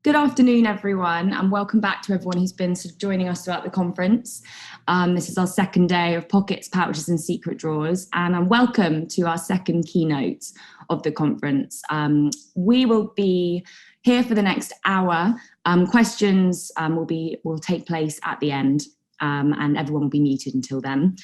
Good afternoon, everyone, and welcome back to everyone who's been joining us throughout the conference. This is our second day of Pockets, Pouches and Secret Drawers, and welcome to our second keynote of the conference. We will be here for the next hour. Questions will take place at the end. And everyone will be muted until then.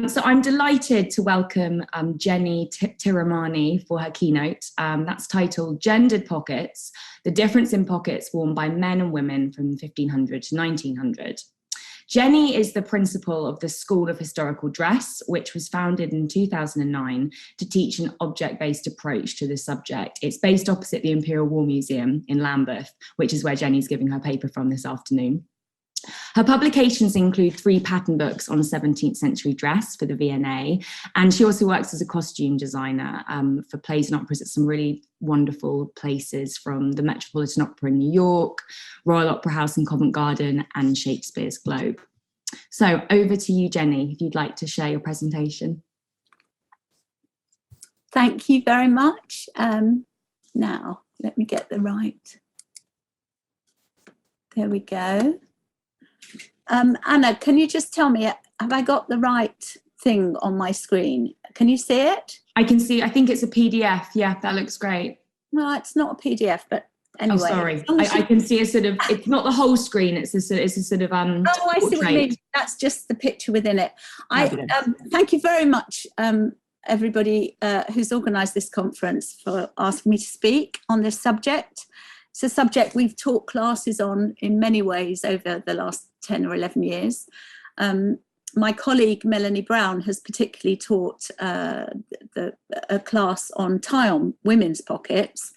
So I'm delighted to welcome Jenny Tiramani for her keynote. That's titled Gendered Pockets, the Difference in Pockets Worn by Men and Women from 1500 to 1900. Jenny is the principal of the School of Historical Dress, which was founded in 2009 to teach an object-based approach to this subject. It's based opposite the Imperial War Museum in Lambeth, which is where Jenny's giving her paper from this afternoon. Her publications include 3 pattern books on 17th century dress for the V&A, and she also works as a costume designer for plays and operas at some really wonderful places, from the Metropolitan Opera in New York, Royal Opera House in Covent Garden, and Shakespeare's Globe. So over to you, Jenny, if you'd like to share your presentation. Thank you very much. Now, let me get the right. There we go. Anna, can you just tell me, have I got the right thing on my screen? Can you see it? I can see, I think it's a PDF. Yeah, that looks great. No, it's not a PDF, but anyway. Oh, sorry. I can see a sort of, it's not the whole screen, it's a sort of oh, I see what you mean. That's just the picture within it. Thank you very much, everybody who's organised this conference, for asking me to speak on this subject. It's a subject we've taught classes on in many ways over the last 10 or 11 years. My colleague Melanie Brown has particularly taught a class on tie-on women's pockets.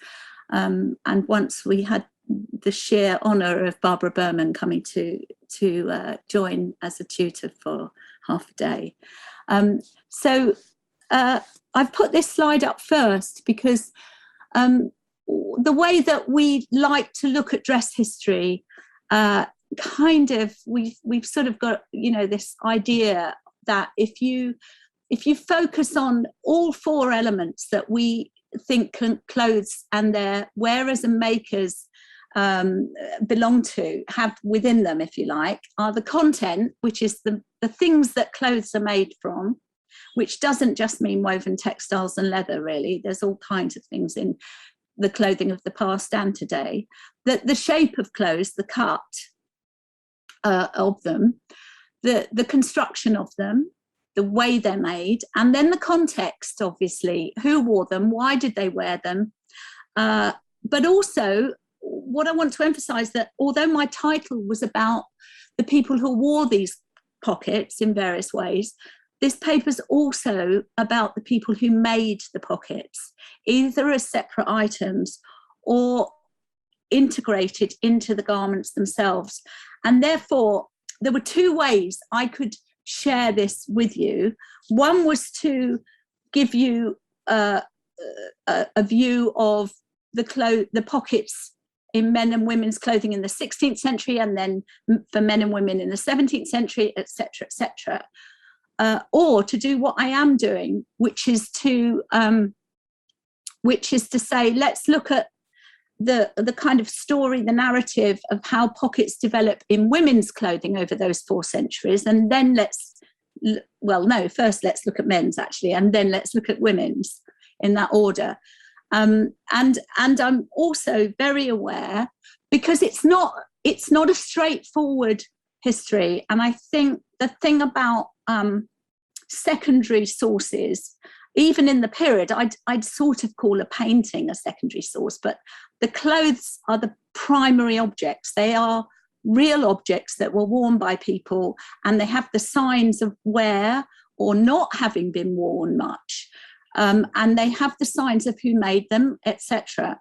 And once we had the sheer honour of Barbara Berman coming to join as a tutor for half a day. So I've put this slide up first because the way that we like to look at dress history, we've sort of got, this idea that if you focus on all 4 elements that we think clothes and their wearers and makers belong to, have within them, if you like, are the content, which is the things that clothes are made from, which doesn't just mean woven textiles and leather, really. There's all kinds of things in the clothing of the past and today. The shape of clothes, the cut of them, the construction of them, the way they're made, and then the context, obviously, who wore them, why did they wear them, but also what I want to emphasize, that although my title was about the people who wore these pockets in various ways, this paper's also about the people who made the pockets, either as separate items or integrated into the garments themselves. And therefore, there were 2 ways I could share this with you. One was to give you a view of the pockets in men and women's clothing in the 16th century, and then for men and women in the 17th century, etc., etc. Or to do what I am doing, which is to say, let's look at the kind of story, the narrative of how pockets develop in women's clothing over those 4 centuries, and then first let's look at men's, actually, and then let's look at women's, in that order. And I'm also very aware, because it's not a straightforward history, and I think the thing about secondary sources, even in the period, I'd sort of call a painting a secondary source, but the clothes are the primary objects. They are real objects that were worn by people, and they have the signs of wear or not having been worn much, and they have the signs of who made them, etc.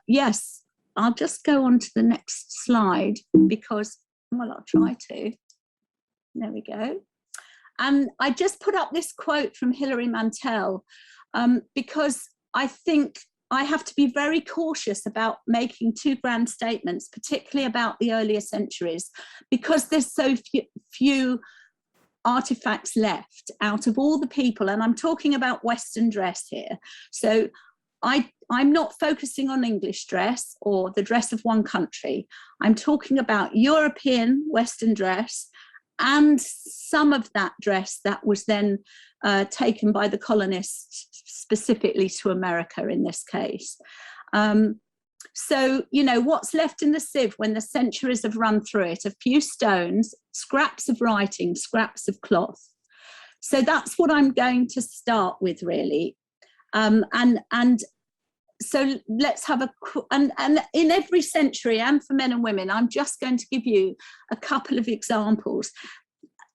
Yes, I'll just go on to the next slide because, well, I'll try to. There we go. And I just put up this quote from Hilary Mantel because I think I have to be very cautious about making too grand statements, particularly about the earlier centuries, because there's so few artifacts left out of all the people, and I'm talking about Western dress here. So I'm not focusing on English dress or the dress of one country. I'm talking about European Western dress and some of that dress that was then taken by the colonists specifically to America in this case. So, you know, what's left in the sieve when the centuries have run through it? A few stones, scraps of writing, scraps of cloth. So that's what I'm going to start with, really. And so let's have and in every century, and for men and women, I'm just going to give you a couple of examples.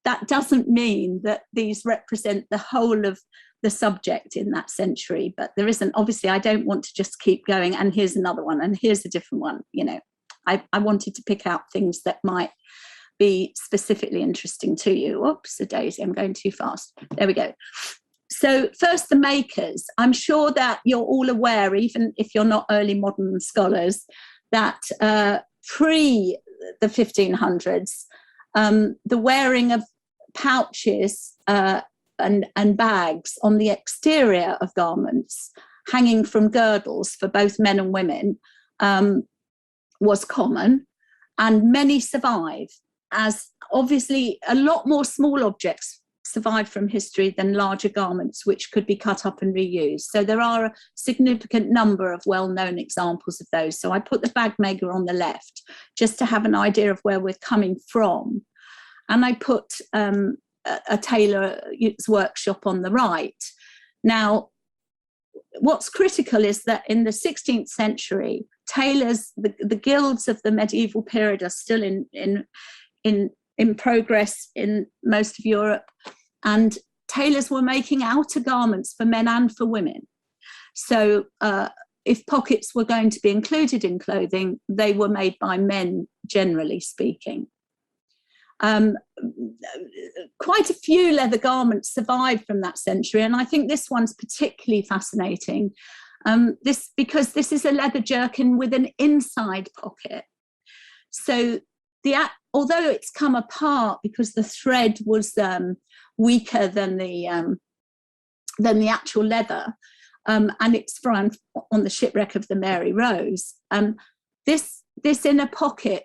That doesn't mean that these represent the whole of the subject in that century, but there isn't, obviously, I don't want to just keep going, and here's another one, and here's a different one, you know. I wanted to pick out things that might be specifically interesting to you. Oops, a daisy, I'm going too fast. There we go. So first, the makers. I'm sure that you're all aware, even if you're not early modern scholars, that pre the 1500s, the wearing of pouches and bags on the exterior of garments, hanging from girdles for both men and women, was common, and many survive, as obviously a lot more small objects survive from history than larger garments which could be cut up and reused. So there are a significant number of well-known examples of those. So I put the bag maker on the left just to have an idea of where we're coming from. And I put a tailor's workshop on the right. Now, what's critical is that in the 16th century, tailors, the guilds of the medieval period are still in progress in most of Europe, and tailors were making outer garments for men and for women. So if pockets were going to be included in clothing, they were made by men, generally speaking. Quite a few leather garments survived from that century, and I think this one's particularly fascinating. Because this is a leather jerkin with an inside pocket. So although it's come apart because the thread was weaker than the actual leather, and it's found on the shipwreck of the Mary Rose. This inner pocket,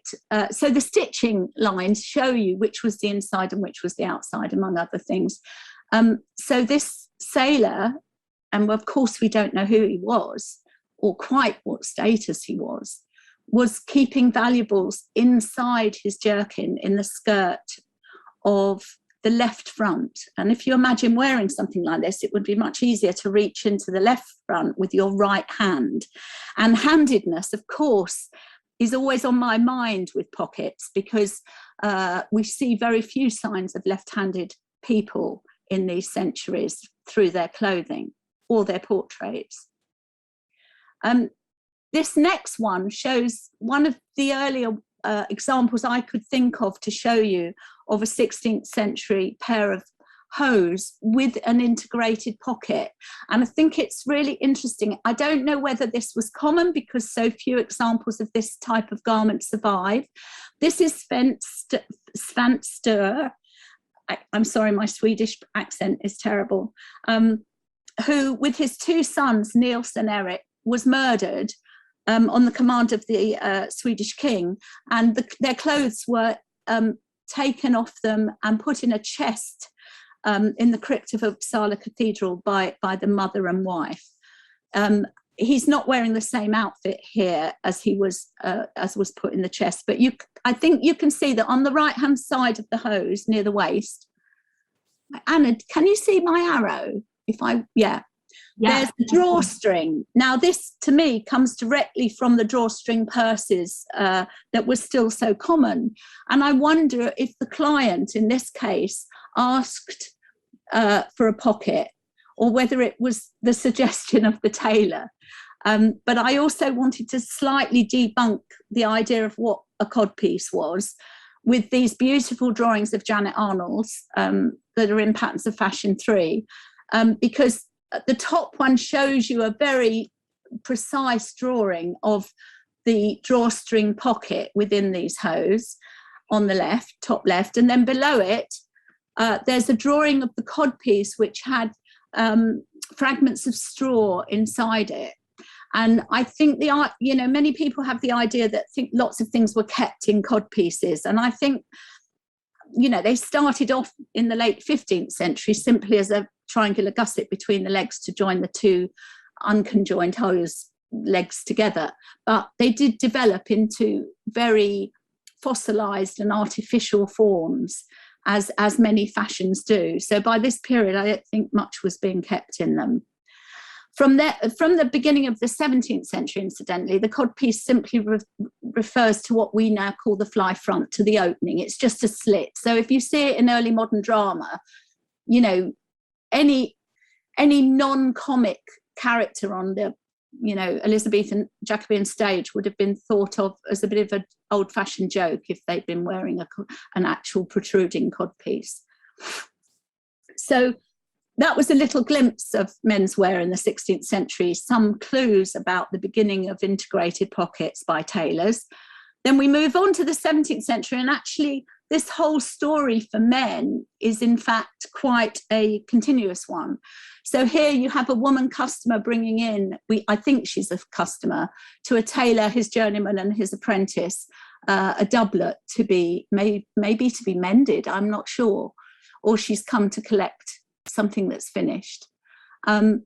so the stitching lines show you which was the inside and which was the outside, among other things. So this sailor, and of course we don't know who he was or quite what status he was keeping valuables inside his jerkin in the skirt of the left front. And if you imagine wearing something like this, it would be much easier to reach into the left front with your right hand. And handedness, of course, is always on my mind with pockets, because we see very few signs of left-handed people in these centuries through their clothing or their portraits. This next one shows one of the earlier examples I could think of to show you of a 16th century pair of hose with an integrated pocket. And I think it's really interesting. I don't know whether this was common because so few examples of this type of garment survive. This is Sven Sture. I'm sorry, my Swedish accent is terrible. Who, with his two sons, Niels and Eric, was murdered on the command of the Swedish king, and their clothes were taken off them and put in a chest in the crypt of Uppsala Cathedral by the mother and wife. He's not wearing the same outfit here as was put in the chest, but I think you can see that on the right hand side of the hose near the waist. Anna, can you see my arrow? There's the drawstring. Now, this to me comes directly from the drawstring purses that were still so common. And I wonder if the client in this case asked for a pocket, or whether it was the suggestion of the tailor. But I also wanted to slightly debunk the idea of what a codpiece was with these beautiful drawings of Janet Arnold's that are in Patterns of Fashion 3, because the top one shows you a very precise drawing of the drawstring pocket within these hose on the left, top left, and then below it, there's a drawing of the codpiece which had fragments of straw inside it. And I think many people have the idea that think lots of things were kept in codpieces. And I think, they started off in the late 15th century simply as a triangular gusset between the legs to join the two unconjoined hose legs together. But they did develop into very fossilized and artificial forms, as many fashions do. So by this period, I don't think much was being kept in them. From the beginning of the 17th century, incidentally, the codpiece simply refers to what we now call the fly front, to the opening. It's just a slit. So if you see it in early modern drama, any non-comic character on the Elizabethan Jacobean stage would have been thought of as a bit of an old-fashioned joke if they'd been wearing an actual protruding codpiece. So that was a little glimpse of menswear in the 16th century, some clues about the beginning of integrated pockets by tailors. Then we move on to the 17th century, and actually this whole story for men is in fact quite a continuous one. So here you have a woman customer bringing in, I think she's a customer, to a tailor, his journeyman and his apprentice, a doublet to be, maybe to be mended, I'm not sure, or she's come to collect something that's finished. And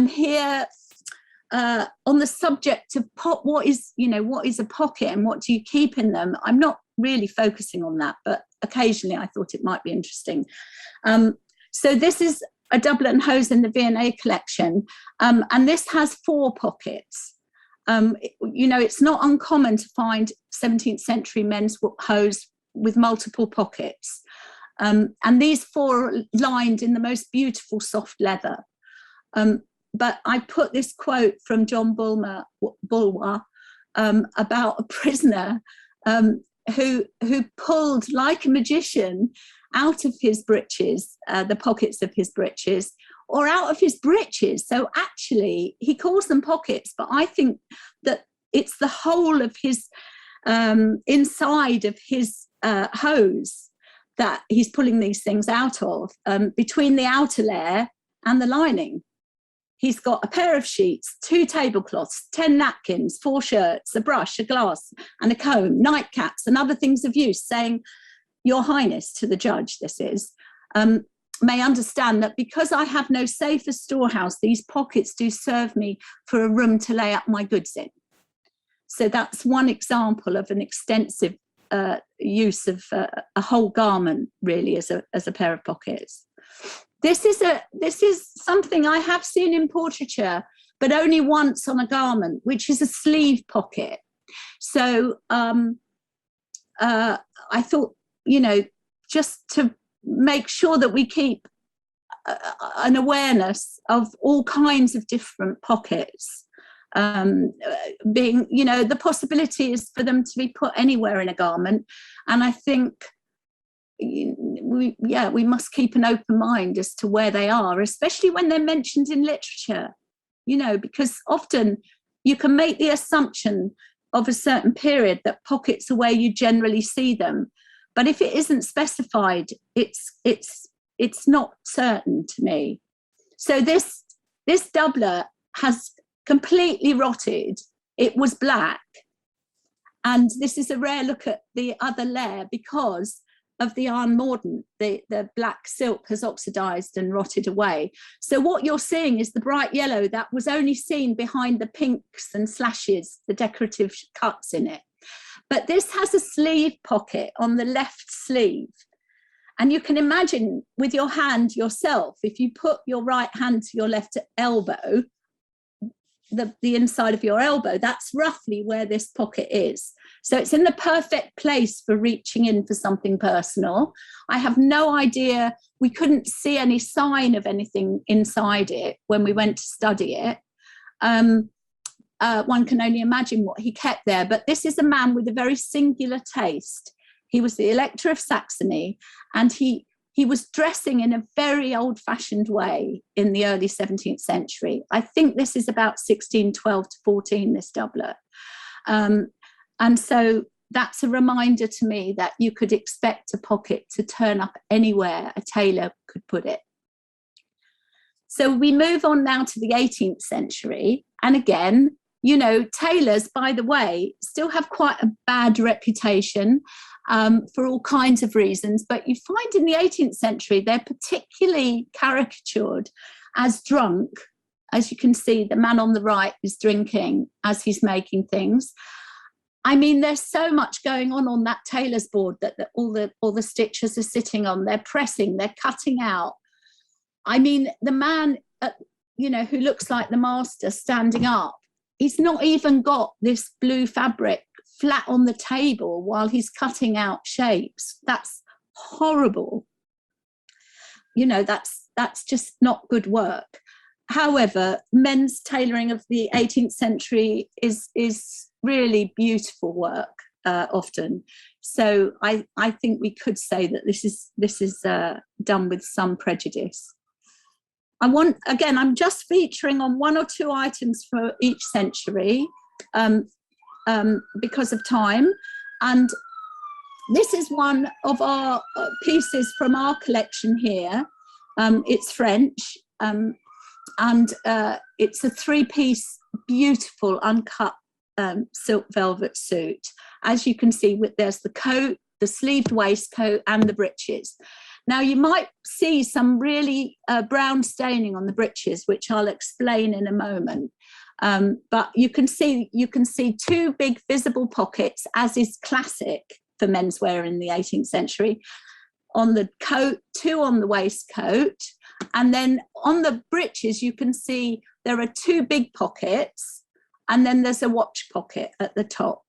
here, on the subject of what is a pocket and what do you keep in them, I'm not really focusing on that, but occasionally I thought it might be interesting. So this is a doublet and hose in the V&A collection, and this has 4 pockets. It's not uncommon to find 17th century men's hose with multiple pockets. And these 4 are lined in the most beautiful soft leather. But I put this quote from John Bulwer about a prisoner who pulled, like a magician, out of his breeches, the pockets of his breeches, or out of his breeches. So actually, he calls them pockets, but I think that it's the whole of his inside of his hose that he's pulling these things out of, between the outer layer and the lining. He's got a pair of sheets, 2 tablecloths, 10 napkins, 4 shirts, a brush, a glass, and a comb, nightcaps, and other things of use, saying, "Your Highness," to the judge, this is, "may understand that because I have no safer storehouse, these pockets do serve me for a room to lay up my goods in." So that's one example of an extensive use of a whole garment, really, as a pair of pockets. This is something I have seen in portraiture, but only once on a garment, which is a sleeve pocket. So I thought, just to make sure that we keep an awareness of all kinds of different pockets, being, the possibility is for them to be put anywhere in a garment. And I think we must keep an open mind as to where they are, especially when they're mentioned in literature, because often you can make the assumption of a certain period that pockets are where you generally see them. But if it isn't specified, it's not certain to me. So this doublet has completely rotted. It was black. And this is a rare look at the other layer because of the iron mordant. The black silk has oxidized and rotted away. So what you're seeing is the bright yellow that was only seen behind the pinks and slashes, the decorative cuts in it. But this has a sleeve pocket on the left sleeve. And you can imagine with your hand yourself, if you put your right hand to your left elbow, the inside of your elbow, that's roughly where this pocket is. So it's in the perfect place for reaching in for something personal. I have no idea, we couldn't see any sign of anything inside it when we went to study it. One can only imagine what he kept there, but this is a man with a very singular taste. He was the Elector of Saxony, and he was dressing in a very old-fashioned way in the early 17th century. I think this is about 1612 to 14, this doublet. And so that's a reminder to me that you could expect a pocket to turn up anywhere a tailor could put it. So we move on now to the 18th century. And again, you know, tailors, by the way, still have quite a bad reputation for all kinds of reasons. But you find in the 18th century, they're particularly caricatured as drunk. As you can see, the man on the right is drinking as he's making things. I mean, there's so much going on that tailor's board that all the stitchers are sitting on. They're pressing, they're cutting out. I mean, the man, you know, who looks like the master standing up, he's not even got this blue fabric flat on the table while he's cutting out shapes. That's horrible. You know, that's just not good work. However, men's tailoring of the 18th century is really beautiful work often. So I think we could say that this is done with some prejudice. I'm just featuring on one or two items for each century because of time. And this is one of our pieces from our collection here. It's French. And it's a three-piece, beautiful, uncut silk velvet suit. As you can see, there's the coat, the sleeved waistcoat, and the breeches. Now, you might see some really brown staining on the breeches, which I'll explain in a moment. But you can see two big visible pockets, as is classic for menswear in the 18th century. On the coat, two on the waistcoat. And then on the breeches, you can see there are two big pockets, and then there's a watch pocket at the top.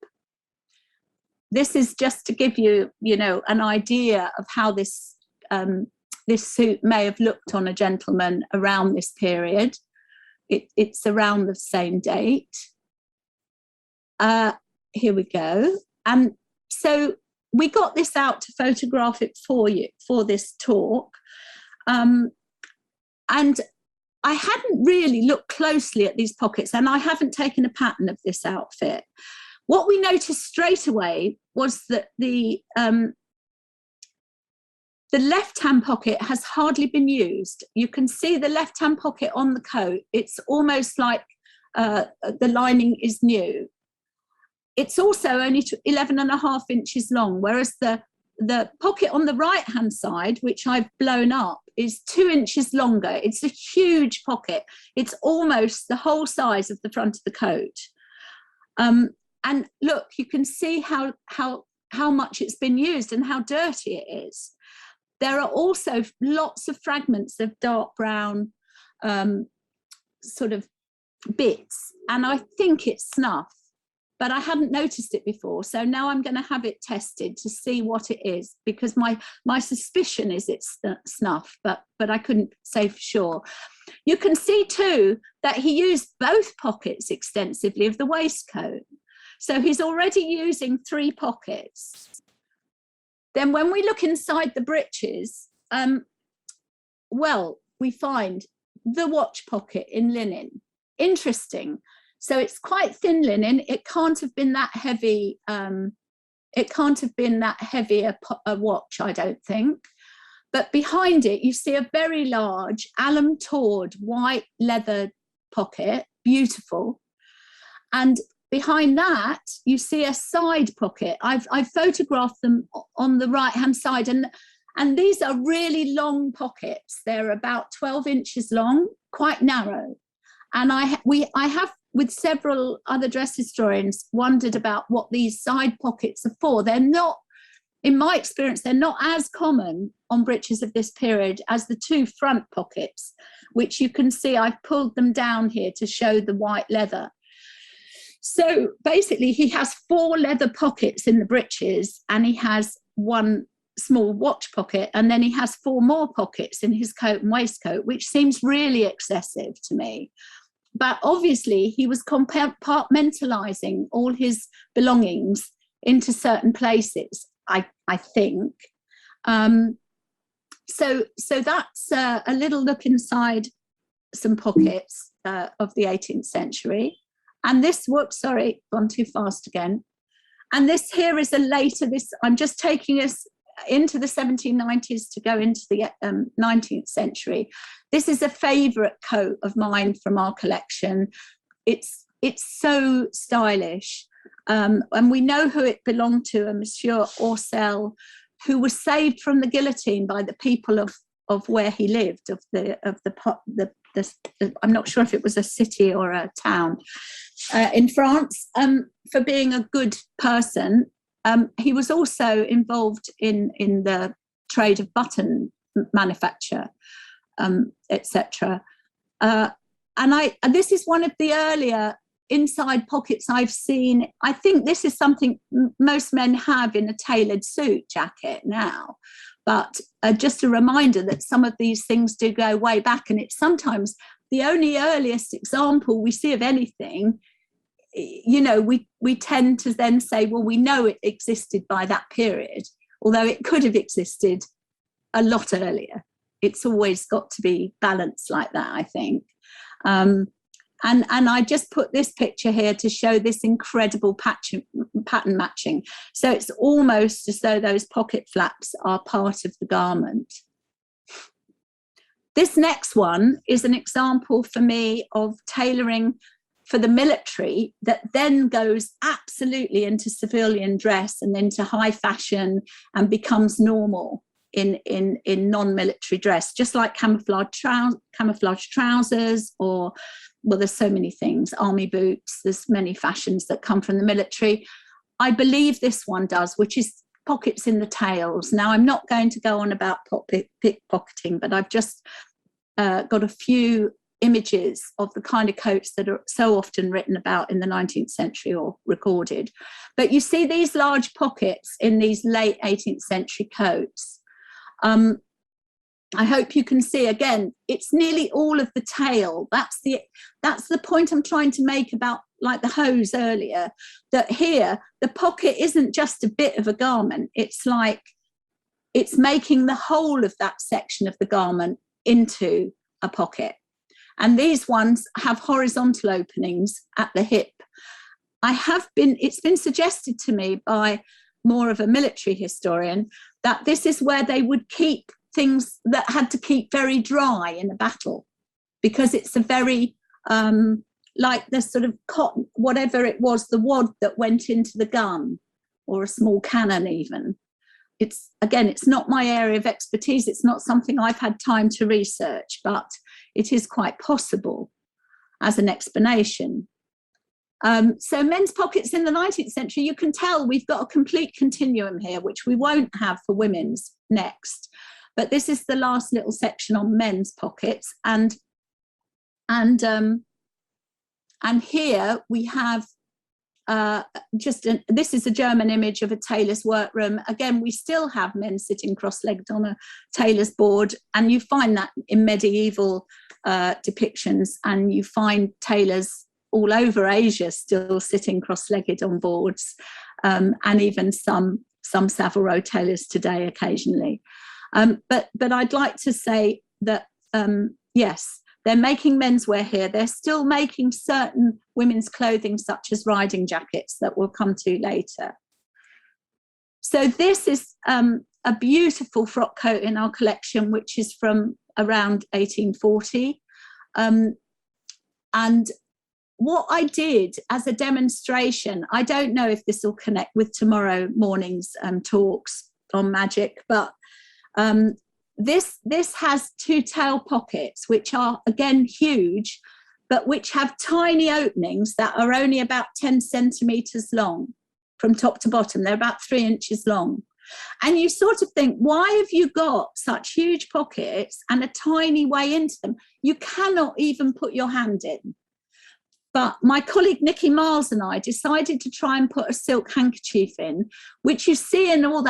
This is just to give you, you know, an idea of how this suit may have looked on a gentleman around this period. It's around the same date. Here we go. And so we got this out to photograph it for you for this talk. And I hadn't really looked closely at these pockets, and I haven't taken a pattern of this outfit. What we noticed straight away was that the left-hand pocket has hardly been used. You can see the left-hand pocket on the coat. It's almost like the lining is new. It's also only 11.5 inches long, whereas the pocket on the right-hand side, which I've blown up, is 2 inches longer. It's a huge pocket. It's almost the whole size of the front of the coat. And look, you can see how much it's been used and how dirty it is. There are also lots of fragments of dark brown sort of bits, and I think it's snuff, but I hadn't noticed it before. So now I'm going to have it tested to see what it is, because my suspicion is it's snuff, but I couldn't say for sure. You can see too that he used both pockets extensively of the waistcoat. So he's already using 3 pockets. Then when we look inside the breeches, well, we find the watch pocket in linen. Interesting. So it's quite thin linen. It can't have been that heavy. It can't have been that heavy a watch, I don't think. But behind it, you see a very large alum-tawed white leather pocket, beautiful. And behind that, you see a side pocket. I've photographed them on the right-hand side, and these are really long pockets. They're about 12 inches long, quite narrow. And I have, with several other dress historians, wondered about what these side pockets are for. They're not, in my experience, they're not as common on breeches of this period as the 2 front pockets, which you can see I've pulled them down here to show the white leather. So basically he has 4 leather pockets in the breeches, and he has 1 small watch pocket, and then he has 4 more pockets in his coat and waistcoat, which seems really excessive to me. But obviously he was compartmentalizing all his belongings into certain places, I think. So that's a little look inside some pockets of the 18th century. And this, whoops, sorry, gone too fast again. And this here is a later, I'm just taking us into the 1790s to go into the 19th century. This is a favourite coat of mine from our collection. It's so stylish. And we know who it belonged to, a Monsieur Orcel, who was saved from the guillotine by the people of where he lived, I'm not sure if it was a city or a town in France, for being a good person. He was also involved in the trade of button manufacture, etc. And this is one of the earlier inside pockets I've seen. I think this is something most men have in a tailored suit jacket now. But just a reminder that some of these things do go way back, and it's sometimes the only earliest example we see of anything. You know, we tend to then say, well, we know it existed by that period, although it could have existed a lot earlier. It's always got to be balanced like that, I think. And I just put this picture here to show this incredible pattern matching. So it's almost as though those pocket flaps are part of the garment. This next one is an example for me of tailoring for the military that then goes absolutely into civilian dress and into high fashion and becomes normal in non-military dress, just like camouflage trousers, or, well, there's so many things, army boots, there's many fashions that come from the military. I believe this one does, which is pockets in the tails. Now, I'm not going to go on about pickpocketing, but I've just got a few images of the kind of coats that are so often written about in the 19th century or recorded. But you see these large pockets in these late 18th century coats. I hope you can see, again, it's nearly all of the tail. That's the point I'm trying to make about, like, the hose earlier, that here the pocket isn't just a bit of a garment. It's like it's making the whole of that section of the garment into a pocket. And these ones have horizontal openings at the hip. It's been suggested to me by more of a military historian that this is where they would keep things that had to keep very dry in a battle, because it's a very, like the sort of cotton, whatever it was, the wad that went into the gun, or a small cannon even. It's not my area of expertise. It's not something I've had time to research, but it is quite possible as an explanation. So men's pockets in the 19th century, you can tell we've got a complete continuum here, which we won't have for women's next. But this is the last little section on men's pockets. And here we have this is a German image of a tailor's workroom. Again, we still have men sitting cross-legged on a tailor's board, and you find that in medieval depictions, and you find tailors all over Asia still sitting cross-legged on boards, and even some Savile Row tailors today occasionally. But I'd like to say that, yes, they're making menswear here. They're still making certain women's clothing, such as riding jackets, that we'll come to later. So this is a beautiful frock coat in our collection, which is from around 1840. And what I did as a demonstration, I don't know if this will connect with tomorrow morning's talks on magic, but this has two tail pockets, which are, again, huge, but which have tiny openings that are only about 10 centimetres long from top to bottom. They're about 3 inches long. And you sort of think, why have you got such huge pockets and a tiny way into them? You cannot even put your hand in. But my colleague Nikki Miles and I decided to try and put a silk handkerchief in, which you see in all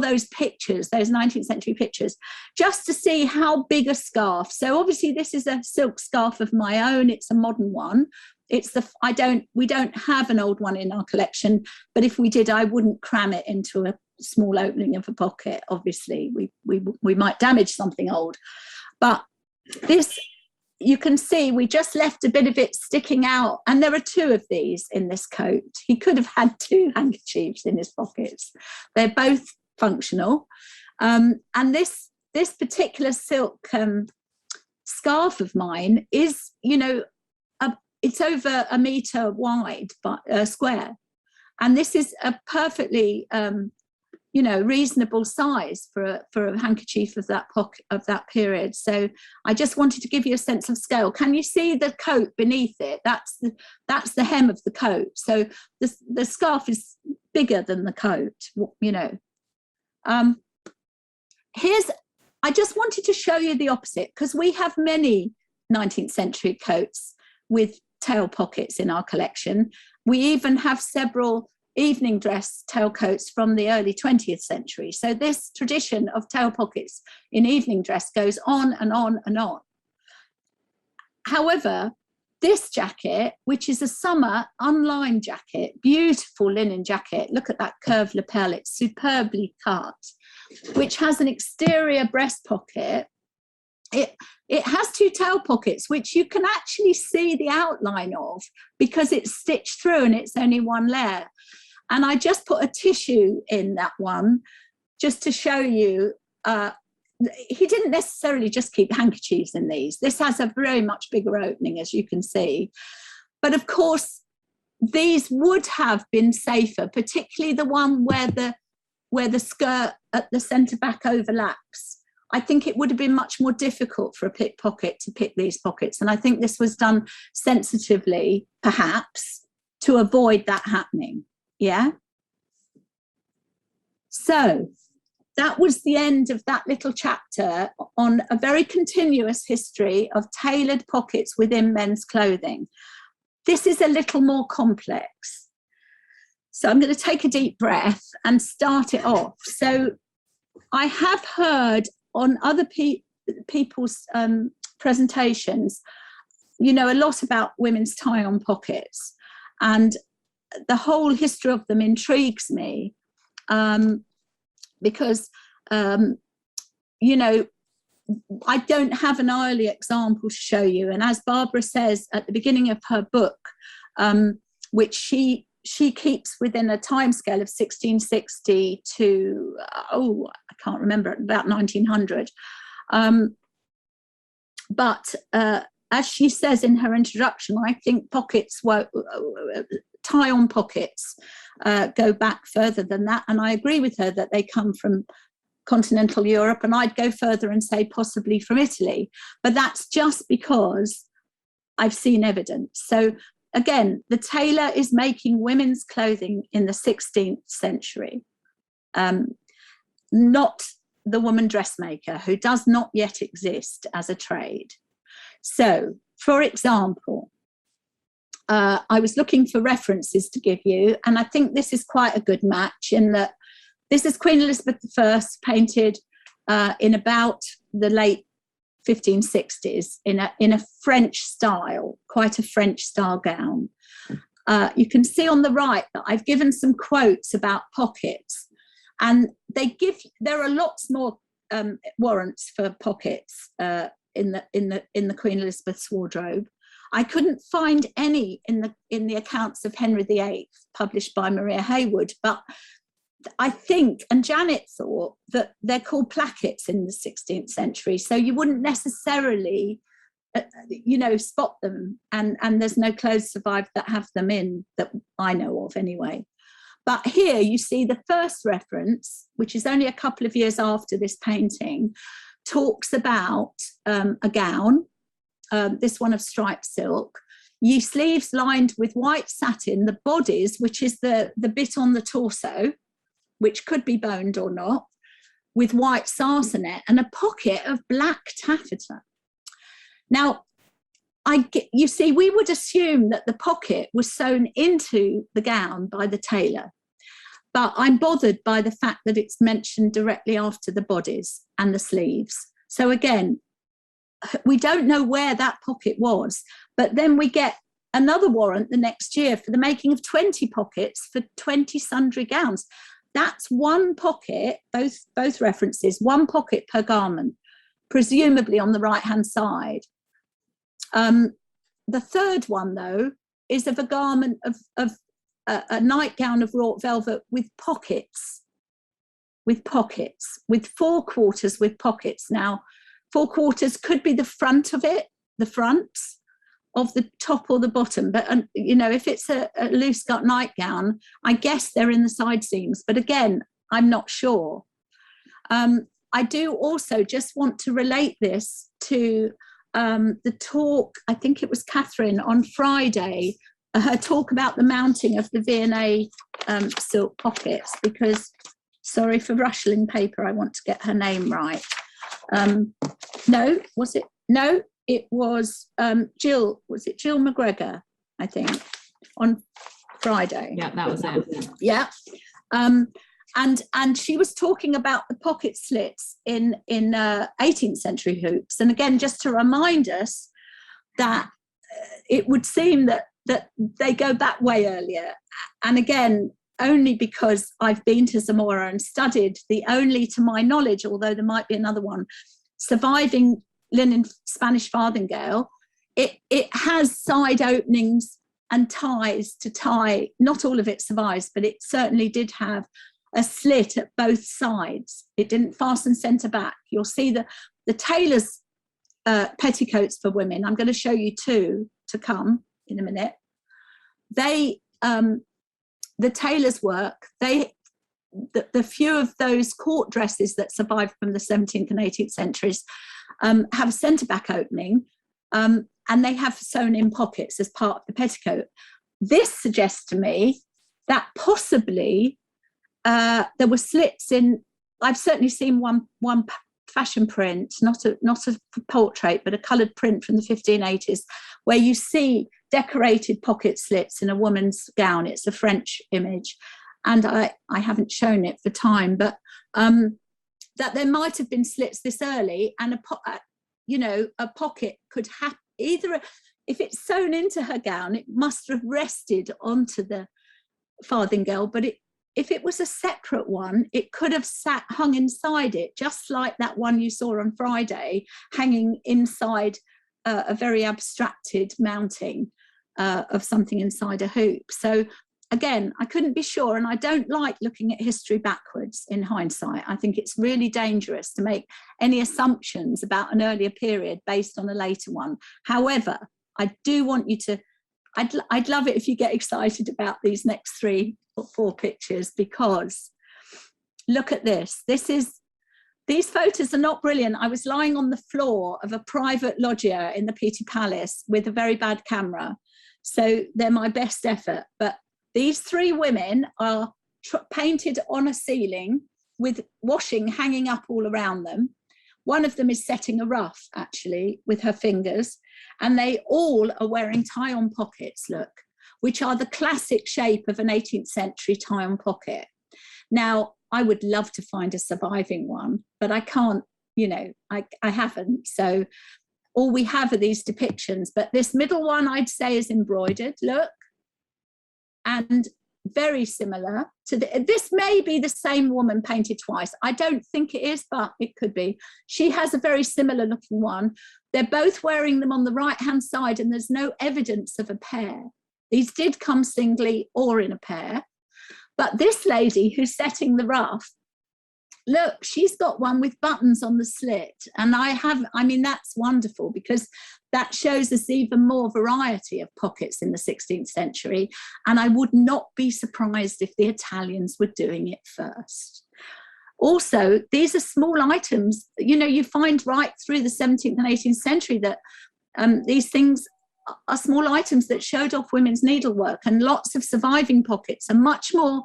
those pictures, those 19th century pictures, just to see how big a scarf. So obviously this is a silk scarf of my own. It's a modern one. We don't have an old one in our collection, but if we did, I wouldn't cram it into a small opening of a pocket. Obviously, we might damage something old. But this, you can see we just left a bit of it sticking out, and there are two of these in this coat. He could have had two handkerchiefs in his pockets. They're both functional. And this particular silk scarf of mine is, it's over 1 meter wide, but square. And this is a perfectly, reasonable size for a handkerchief of that period. So I just wanted to give you a sense of scale. Can you see the coat beneath it? That's the hem of the coat. So the scarf is bigger than the coat, I just wanted to show you the opposite, because we have many 19th century coats with tail pockets in our collection. We even have several evening dress tailcoats from the early 20th century. So this tradition of tail pockets in evening dress goes on and on and on. However, this jacket, which is a summer unlined jacket, beautiful linen jacket, look at that curved lapel, it's superbly cut, which has an exterior breast pocket. It has 2 tail pockets, which you can actually see the outline of because it's stitched through and it's only 1 layer. And I just put a tissue in that one just to show you. He didn't necessarily just keep handkerchiefs in these. This has a very much bigger opening, as you can see. But of course, these would have been safer, particularly the one where the skirt at the centre back overlaps. I think it would have been much more difficult for a pickpocket to pick these pockets. And I think this was done sensitively, perhaps, to avoid that happening. Yeah. So that was the end of that little chapter on a very continuous history of tailored pockets within men's clothing. This is a little more complex. So I'm going to take a deep breath and start it off. So I have heard on other people's presentations, a lot about women's tie-on pockets, and the whole history of them intrigues me because, I don't have an early example to show you. And as Barbara says at the beginning of her book, which she keeps within a timescale of 1660 to, I can't remember, about 1900. But as she says in her introduction, I think tie-on pockets go back further than that. And I agree with her that they come from continental Europe, and I'd go further and say possibly from Italy. But that's just because I've seen evidence. So again, the tailor is making women's clothing in the 16th century, not the woman dressmaker, who does not yet exist as a trade. So, for example, I was looking for references to give you, and I think this is quite a good match in that this is Queen Elizabeth I, painted in about the late 1560s in a French style, quite a French style gown. You can see on the right that I've given some quotes about pockets, and there are lots more warrants for pockets in the Queen Elizabeth's wardrobe. I couldn't find any in the accounts of Henry VIII published by Maria Haywood, but I think, and Janet thought, that they're called plackets in the 16th century, so you wouldn't necessarily, spot them, and there's no clothes survived that have them in, that I know of anyway. But here you see the first reference, which is only a couple of years after this painting, talks about a gown, this one of striped silk, ye sleeves lined with white satin, the bodies, which is the bit on the torso, which could be boned or not, with white sarsenet, and a pocket of black taffeta. Now, you see, we would assume that the pocket was sewn into the gown by the tailor, but I'm bothered by the fact that it's mentioned directly after the bodies and the sleeves. So again, we don't know where that pocket was, but then we get another warrant the next year for the making of 20 pockets for 20 sundry gowns. That's one pocket, both references, one pocket per garment, presumably on the right-hand side. The third one, though, is of a garment of a nightgown of wrought velvet with pockets with pockets, with 4 quarters with pockets. Now, 4 quarters could be the front of it, the fronts of the top or the bottom. But, you know, if it's a loose gut nightgown, I guess they're in the side seams. But again, I'm not sure. I do also just want to relate this to the talk, I think it was Catherine on Friday, her talk about the mounting of the V&A silk pockets, because, sorry for rustling paper, I want to get her name right. No, was it? No, it was Jill McGregor, I think, on Friday. Yeah, that was it. Yeah. And she was talking about the pocket slits in 18th century hoops. And again, just to remind us that it would seem that they go back way earlier. And again, only because I've been to Zamora and studied the only, to my knowledge, although there might be another one, surviving linen Spanish farthingale, it has side openings and ties to tie. Not all of it survives, but it certainly did have a slit at both sides. It didn't fasten centre back. You'll see the tailor's petticoats for women. I'm going to show you 2 to come in a minute. They, the tailor's work, the few of those court dresses that survived from the 17th and 18th centuries have a centre back opening, and they have sewn in pockets as part of the petticoat. This suggests to me that possibly there were slits in, I've certainly seen one fashion print, not a portrait, but a coloured print from the 1580s, where you see decorated pocket slits in a woman's gown. It's a French image, and I haven't shown it for time, but that there might have been slits this early, and a pocket could have either, if it's sewn into her gown, it must have rested onto the farthingale, but if it was a separate one, it could have hung inside it, just like that one you saw on Friday, hanging inside a very abstracted mounting of something inside a hoop. So again, I couldn't be sure, and I don't like looking at history backwards in hindsight. I think it's really dangerous to make any assumptions about an earlier period based on a later one. However, I do want you to, I'd love it if you get excited about these next 3 or 4 pictures, because look at this. These photos are not brilliant. I was lying on the floor of a private loggia in the Pitti Palace with a very bad camera, so they're my best effort. But these 3 women are painted on a ceiling with washing hanging up all around them. One of them is setting a ruff, actually, with her fingers, and they all are wearing tie-on pockets, look, which are the classic shape of an 18th century tie-on pocket. Now, I would love to find a surviving one, but I can't, I haven't. So all we have are these depictions, but this middle one I'd say is embroidered, look, and very similar to this may be the same woman painted twice. I don't think it is, but it could be. She has a very similar looking one. They're both wearing them on the right hand side, and there's no evidence of a pair. These did come singly or in a pair. But this lady who's setting the ruff, look, she's got one with buttons on the slit. And that's wonderful, because that shows us even more variety of pockets in the 16th century. And I would not be surprised if the Italians were doing it first. Also, these are small items, you find right through the 17th and 18th century that these things are small items that showed off women's needlework, and lots of surviving pockets are much more,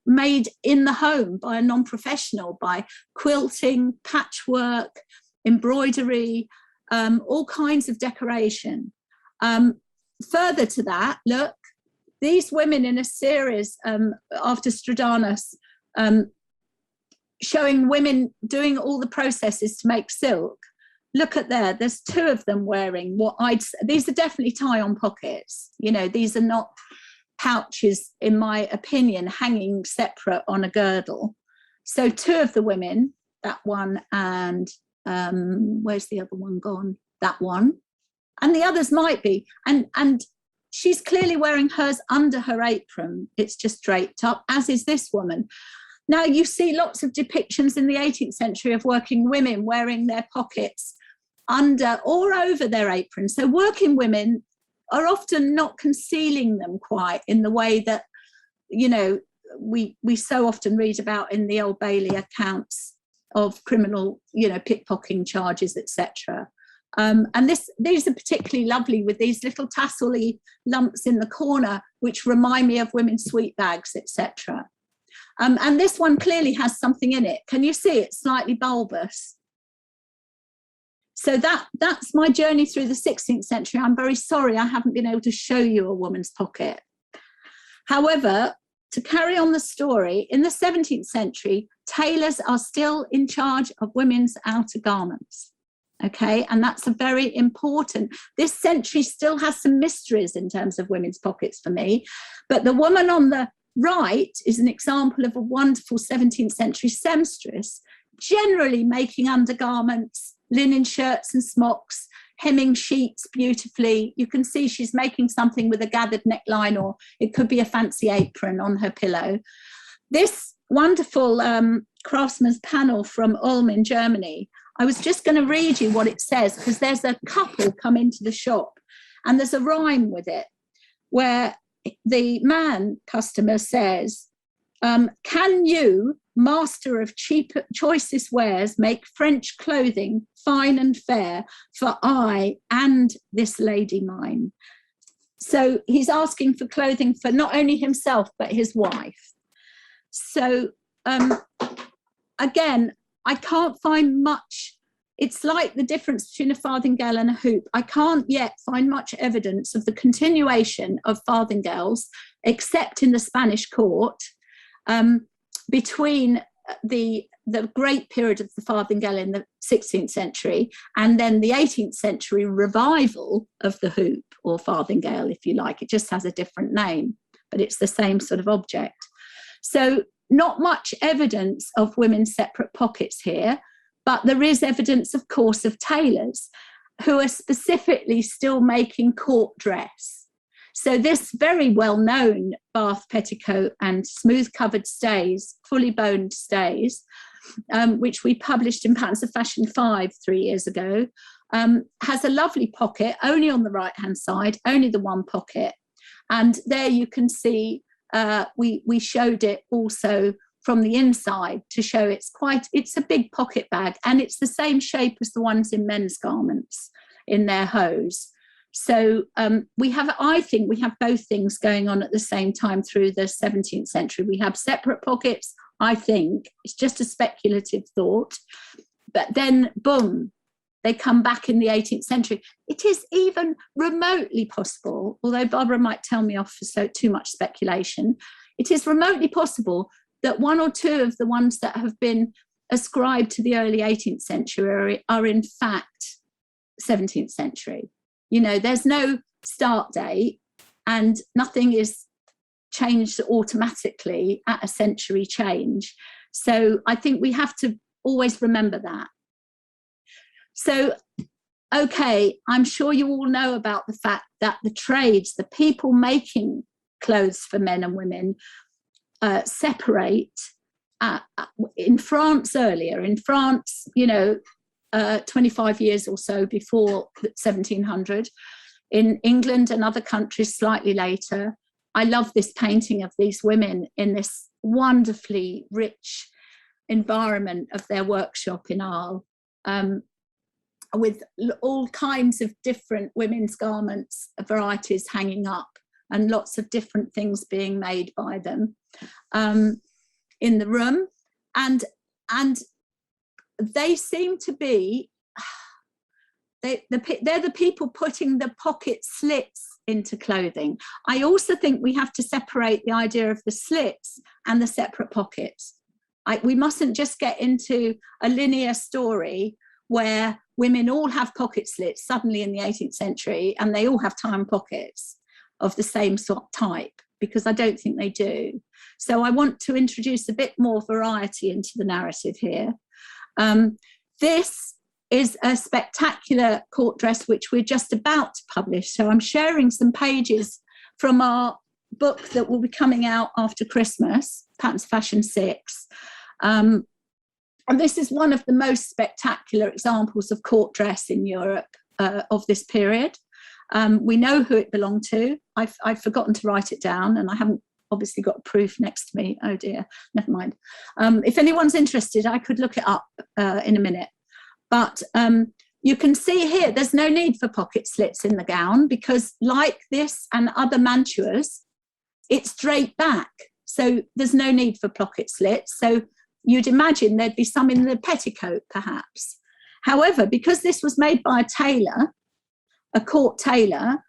made in the home by a non-professional, by quilting, patchwork, embroidery, all kinds of decoration. Further to that, look, these women in a series after Stradamus, showing women doing all the processes to make silk. Look at there's 2 of them wearing these are definitely tie-on pockets. These are not pouches, in my opinion, hanging separate on a girdle. So 2 of the women, that one, and where's the other one gone? That one. And the others might be. And she's clearly wearing hers under her apron. It's just draped up, as is this woman. Now you see lots of depictions in the 18th century of working women wearing their pockets under or over their aprons. So working women are often not concealing them quite in the way that, you know, we so often read about in the Old Bailey accounts of criminal, you know, pickpocketing charges, etc. And these are particularly lovely with these little tassel-y lumps in the corner, which remind me of women's sweet bags, etc. And this one clearly has something in it. Can you see it's slightly bulbous? So that's my journey through the 16th century. I'm very sorry I haven't been able to show you a woman's pocket. However, to carry on the story, in the 17th century, tailors are still in charge of women's outer garments. Okay, and that's a very important, this century still has some mysteries in terms of women's pockets for me, but the woman on the right is an example of a wonderful 17th century seamstress, generally making undergarments, linen shirts and smocks, hemming sheets beautifully. You can see she's making something with a gathered neckline, or it could be a fancy apron on her pillow. This wonderful craftsman's panel from Ulm in Germany, I was just going to read you what it says, because there's a couple come into the shop and there's a rhyme with it where the man customer says, can you, master of choicest wares, make French clothing fine and fair for I and this lady mine? So he's asking for clothing for not only himself, but his wife. So again, I can't find much. It's like the difference between a farthingale and a hoop. I can't yet find much evidence of the continuation of farthingales, except in the Spanish court, between the great period of the farthingale in the 16th century and then the 18th century revival of the hoop, or farthingale, if you like. It just has a different name, but it's the same sort of object. So not much evidence of women's separate pockets here, but there is evidence, of course, of tailors who are specifically still making court dress. So this very well-known Bath petticoat and smooth-covered stays, fully boned stays, which we published in Patterns of Fashion 5 3 years ago, has a lovely pocket, only on the right-hand side, only the one pocket. And there you can see we showed it also from the inside to show it's a big pocket bag, and it's the same shape as the ones in men's garments in their hose. So I think we have both things going on at the same time through the 17th century. We have separate pockets, I think. It's just a speculative thought. But then, boom, they come back in the 18th century. It is even remotely possible, although Barbara might tell me off for too much speculation, it is remotely possible that one or two of the ones that have been ascribed to the early 18th century are in fact 17th century. You know, there's no start date and nothing is changed automatically at a century change. So I think we have to always remember that. So, okay, I'm sure you all know about the fact that the trades, the people making clothes for men and women, separate in France earlier. In France, 25 years or so before 1700. In England and other countries slightly later. I love this painting of these women in this wonderfully rich environment of their workshop in Arles, with all kinds of different women's garments, varieties hanging up, and lots of different things being made by them in the room. And they seem to be, they're the people putting the pocket slits into clothing. I also think we have to separate the idea of the slits and the separate pockets. We mustn't just get into a linear story where women all have pocket slits suddenly in the 18th century and they all have time pockets of the same sort of type, because I don't think they do. So I want to introduce a bit more variety into the narrative here. This is a spectacular court dress which we're just about to publish. So I'm sharing some pages from our book that will be coming out after Christmas, Patterns Fashion 6. And this is one of the most spectacular examples of court dress in Europe of this period. We know who it belonged to. I've forgotten to write it down, and I haven't obviously got proof next to me. Oh dear, never mind. If anyone's interested, I could look it up in a minute. But you can see here, there's no need for pocket slits in the gown because, like this and other mantuas, it's draped back. So there's no need for pocket slits. So you'd imagine there'd be some in the petticoat, perhaps. However, because this was made by a tailor, a court tailor,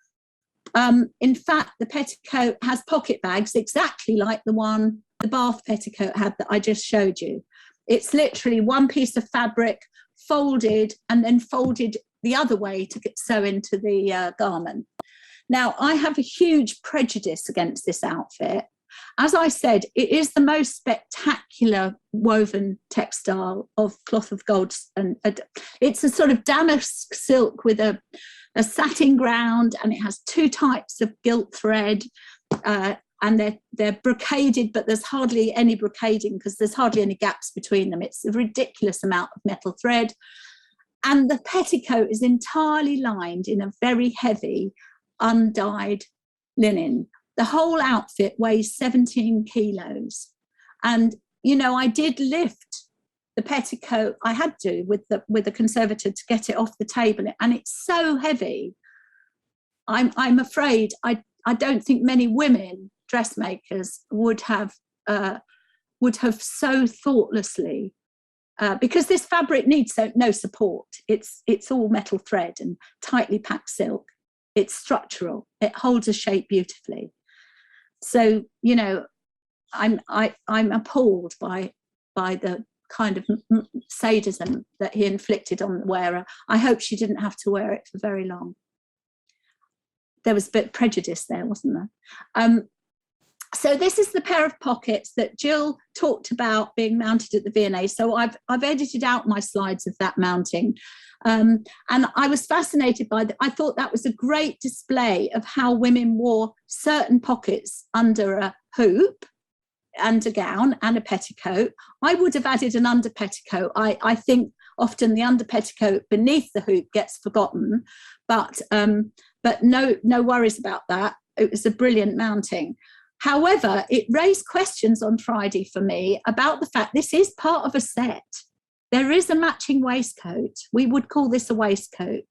in fact, the petticoat has pocket bags exactly like the one the Bath petticoat had that I just showed you. It's literally one piece of fabric folded and then folded the other way to sew into the garment. Now, I have a huge prejudice against this outfit. As I said, it is the most spectacular woven textile of cloth of gold. And it's a sort of damask silk with a satin ground, and it has two types of gilt thread. And they're brocaded, but there's hardly any brocading because there's hardly any gaps between them. It's a ridiculous amount of metal thread. And the petticoat is entirely lined in a very heavy, undyed linen. The whole outfit weighs 17 kilos. And, you know, I did lift the petticoat. I had to with the conservator to get it off the table. And it's so heavy. I'm afraid I don't think many women dressmakers would have so thoughtlessly, because this fabric needs no support. It's all metal thread and tightly packed silk. It's structural. It holds a shape beautifully. So, you know, I'm appalled by the kind of sadism that he inflicted on the wearer. I hope she didn't have to wear it for very long. There was a bit of prejudice there, wasn't there? So this is the pair of pockets that Jill talked about being mounted at the V&A. So I've edited out my slides of that mounting. And I was fascinated by that. I thought that was a great display of how women wore certain pockets under a hoop and a gown and a petticoat. I would have added an under petticoat. I think often the under petticoat beneath the hoop gets forgotten, but no worries about that. It was a brilliant mounting. However, it raised questions on Friday for me about the fact this is part of a set. There is a matching waistcoat. We would call this a waistcoat,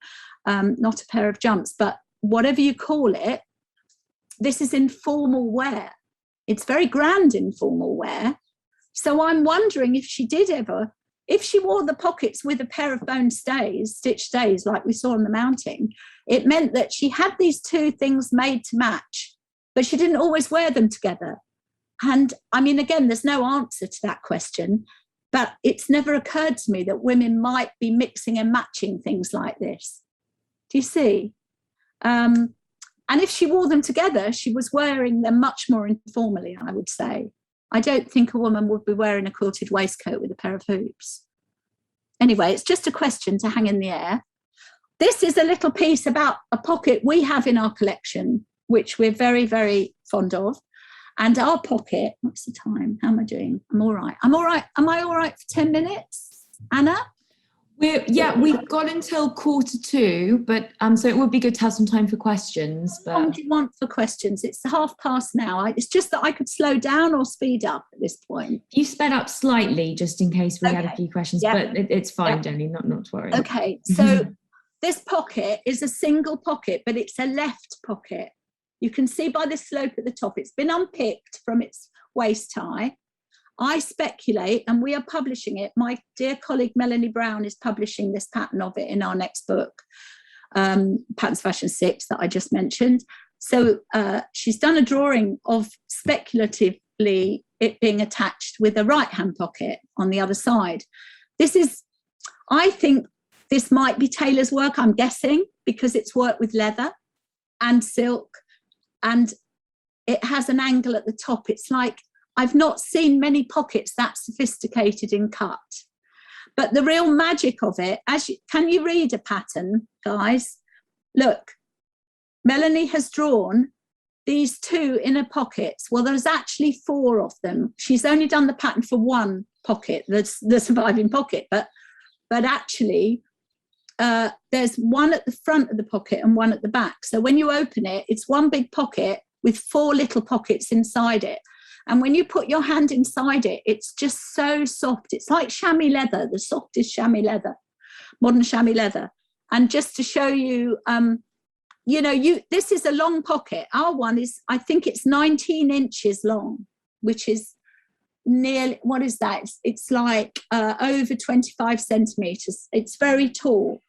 not a pair of jumps, but whatever you call it, this is informal wear. It's very grand informal wear. So I'm wondering if she wore the pockets with a pair of bone stays, stitched stays, like we saw on the mounting, it meant that she had these two things made to match, but she didn't always wear them together. And I mean, again, there's no answer to that question, but it's never occurred to me that women might be mixing and matching things like this. Do you see? And if she wore them together, she was wearing them much more informally, I would say. I don't think a woman would be wearing a quilted waistcoat with a pair of hoops. Anyway, it's just a question to hang in the air. This is a little piece about a pocket we have in our collection, which we're very, very fond of. And our pocket, what's the time? How am I doing? I'm all right. I'm all right. Am I all right for 10 minutes, Anna? We've got until 1:45, but so it would be good to have some time for questions. But... How long do you want for questions? It's past now. It's just that I could slow down or speed up at this point. You sped up slightly just in case we had a few questions, but it's fine, Jenny, not to worry. Okay, so this pocket is a single pocket, but it's a left pocket. You can see by the slope at the top, it's been unpicked from its waist tie. I speculate, and we are publishing it. My dear colleague Melanie Brown is publishing this pattern of it in our next book, Patterns Fashion 6 that I just mentioned. So she's done a drawing of speculatively it being attached with a right-hand pocket on the other side. I think this might be tailor's work, I'm guessing, because it's worked with leather and silk, and it has an angle at the top. It's like, I've not seen many pockets that sophisticated in cut. But the real magic of it, can you read a pattern, guys? Look, Melanie has drawn these two inner pockets. Well, there's actually 4 of them. She's only done the pattern for one pocket, that's the surviving pocket, but actually there's one at the front of the pocket and one at the back. So when you open it, it's one big pocket with 4 little pockets inside it. And when you put your hand inside it, it's just so soft. It's like chamois leather, the softest chamois leather, modern chamois leather. And just to show you, this is a long pocket. Our one is, I think it's 19 inches long, which is nearly, what is that? It's like over 25 centimeters. It's very tall.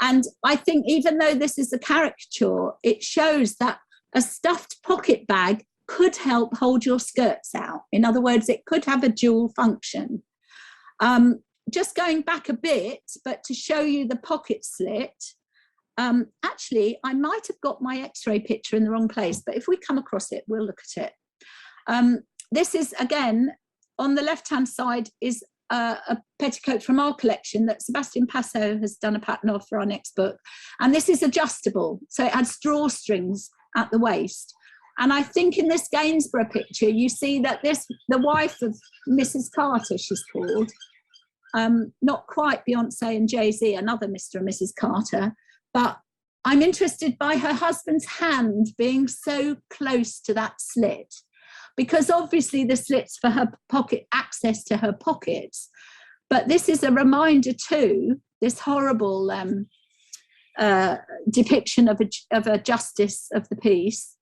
And I think even though this is a caricature, it shows that a stuffed pocket bag could help hold your skirts out. In other words, it could have a dual function. Just going back a bit, but to show you the pocket slit, actually, I might have got my X-ray picture in the wrong place, but if we come across it, we'll look at it. This is, again, on the left-hand side is a petticoat from our collection that Sebastian Passo has done a pattern of for our next book. And this is adjustable, so it has drawstrings at the waist. And I think in this Gainsborough picture, you see that the wife of Mrs. Carter, she's called, not quite Beyonce and Jay-Z, another Mr. and Mrs. Carter, but I'm interested by her husband's hand being so close to that slit, because obviously the slit's for her pocket, access to her pockets. But this is a reminder too, this horrible depiction of a justice of the peace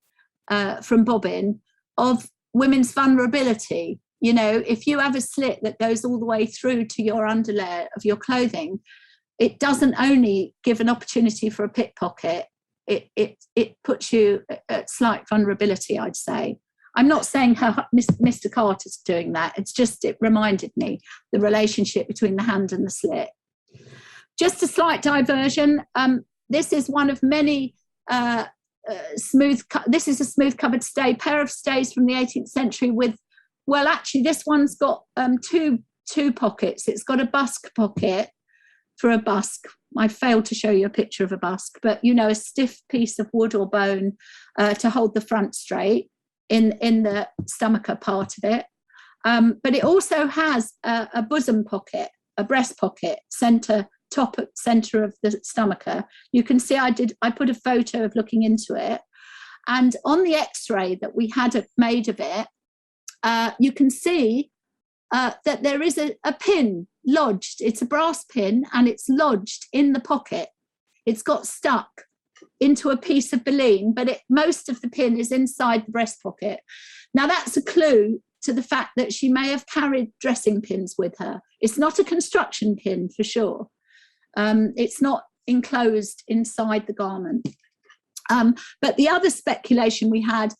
from Bobbin, of women's vulnerability. You know, if you have a slit that goes all the way through to your underlayer of your clothing, it doesn't only give an opportunity for a pickpocket, it puts you at slight vulnerability, I'd say. I'm not saying Mr. Carter's doing that. It's just, it reminded me the relationship between the hand and the slit. Just a slight diversion. This is one of many this is a smooth covered stay, pair of stays from the 18th century with, well, actually this one's got two pockets. It's got a busk pocket for a busk. I failed to show you a picture of a busk, but you know, a stiff piece of wood or bone to hold the front straight in the stomacher part of it. But it also has a bosom pocket, a breast pocket, top center of the stomacher. You can see I put a photo of looking into it, and on the X-ray that we had made of it, you can see that there is a pin lodged. It's a brass pin and it's lodged in the pocket. It's got stuck into a piece of baleen, but most of the pin is inside the breast pocket. Now that's a clue to the fact that she may have carried dressing pins with her. It's not a construction pin for sure. It's not enclosed inside the garment. But the other speculation we had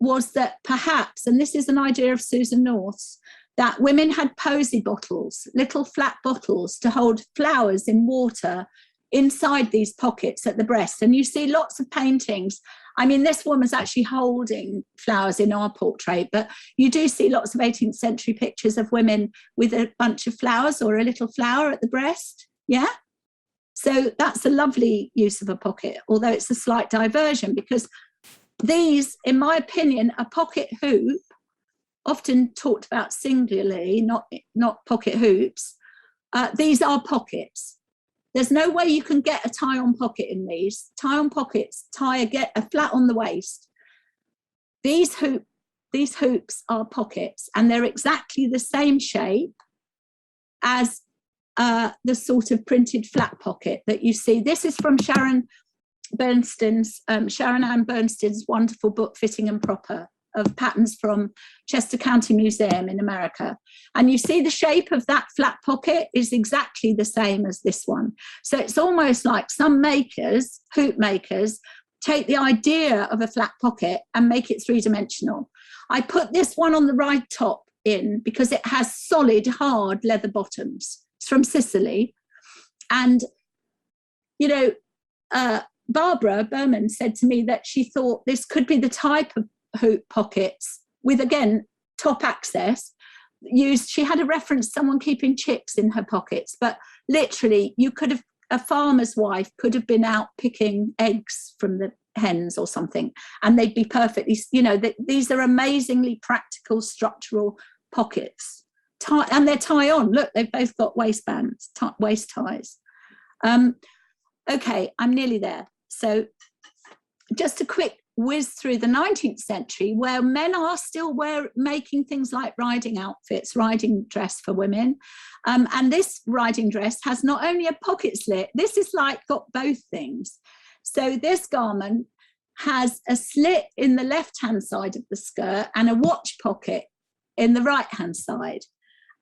was that perhaps, and this is an idea of Susan North's, that women had posy bottles, little flat bottles to hold flowers in water inside these pockets at the breast. And you see lots of paintings. I mean, this woman's actually holding flowers in our portrait, but you do see lots of 18th century pictures of women with a bunch of flowers or a little flower at the breast. Yeah. So that's a lovely use of a pocket, although it's a slight diversion, because these, in my opinion, a pocket hoop, often talked about singularly, not pocket hoops. These are pockets. There's no way you can get a tie-on pocket in these. Tie-on pockets get a flat on the waist. These hoops are pockets, and they're exactly the same shape as the sort of printed flat pocket that you see. This is from Sharon Ann Bernstein's wonderful book, Fitting and Proper, of patterns from Chester County Museum in America. And you see the shape of that flat pocket is exactly the same as this one. So it's almost like some makers, hoop makers, take the idea of a flat pocket and make it three-dimensional. I put this one on the right top in because it has solid, hard leather bottoms. It's from Sicily. And, you know, Barbara Berman said to me that she thought this could be the type of hoop pockets with, again, top access used. She had a reference to someone keeping chicks in her pockets, but literally you could have a farmer's wife could have been out picking eggs from the hens or something, and they'd be perfectly, these are amazingly practical structural pockets. And they're tie on. Look, they've both got waistbands, waist ties. Okay, I'm nearly there. So just a quick whiz through the 19th century, where men are still making things like riding outfits, riding dress for women. And this riding dress has not only a pocket slit, this is like got both things. So this garment has a slit in the left-hand side of the skirt and a watch pocket in the right-hand side.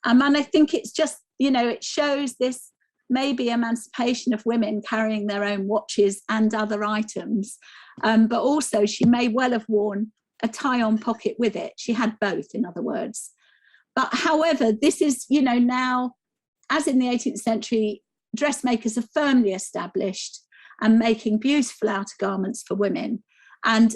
And I think it's just, it shows this maybe emancipation of women carrying their own watches and other items. But also she may well have worn a tie-on pocket with it. She had both, in other words. But however, this is, now, as in the 18th century, dressmakers are firmly established and making beautiful outer garments for women. And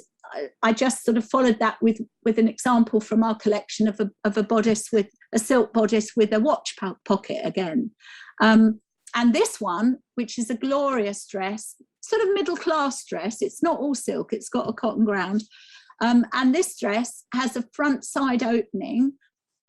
I just sort of followed that with an example from our collection of a bodice, with a silk bodice with a watch pocket again. And this one, which is a glorious dress, sort of middle-class dress, it's not all silk, it's got a cotton ground. And this dress has a front side opening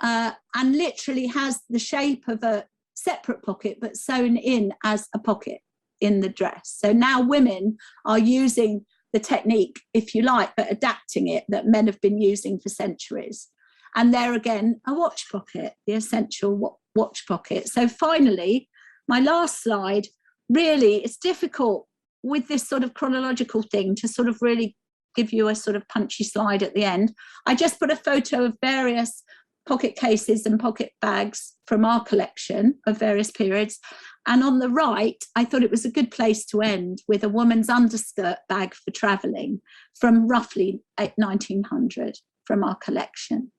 and literally has the shape of a separate pocket, but sewn in as a pocket in the dress. So now women are using the technique, if you like, but adapting it, that men have been using for centuries. And there again, a watch pocket, the essential watch pocket. So finally, my last slide, really, it's difficult with this sort of chronological thing to sort of really give you a sort of punchy slide at the end. I just put a photo of various pocket cases and pocket bags from our collection of various periods. And on the right, I thought it was a good place to end with a woman's underskirt bag for travelling from roughly 1900 from our collection.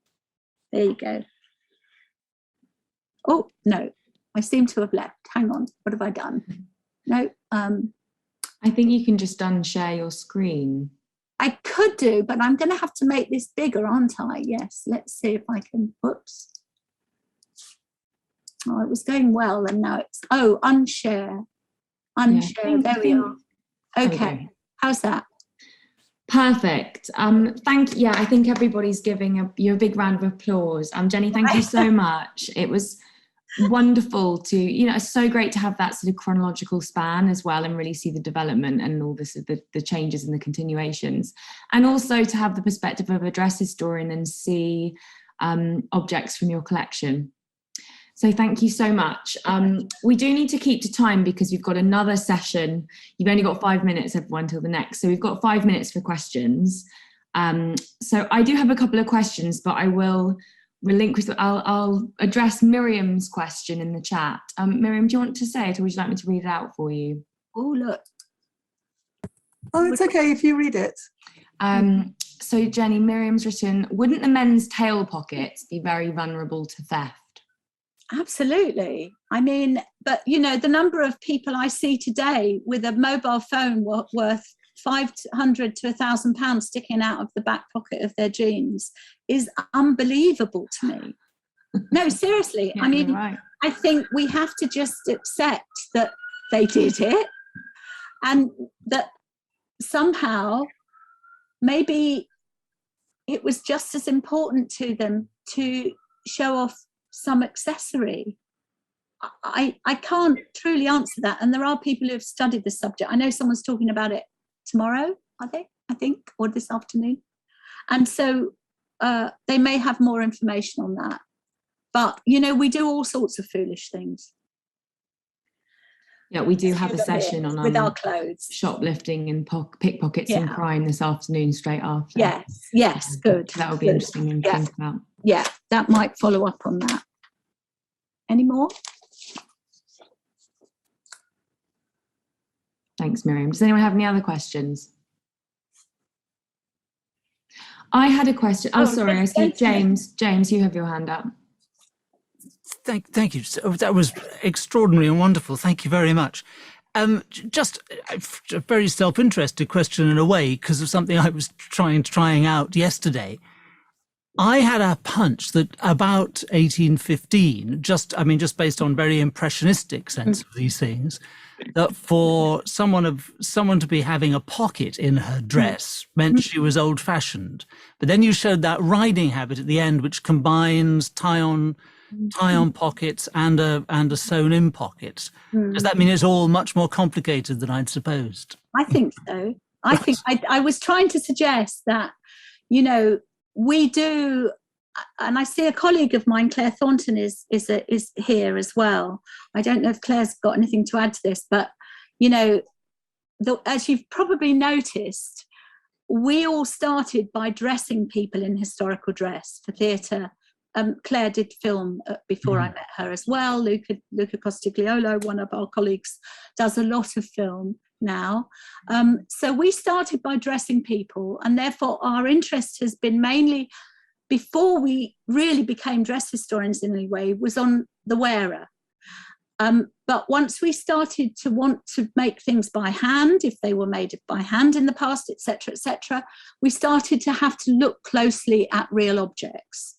There you go. Oh, no, I seem to have left. Hang on, what have I done? No. I think you can just unshare your screen. I could do, but I'm going to have to make this bigger, aren't I? Yes, let's see if I can. Whoops. Oh, it was going well, and now it's, unshare. Unshare, there we are. Okay, how's that? Perfect. I think everybody's giving you a big round of applause. Jenny, thank you so much. It was wonderful to, it's so great to have that sort of chronological span as well, and really see the development and all this, the changes and the continuations, and also to have the perspective of a dress historian and see objects from your collection. So thank you so much. We do need to keep to time because we've got another session. You've only got 5 minutes, everyone, till the next. So we've got 5 minutes for questions. So I do have a couple of questions, but I will relinquish. I'll address Miriam's question in the chat. Miriam, do you want to say it, or would you like me to read it out for you? Oh, look. Oh, it's okay if you read it. So Jenny, Miriam's written, wouldn't the men's tail pockets be very vulnerable to theft? Absolutely. I mean, but the number of people I see today with a mobile phone worth £500 to £1,000 sticking out of the back pocket of their jeans is unbelievable to me. No, seriously. Yeah, I mean, right. I think we have to just accept that they did it, and that somehow maybe it was just as important to them to show off some accessory. I can't truly answer that, and there are people who have studied the subject. I know someone's talking about it tomorrow, are they? I think, or this afternoon, and so they may have more information on that. But we do all sorts of foolish things. Yeah, we do have a session on with our clothes, shoplifting and pickpockets and crime this afternoon, straight after. Yes, good. That will be interesting to think about. Yeah, that might follow up on that. Any more? Thanks, Miriam. Does anyone have any other questions? I had a question. Oh, sorry, I see James. James, you have your hand up. Thank you. So that was extraordinary and wonderful. Thank you very much. Just a very self-interested question in a way, because of something I was trying out yesterday. I had a hunch that about 1815, just based on very impressionistic sense of these things, that for someone to be having a pocket in her dress meant she was old-fashioned. But then you showed that riding habit at the end, which combines tie-on pockets and a sewn-in pocket. Does that mean it's all much more complicated than I'd supposed? I think so. I was trying to suggest that, we do, and I see a colleague of mine, Claire Thornton, is here as well. I don't know if Claire's got anything to add to this, but as you've probably noticed, we all started by dressing people in historical dress for theatre. Claire did film before I met her as well. Luca Costigliolo, one of our colleagues, does a lot of film now. So we started by dressing people, and therefore our interest has been mainly, before we really became dress historians in any way, was on the wearer. But once we started to want to make things by hand, if they were made by hand in the past, etc., we started to have to look closely at real objects.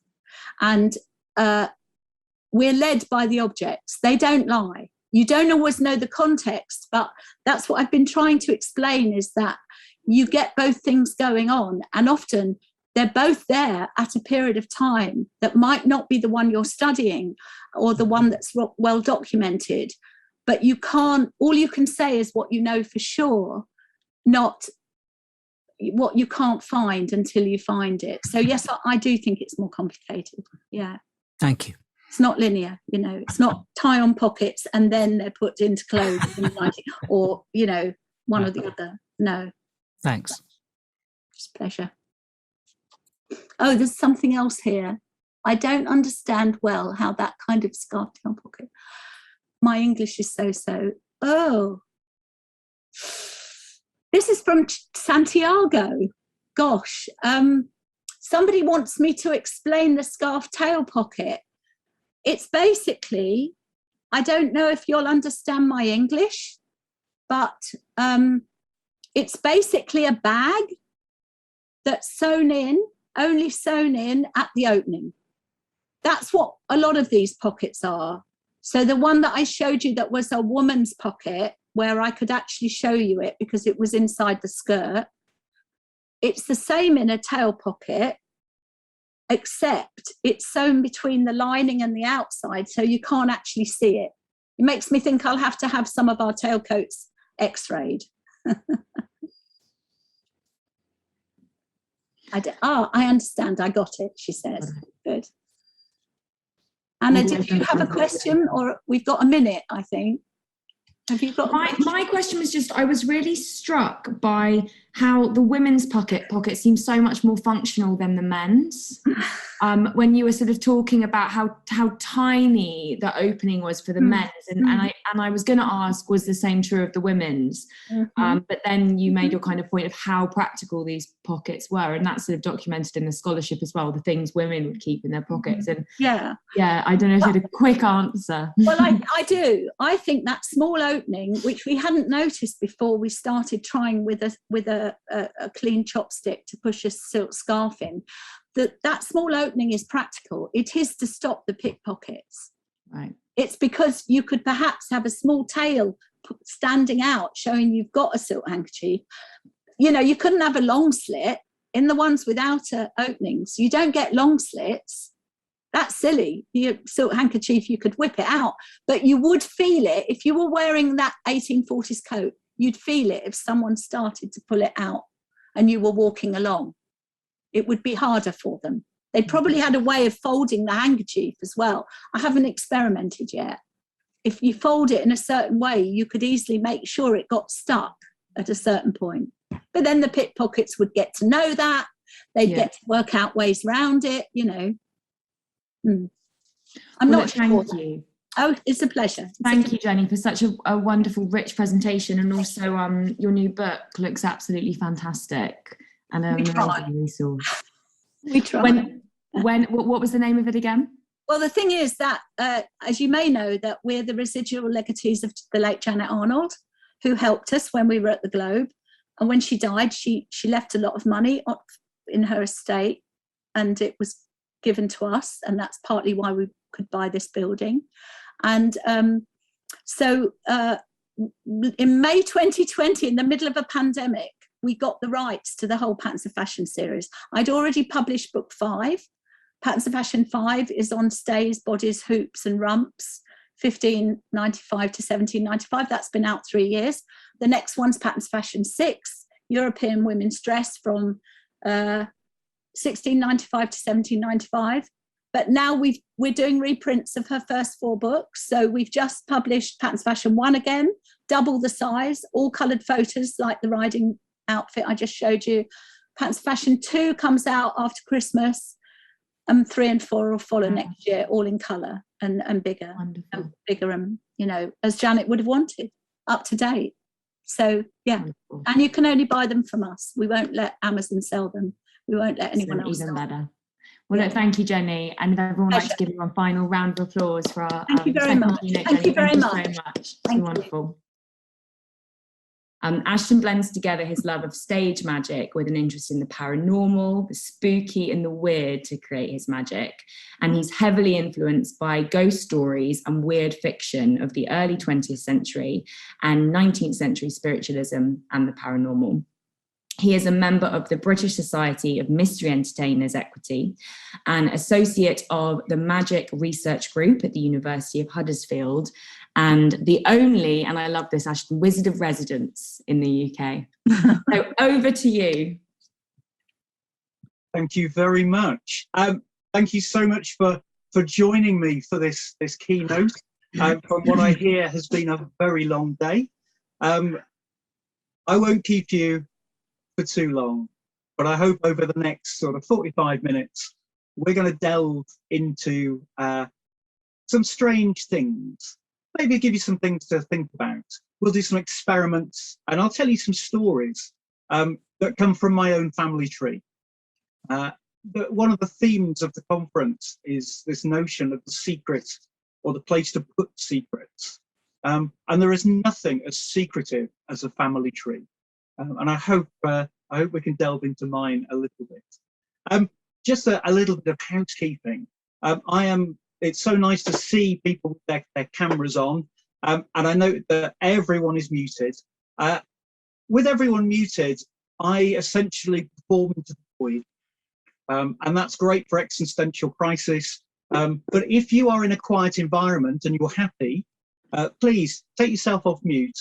And we're led by the objects. They don't lie. You don't always know the context, but that's what I've been trying to explain, is that you get both things going on, and often they're both there at a period of time that might not be the one you're studying or the one that's well documented, but all you can say is what you know for sure, not what you can't find until you find it. So yes, I do think it's more complicated. Yeah. Thank you. It's not linear, it's not tie on pockets and then they're put into clothes or, one or the other. No. Thanks. Just pleasure. Oh, there's something else here. I don't understand well how that kind of scarf tail pocket. My English is so-so. Oh. This is from Santiago. Gosh. Somebody wants me to explain the scarf tail pocket. It's basically, I don't know if you'll understand my English, but it's basically a bag that's only sewn in at the opening. That's what a lot of these pockets are. So the one that I showed you that was a woman's pocket, where I could actually show you it because it was inside the skirt, it's the same in a tail pocket, except it's sewn between the lining and the outside, so you can't actually see it. It makes me think I'll have to have some of our tailcoats x-rayed. I understand, I got it, she says. Good. Anna, did you have a question? Or we've got a minute, I think. Have you got my question was just, I was really struck by how the women's pocket seems so much more functional than the men's. When you were sort of talking about how tiny the opening was for the men's, and I was going to ask, was the same true of the women's? But then you made your kind of point of how practical these pockets were, and that's sort of documented in the scholarship as well, the things women would keep in their pockets. And yeah, I don't know if you had a quick answer. Well, I do. I think that small opening, which we hadn't noticed before we started trying with a clean chopstick to push a silk scarf in, that small opening is practical. It is to stop the pickpockets. Right. It's because you could perhaps have a small tail standing out showing you've got a silk handkerchief. You couldn't have a long slit in the ones without openings. You don't get long slits. That's silly. Your silk handkerchief, you could whip it out, but you would feel it if you were wearing that 1840s coat. You'd feel it if someone started to pull it out and you were walking along. It would be harder for them. They probably had a way of folding the handkerchief as well. I haven't experimented yet. If you fold it in a certain way, you could easily make sure it got stuck at a certain point. But then the pickpockets would get to know that. They'd get to work out ways around it, I'm not sure. Thank you. Oh, it's a pleasure. Thank you, Jenny, for such a wonderful, rich presentation. And also your new book looks absolutely fantastic. And an amazing resource. We try. What was the name of it again? Well, the thing is that, as you may know, that we're the residual legatees of the late Janet Arnold, who helped us when we were at the Globe. And when she died, she left a lot of money in her estate, and it was given to us, and that's partly why we could buy this building. And so in May 2020, in the middle of a pandemic, we got the rights to the whole Patterns of Fashion series. I'd already published book 5. Patterns of Fashion 5 is on stays, bodies, hoops and rumps, 1595 to 1795. That's been out 3 years. The next one's Patterns of Fashion 6, European women's dress from 1695 to 1795. But now we're doing reprints of her first 4 books. So we've just published Patterns of Fashion 1 again, double the size, all coloured photos like the riding outfit I just showed you. Patterns of Fashion 2 comes out after Christmas, and 3 and 4 will follow next year, all in colour and bigger. Wonderful. And bigger and, you know, as Janet would have wanted, up to date. So, yeah. Wonderful. And you can only buy them from us. We won't let Amazon sell them. We won't let anyone else even sell them. better. Well, look, thank you, Jenny. And if everyone would like to give you a final round of applause for our Thank you very much. Thank you very much. It's wonderful. Ashton blends together his love of stage magic with an interest in the paranormal, the spooky and the weird to create his magic. And he's heavily influenced by ghost stories and weird fiction of the early 20th century and 19th century spiritualism and the paranormal. He is a member of the British Society of Mystery Entertainers Equity, an associate of the Magic Research Group at the University of Huddersfield, and the only, and I love this, Ashton, Wizard of Residence in the UK. So over to you. Thank you very much. Thank you so much for joining me for this keynote. From what I hear has been a very long day. I won't keep you for too long, but I hope over the next sort of 45 minutes, we're going to delve into some strange things, maybe give you some things to think about. We'll do some experiments and I'll tell you some stories that come from my own family tree. One of the themes of the conference is this notion of the secret or the place to put secrets. And there is nothing as secretive as a family tree. And I hope we can delve into mine a little bit. Just a little bit of housekeeping. It's so nice to see people with their cameras on. And I note that everyone is muted. With everyone muted, I essentially perform into the void. And that's great for existential crisis. But if you are in a quiet environment and you're happy, please take yourself off mute.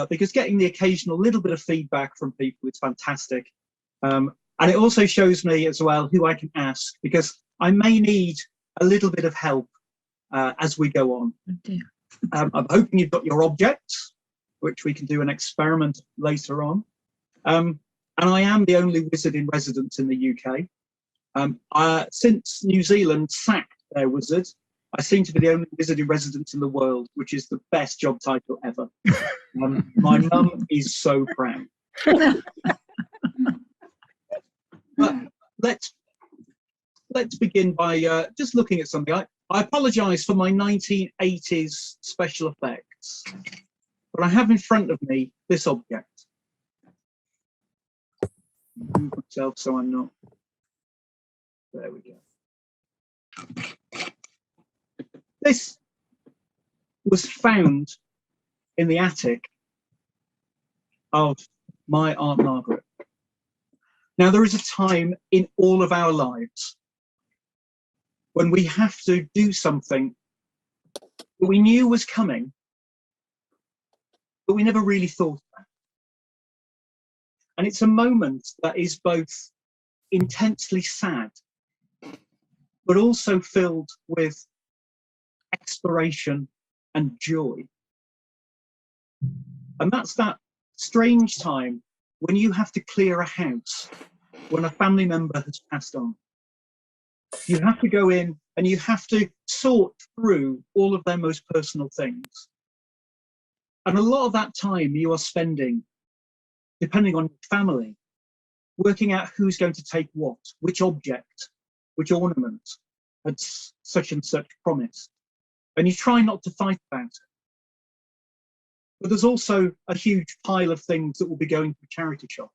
Because getting the occasional little bit of feedback from people is fantastic. And it also shows me as well who I can ask, because I may need a little bit of help as we go on. I'm hoping you've got your objects, which we can do an experiment later on. And I am the only wizard in residence in the UK. Since New Zealand sacked their wizard, I seem to be the only wizard in residence in the world, which is the best job title ever. My mum is so proud. But let's begin by just looking at something. I apologise for my 1980s special effects, but I have in front of me this object. Move myself so I'm not. There we go. This was found in the attic of my Aunt Margaret. Now, there is a time in all of our lives when we have to do something that we knew was coming, but we never really thought about. And it's a moment that is both intensely sad, but also filled with exploration and joy. And that's that strange time when you have to clear a house when a family member has passed on. You have to go in and you have to sort through all of their most personal things. And a lot of that time you are spending, depending on your family, working out who's going to take what, which object, which ornament had such and such promise. And you try not to fight about it. But there's also a huge pile of things that will be going to a charity shop.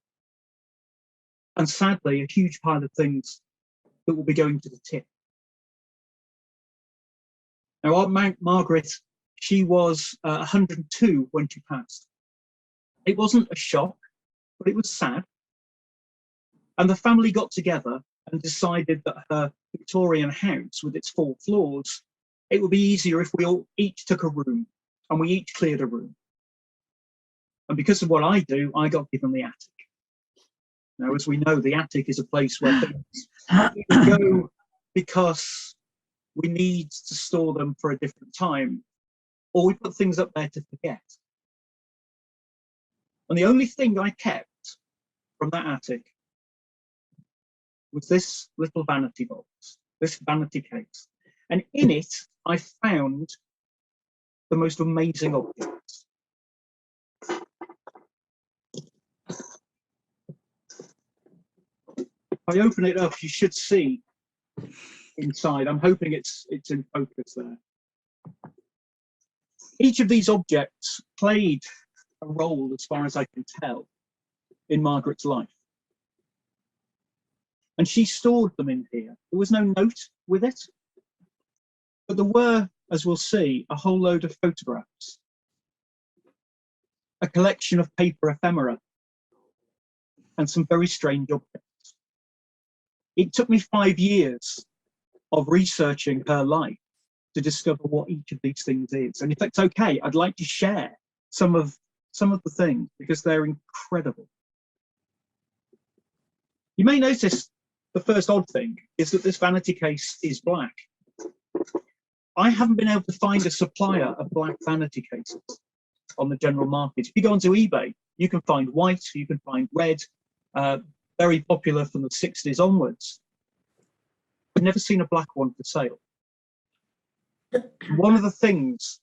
And sadly, a huge pile of things that will be going to the tip. Now, our Mount Margaret, she was 102 when she passed. It wasn't a shock, but it was sad. And the family got together and decided that her Victorian house, with its 4 floors, it would be easier if we all each took a room and we each cleared a room. And because of what I do, I got given the attic. Now, as we know, the attic is a place where things go because we need to store them for a different time, or we put things up there to forget. And the only thing I kept from that attic was this little vanity box, this vanity case. And in it, I found the most amazing objects. If I open it up, you should see inside. I'm hoping it's in focus there. Each of these objects played a role, as far as I can tell, in Margaret's life. And she stored them in here. There was no note with it, but there were, as we'll see, a whole load of photographs, a collection of paper ephemera, and some very strange objects. It took me 5 years of researching her life to discover what each of these things is. And if it's okay, I'd like to share some of the things because they're incredible. You may notice the first odd thing is that this vanity case is black. I haven't been able to find a supplier of black vanity cases on the general market. If you go onto eBay, you can find white, you can find red, very popular from the 60s onwards. I've never seen a black one for sale. One of the things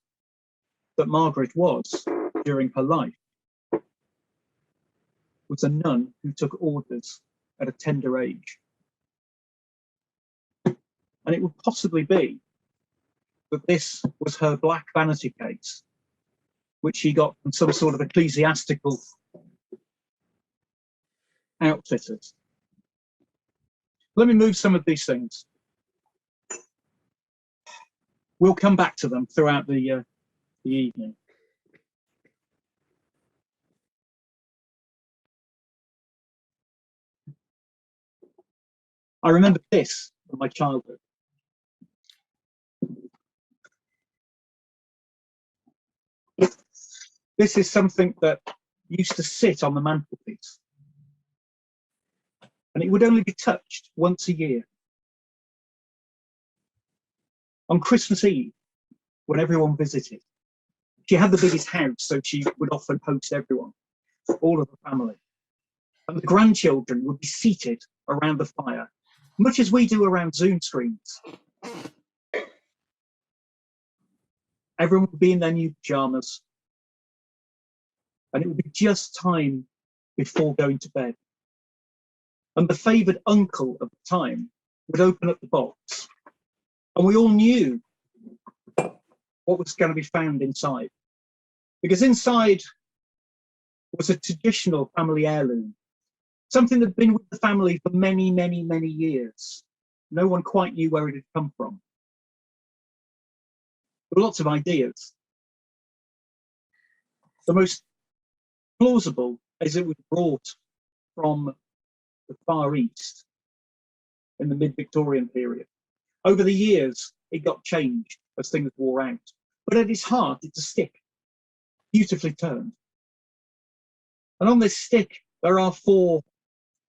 that Margaret was during her life was a nun who took orders at a tender age. And it would possibly be that this was her black vanity case, which she got from some sort of ecclesiastical outfitters. Let me move some of these things. We'll come back to them throughout the evening. I remember this from my childhood. This is something that used to sit on the mantelpiece. And it would only be touched once a year. On Christmas Eve, when everyone visited, she had the biggest house, so she would often host everyone, all of the family. And the grandchildren would be seated around the fire, much as we do around Zoom screens. Everyone would be in their new pajamas, and it would be just time before going to bed. And the favoured uncle of the time would open up the box, and we all knew what was going to be found inside. Because inside was a traditional family heirloom, something that had been with the family for many, many, many years. No one quite knew where it had come from. There were lots of ideas. The most plausible is it was brought from the Far East in the mid-Victorian period. Over the years, it got changed as things wore out. But at its heart, it's a stick, beautifully turned. And on this stick, there are 4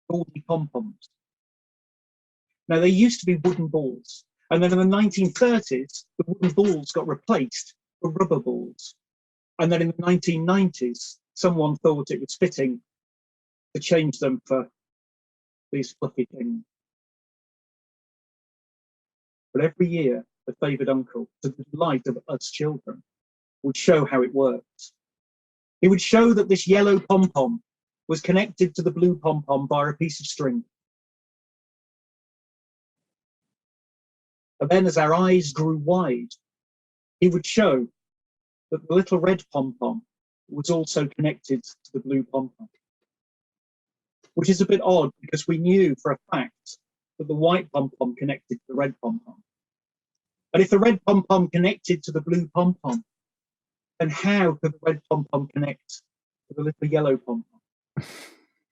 gaudy pom-poms. Now, they used to be wooden balls. And then in the 1930s, the wooden balls got replaced for rubber balls. And then in the 1990s, someone thought it was fitting to change them for these fluffy things. But every year, the favoured uncle, to the delight of us children, would show how it works. He would show that this yellow pom-pom was connected to the blue pom-pom via a piece of string. And then as our eyes grew wide, he would show that the little red pom-pom was also connected to the blue pom-pom. Which is a bit odd because we knew for a fact that the white pom-pom connected to the red pom-pom. And if the red pom-pom connected to the blue pom-pom, then how could the red pom-pom connect to the little yellow pom-pom?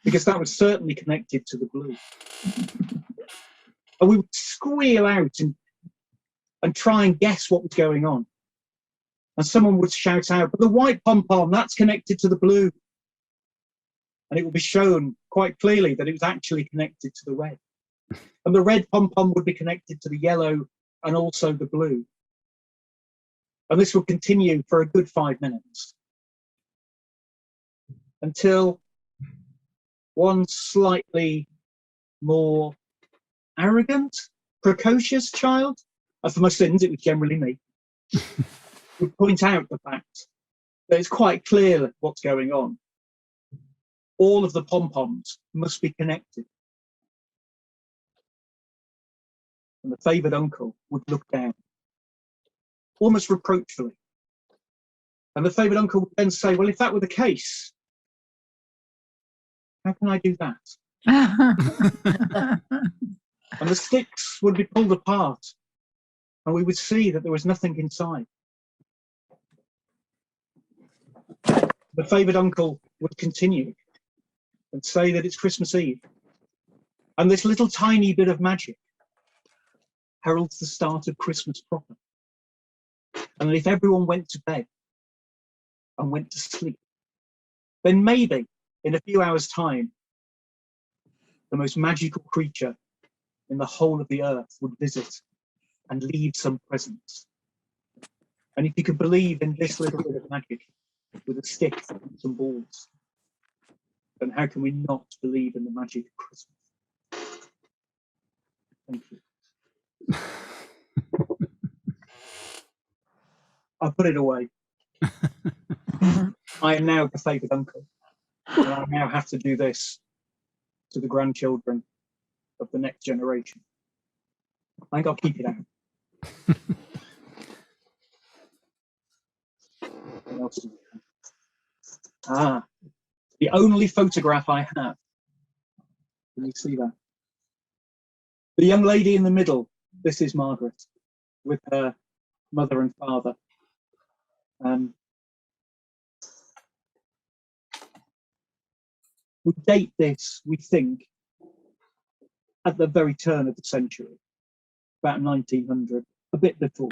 Because that was certainly connected to the blue. And we would squeal out and try and guess what was going on. And someone would shout out, but the white pom-pom, that's connected to the blue. And it would be shown quite clearly that it was actually connected to the red. And the red pom-pom would be connected to the yellow and also the blue. And this would continue for a good 5 minutes until one slightly more arrogant, precocious child, and for my sins it was generally me, would point out the fact that it's quite clear what's going on. All of the pom-poms must be connected. And the favoured uncle would look down, almost reproachfully. And the favoured uncle would then say, well, if that were the case, how can I do that? And the sticks would be pulled apart, and we would see that there was nothing inside. The favoured uncle would continue and say that it's Christmas Eve, and this little tiny bit of magic heralds the start of Christmas proper. And that if everyone went to bed and went to sleep, then maybe in a few hours' time, the most magical creature in the whole of the earth would visit and leave some presents. And if you could believe in this little bit of magic with a stick and some balls, then how can we not believe in the magic of Christmas? Thank you. I put it away. I am now the favoured uncle, and I now have to do this to the grandchildren of the next generation. I think I'll keep it out. What else do we have? The only photograph I have. Can you see that? The young lady in the middle, this is Margaret, with her mother and father. We date this, we think, at the very turn of the century, about 1900, a bit before.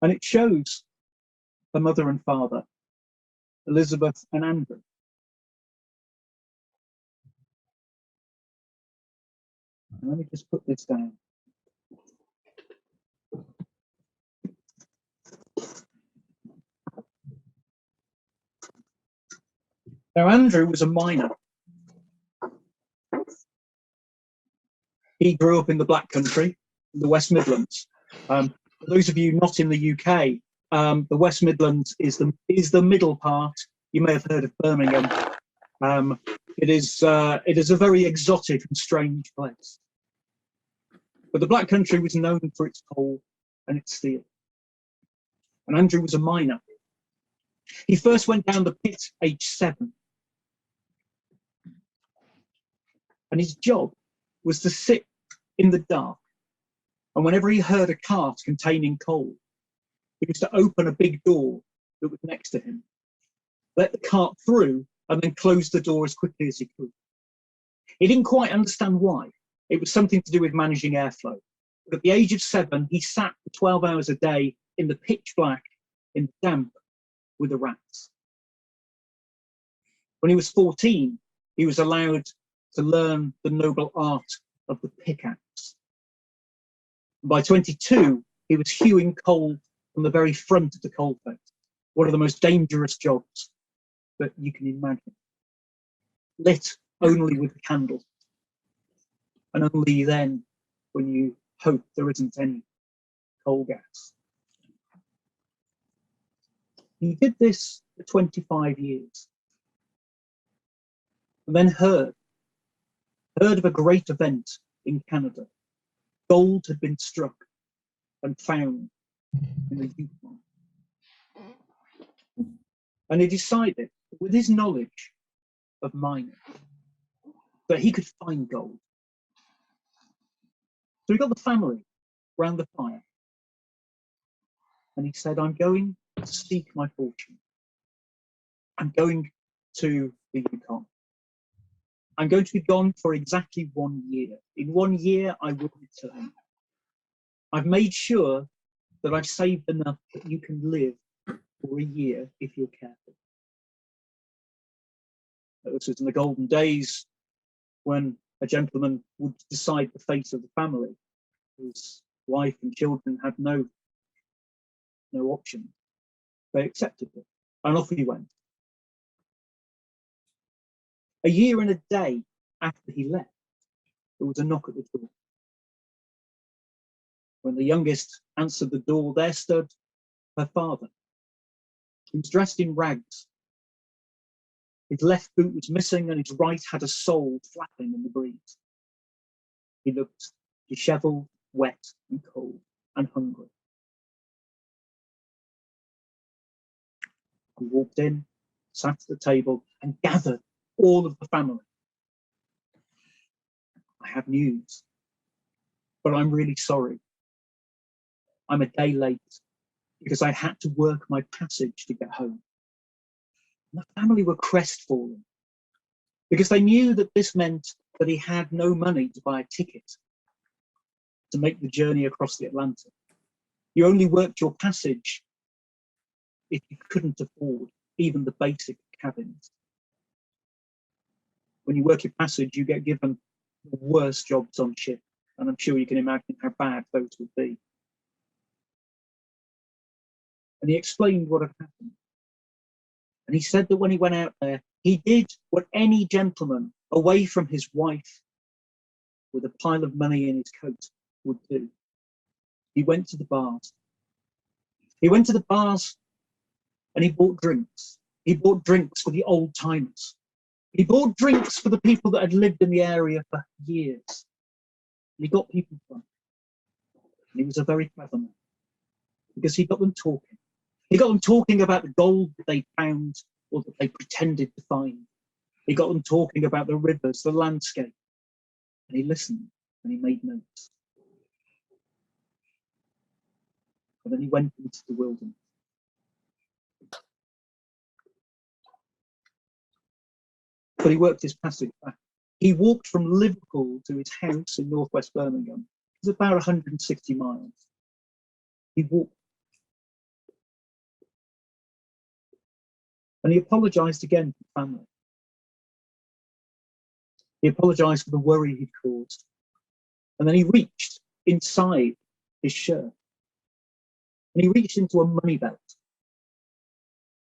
And it shows the mother and father, Elizabeth and Andrew. And let me just put this down. Now, Andrew was a miner. He grew up in the Black Country, the West Midlands. For those of you not in the UK, the West Midlands is the middle part. You may have heard of Birmingham. It is a very exotic and strange place. But the Black Country was known for its coal and its steel. And Andrew was a miner. He first went down the pit aged 7. And his job was to sit in the dark. And whenever he heard a cart containing coal, he was to open a big door that was next to him, let the cart through, and then close the door as quickly as he could. He didn't quite understand why. It was something to do with managing airflow. But at the age of 7, he sat for 12 hours a day in the pitch black, in the damp, with the rats. When he was 14, he was allowed to learn the noble art of the pickaxe. By 22, he was hewing coal from the very front of the coalface, one of the most dangerous jobs that you can imagine. Lit only with a candle, and only then when you hope there isn't any coal gas. He did this for 25 years, and then heard of a great event in Canada. Gold had been struck and found in the Yukon. And he decided, with his knowledge of mining, that he could find gold. So he got the family round the fire. And he said, I'm going to seek my fortune. I'm going to the Yukon. I'm going to be gone for exactly 1 year. In 1 year, I will return. I've made sure that I've saved enough that you can live for a year if you're careful. This was in the golden days when a gentleman would decide the fate of the family. His wife and children had no option. They accepted it, and off he went. A year and a day after he left, there was a knock at the door. When the youngest answered the door, there stood her father. He was dressed in rags. His left boot was missing, and his right had a sole flapping in the breeze. He looked dishevelled, wet, and cold, and hungry. He walked in, sat at the table, and gathered all of the family. I have news, but I'm really sorry. I'm a day late because I had to work my passage to get home. And the family were crestfallen because they knew that this meant that he had no money to buy a ticket to make the journey across the Atlantic. You only worked your passage if you couldn't afford even the basic cabins. When you work your passage, you get given the worst jobs on ship, and I'm sure you can imagine how bad those would be. And he explained what had happened. And he said that when he went out there, he did what any gentleman away from his wife with a pile of money in his coat would do. He went to the bars. He went to the bars and he bought drinks. He bought drinks for the old timers. He bought drinks for the people that had lived in the area for years. And he got people drunk. And he was a very clever man because he got them talking. He got them talking about the gold that they found or that they pretended to find. He got them talking about the rivers, the landscape. And he listened and he made notes. And then he went into the wilderness. But he worked his passage back. He walked from Liverpool to his house in northwest Birmingham. It was about 160 miles. He walked. And he apologised again to the family. He apologised for the worry he'd caused. And then he reached inside his shirt. And he reached into a money belt.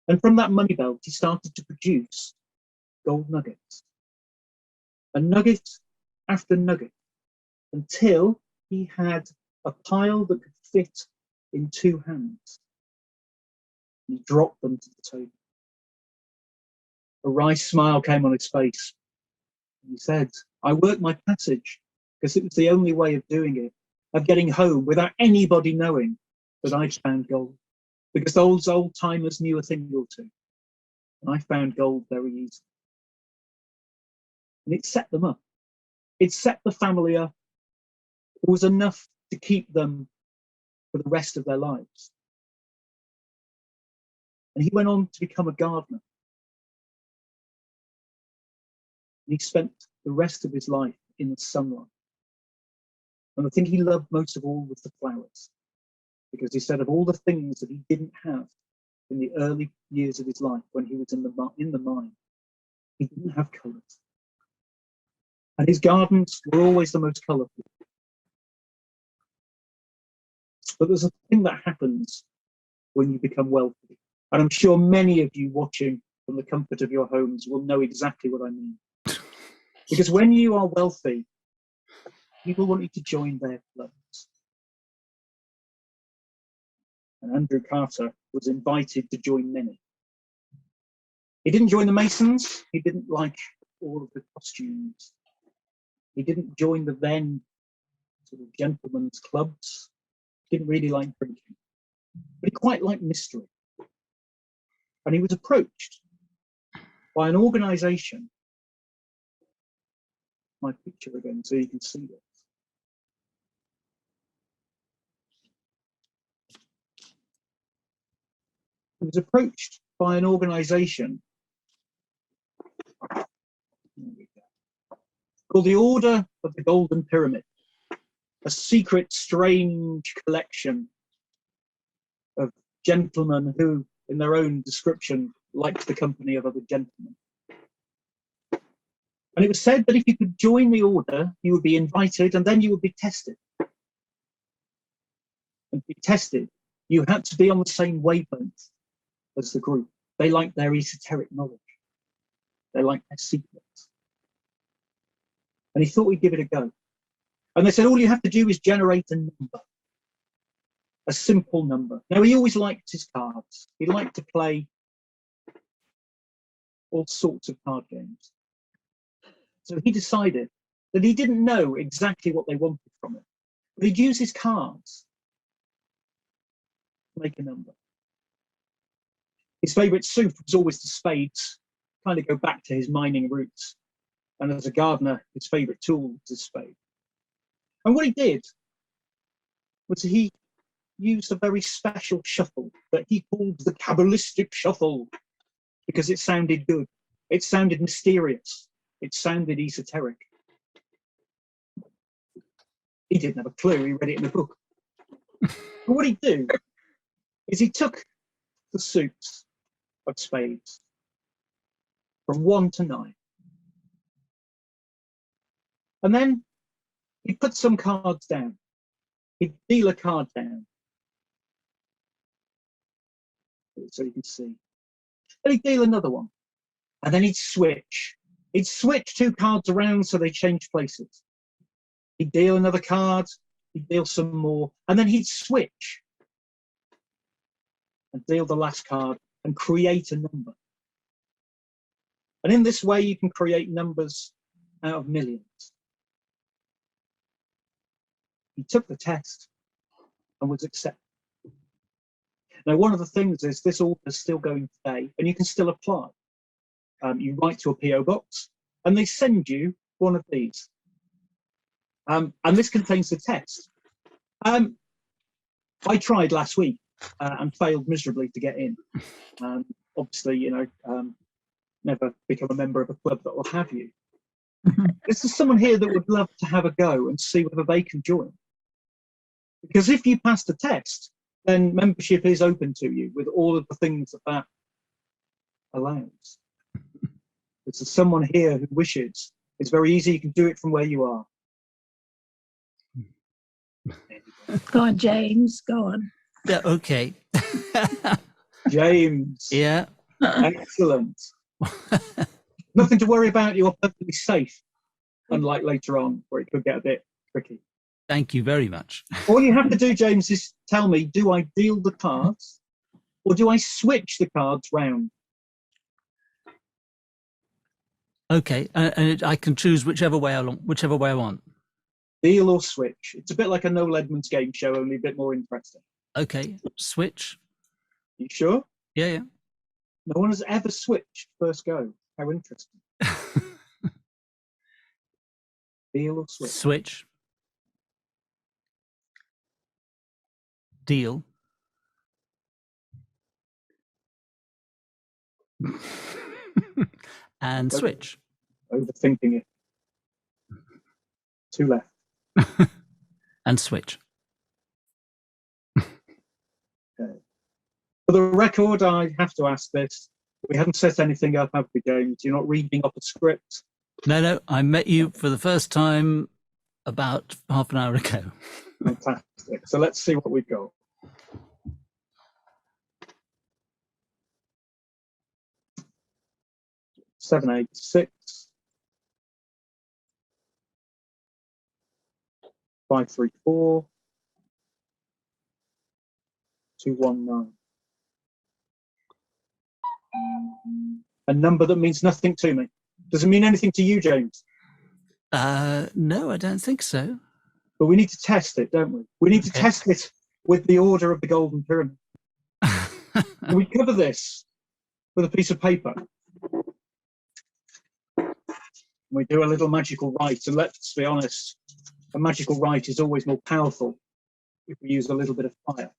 And from that money belt, he started to produce gold nuggets. And nugget after nugget, until he had a pile that could fit in 2 hands. He dropped them to the table. A wry smile came on his face. He said, I worked my passage because it was the only way of doing it, of getting home without anybody knowing that I'd found gold. Because those old timers knew a thing or two. And I found gold very easily. And it set them up. It set the family up. It was enough to keep them for the rest of their lives. And he went on to become a gardener. And he spent the rest of his life in the sunlight. And the thing he loved most of all was the flowers. Because he said of all the things that he didn't have in the early years of his life when he was in the mine, he didn't have colours. And his gardens were always the most colourful. But there's a thing that happens when you become wealthy. And I'm sure many of you watching from the comfort of your homes will know exactly what I mean. Because when you are wealthy, people want you to join their clubs. And Andrew Carter was invited to join many. He didn't join the Masons. He didn't like all of the costumes. He didn't join the then sort of gentlemen's clubs. He didn't really like drinking. But he quite liked mystery. And he was approached by an organisation. My picture again, so you can see this. He was approached by an organization called the Order of the Golden Pyramid, a secret, strange collection of gentlemen who, in their own description, liked the company of other gentlemen. And it was said that if you could join the order, you would be invited and then you would be tested. And to be tested, you had to be on the same wavelength as the group. They liked their esoteric knowledge. They liked their secrets. And he thought he'd give it a go. And they said, all you have to do is generate a number, a simple number. Now, he always liked his cards. He liked to play all sorts of card games. So he decided that he didn't know exactly what they wanted from it, but he'd use his cards to make a number. His favourite suit was always the spades, kind of go back to his mining roots. And as a gardener, his favourite tool was his spade. And what he did was he used a very special shuffle that he called the Kabbalistic shuffle because it sounded good. It sounded mysterious. It sounded esoteric. He didn't have a clue. He read it in a book. But what he'd do is he took the suits of spades from 1 to 9. And then he'd put some cards down. He'd deal a card down. So you can see. Then he'd deal another one. And then he'd switch. He'd switch 2 cards around so they changed places. He'd deal another card. He'd deal some more. And then he'd switch and deal the last card and create a number. And in this way, you can create numbers out of millions. He took the test and was accepted. Now, one of the things is this order is still going today, and you can still apply. You write to a PO box, and they send you one of these. And this contains the test. I tried last week and failed miserably to get in. Obviously, you know, never become a member of a club that will have you. This is someone here that would love to have a go and see whether they can join. Because if you pass the test, then membership is open to you with all of the things that that allows. This is someone here who wishes. It's very easy. You can do it from where you are. Go on, James. Go on. Yeah, okay. James. Yeah. Excellent. Nothing to worry about. You're perfectly safe. Unlike later on, where it could get a bit tricky. Thank you very much. All you have to do, James, is tell me, do I deal the cards or do I switch the cards round? Okay, and I can choose whichever way I want. Deal or switch. It's a bit like a Noel Edmonds game show, only a bit more interesting. Okay, switch. You sure? Yeah, yeah. No one has ever switched first go. How interesting. Deal or switch? Switch. Deal. And switch. Overthinking it. 2 left. And switch. Okay. For the record, I have to ask this. We haven't set anything up, have we, James? You're not reading off a script? No, I met you for the first time about half an hour ago. Fantastic. So let's see what we've got. Seven, 8, 6. 5, 3, 4. 2, 1, 9. A number that means nothing to me. Does it mean anything to you, James? No, I don't think so. But we need to test it, don't we? We need to test it with the Order of the Golden Pyramid. And we cover this with a piece of paper. We do a little magical rite, and let's be honest, a magical rite is always more powerful if we use a little bit of fire.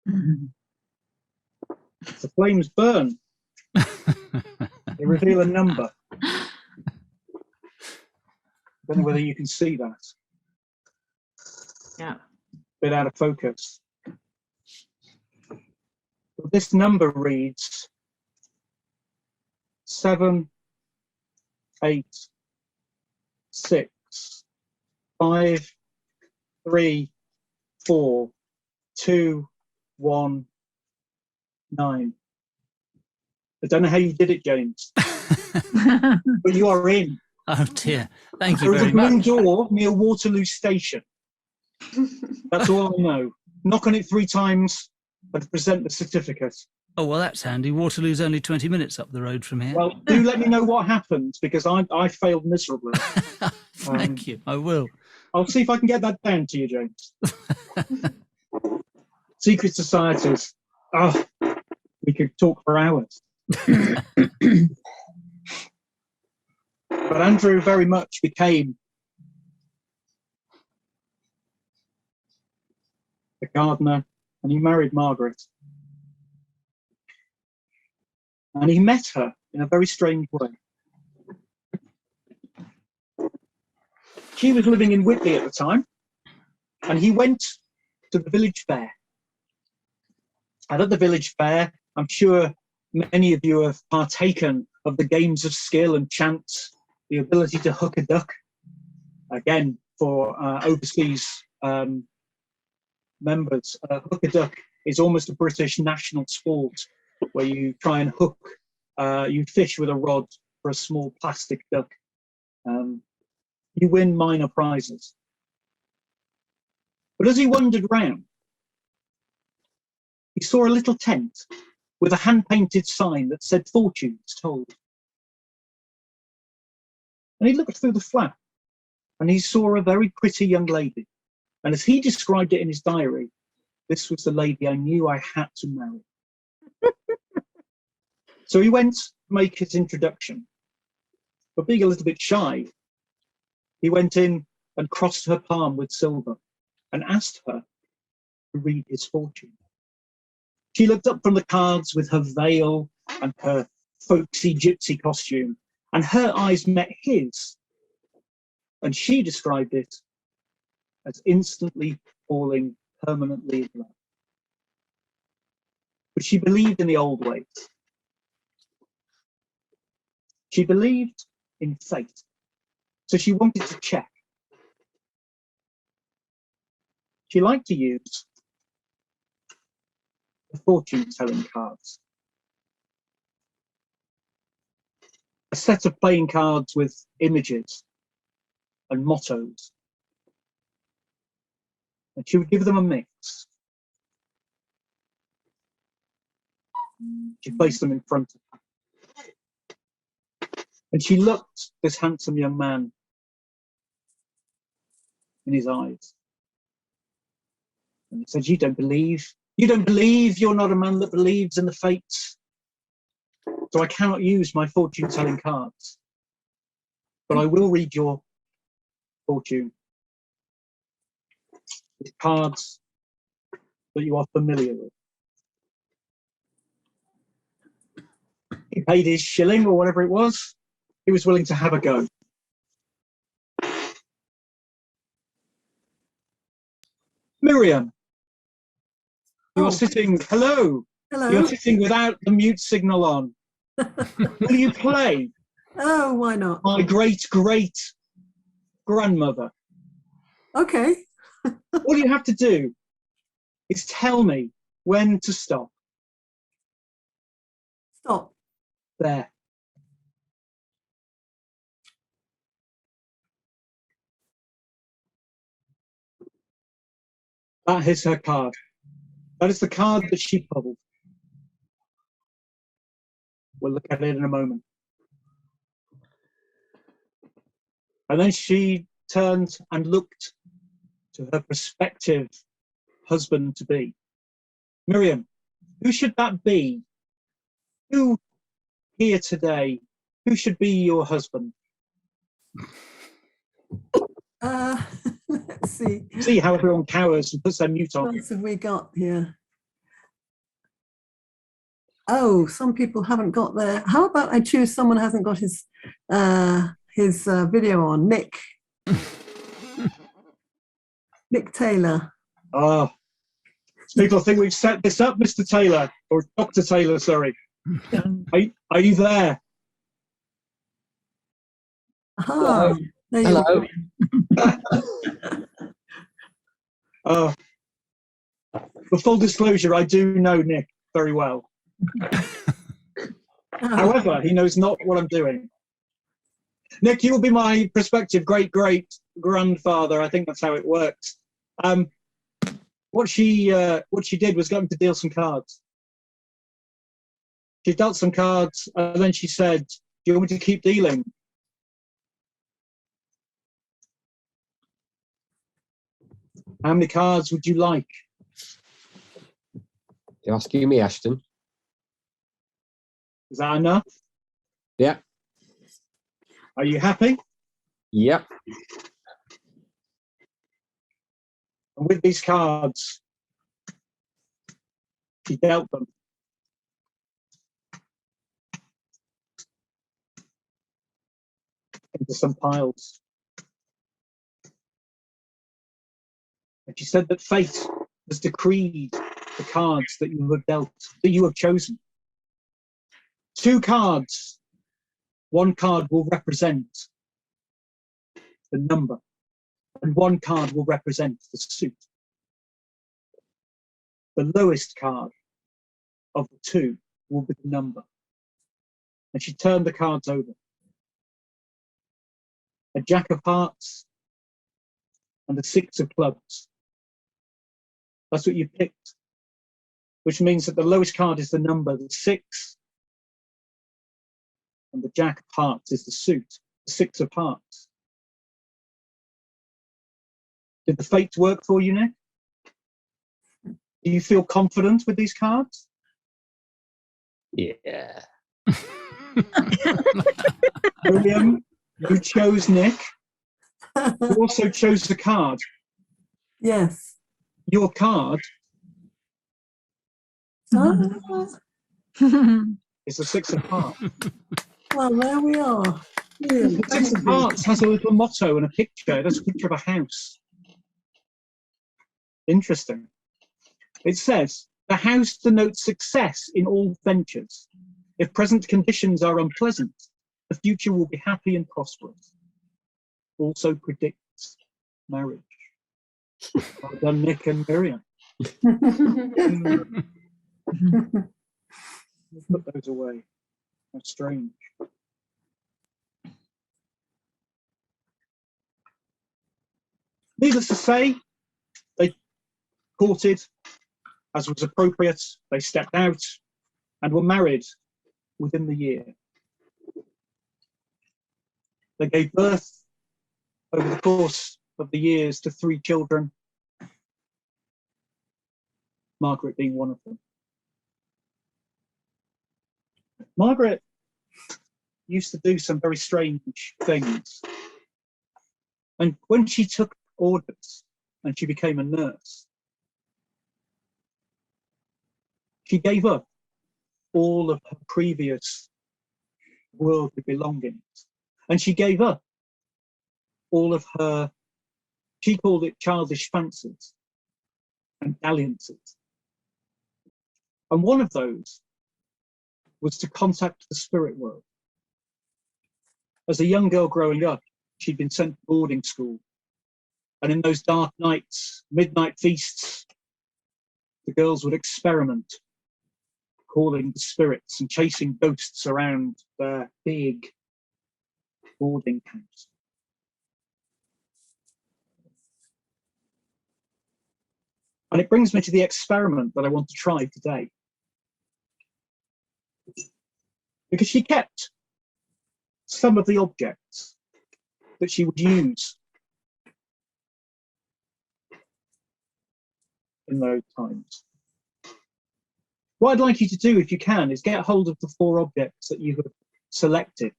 The flames burn. They reveal a number. I don't know whether you can see that. Yeah. Bit out of focus. But this number reads 7, 8, 6, 5, 3, 4, 2, 1, 9. I don't know how you did it, James, but you are in. Oh dear. Thank you There is a very blue much. door near Waterloo Station. That's all I know. Knock on it 3 times and present the certificate. Oh, well, that's handy. Waterloo's only 20 minutes up the road from here. Well, do let me know what happens, because I failed miserably. Thank you. I will. I'll see if I can get that down to you, James. Secret societies. Oh, we could talk for hours. But Andrew very much became a gardener, and he married Margaret. And he met her in a very strange way. She was living in Whitley at the time, and he went to the village fair. And at the village fair, I'm sure many of you have partaken of the games of skill and chance, the ability to hook a duck. Again, for overseas members, hook a duck is almost a British national sport, where you try and hook, you fish with a rod for a small plastic duck. You win minor prizes. But as he wandered round, he saw a little tent with a hand-painted sign that said "Fortunes Told." And he looked through the flap, and he saw a very pretty young lady. And as he described it in his diary, this was the lady I knew I had to marry. So he went to make his introduction. But being a little bit shy, he went in and crossed her palm with silver and asked her to read his fortune. She looked up from the cards with her veil and her folksy gypsy costume, and her eyes met his, and she described it as instantly falling permanently in love. But she believed in the old ways. She believed in fate, so she wanted to check. She liked to use the fortune-telling cards. A set of playing cards with images and mottos. And she would give them a mix. She placed them in front of her. And she looked this handsome young man in his eyes. And he said, you don't believe you're not a man that believes in the fates. So I cannot use my fortune-telling cards. But I will read your fortune with cards that you are familiar with. He paid his shilling or whatever it was. He was willing to have a go. Miriam, you are sitting, hello. Hello. You're sitting without the mute signal on. Will you play Oh, why not? my great-great-grandmother? Okay. All you have to do is tell me when to stop. Stop. There. That is her card. That is the card that she pulled. We'll look at it in a moment. And then she turned and looked to her prospective husband-to-be. Miriam, who should that be? Who here today, who should be your husband? Let's see. See how everyone cowers and puts their mute What on. else have we got here? Oh, some people haven't got their. How about I choose someone who hasn't got his video on? Nick Taylor. Oh, people think we've set this up, Mr. Taylor, or Dr. Taylor, sorry. Are you there? Aha, there you Hello. Oh, for full disclosure, I do know Nick very well. However, he knows not what I'm doing. Nick, you will be my prospective great-great-grandfather. I think that's how it works. What she did was get him to deal some cards. She dealt some cards, and then she said, "Do you want me to keep dealing?" How many cards would you like? You're asking me, Ashton? Is that enough? Yeah. Are you happy? Yep. And with these cards, she dealt them. Into some piles. And she said that fate has decreed the cards that you have dealt, that you have chosen. 2 cards. 1 card will represent the number, and 1 card will represent the suit. The lowest card of the 2 will be the number. And she turned the cards over. A Jack of Hearts and a 6 of Clubs. That's what you picked, which means that the lowest card is the number, the 6, and the Jack of Hearts is the suit, the 6 of Hearts. Did the fate work for you, Nick? Do you feel confident with these cards? Yeah. William, you chose Nick. You also chose the card. Yes. Your card is the 6 of Hearts. Well, there we are. The 6 of Hearts has a little motto and a picture. That's a picture of a house. Interesting. It says, the house denotes success in all ventures. If present conditions are unpleasant, the future will be happy and prosperous. Also predicts marriage. Well done, Nick and Miriam. Put those away. That's strange. Needless to say, they courted as was appropriate. They stepped out and were married within the year. They gave birth over the course of the years to 3 children, Margaret being one of them. Margaret used to do some very strange things. And when she took orders and she became a nurse, she gave up all of her previous worldly belongings. And she gave up all of her, she called it childish fancies and dalliances. And one of those was to contact the spirit world. As a young girl growing up, she'd been sent to boarding school. And in those dark nights, midnight feasts, the girls would experiment, calling the spirits and chasing ghosts around their big boarding house. And it brings me to the experiment that I want to try today. Because she kept some of the objects that she would use in those times. What I'd like you to do, if you can, is get hold of the 4 objects that you have selected.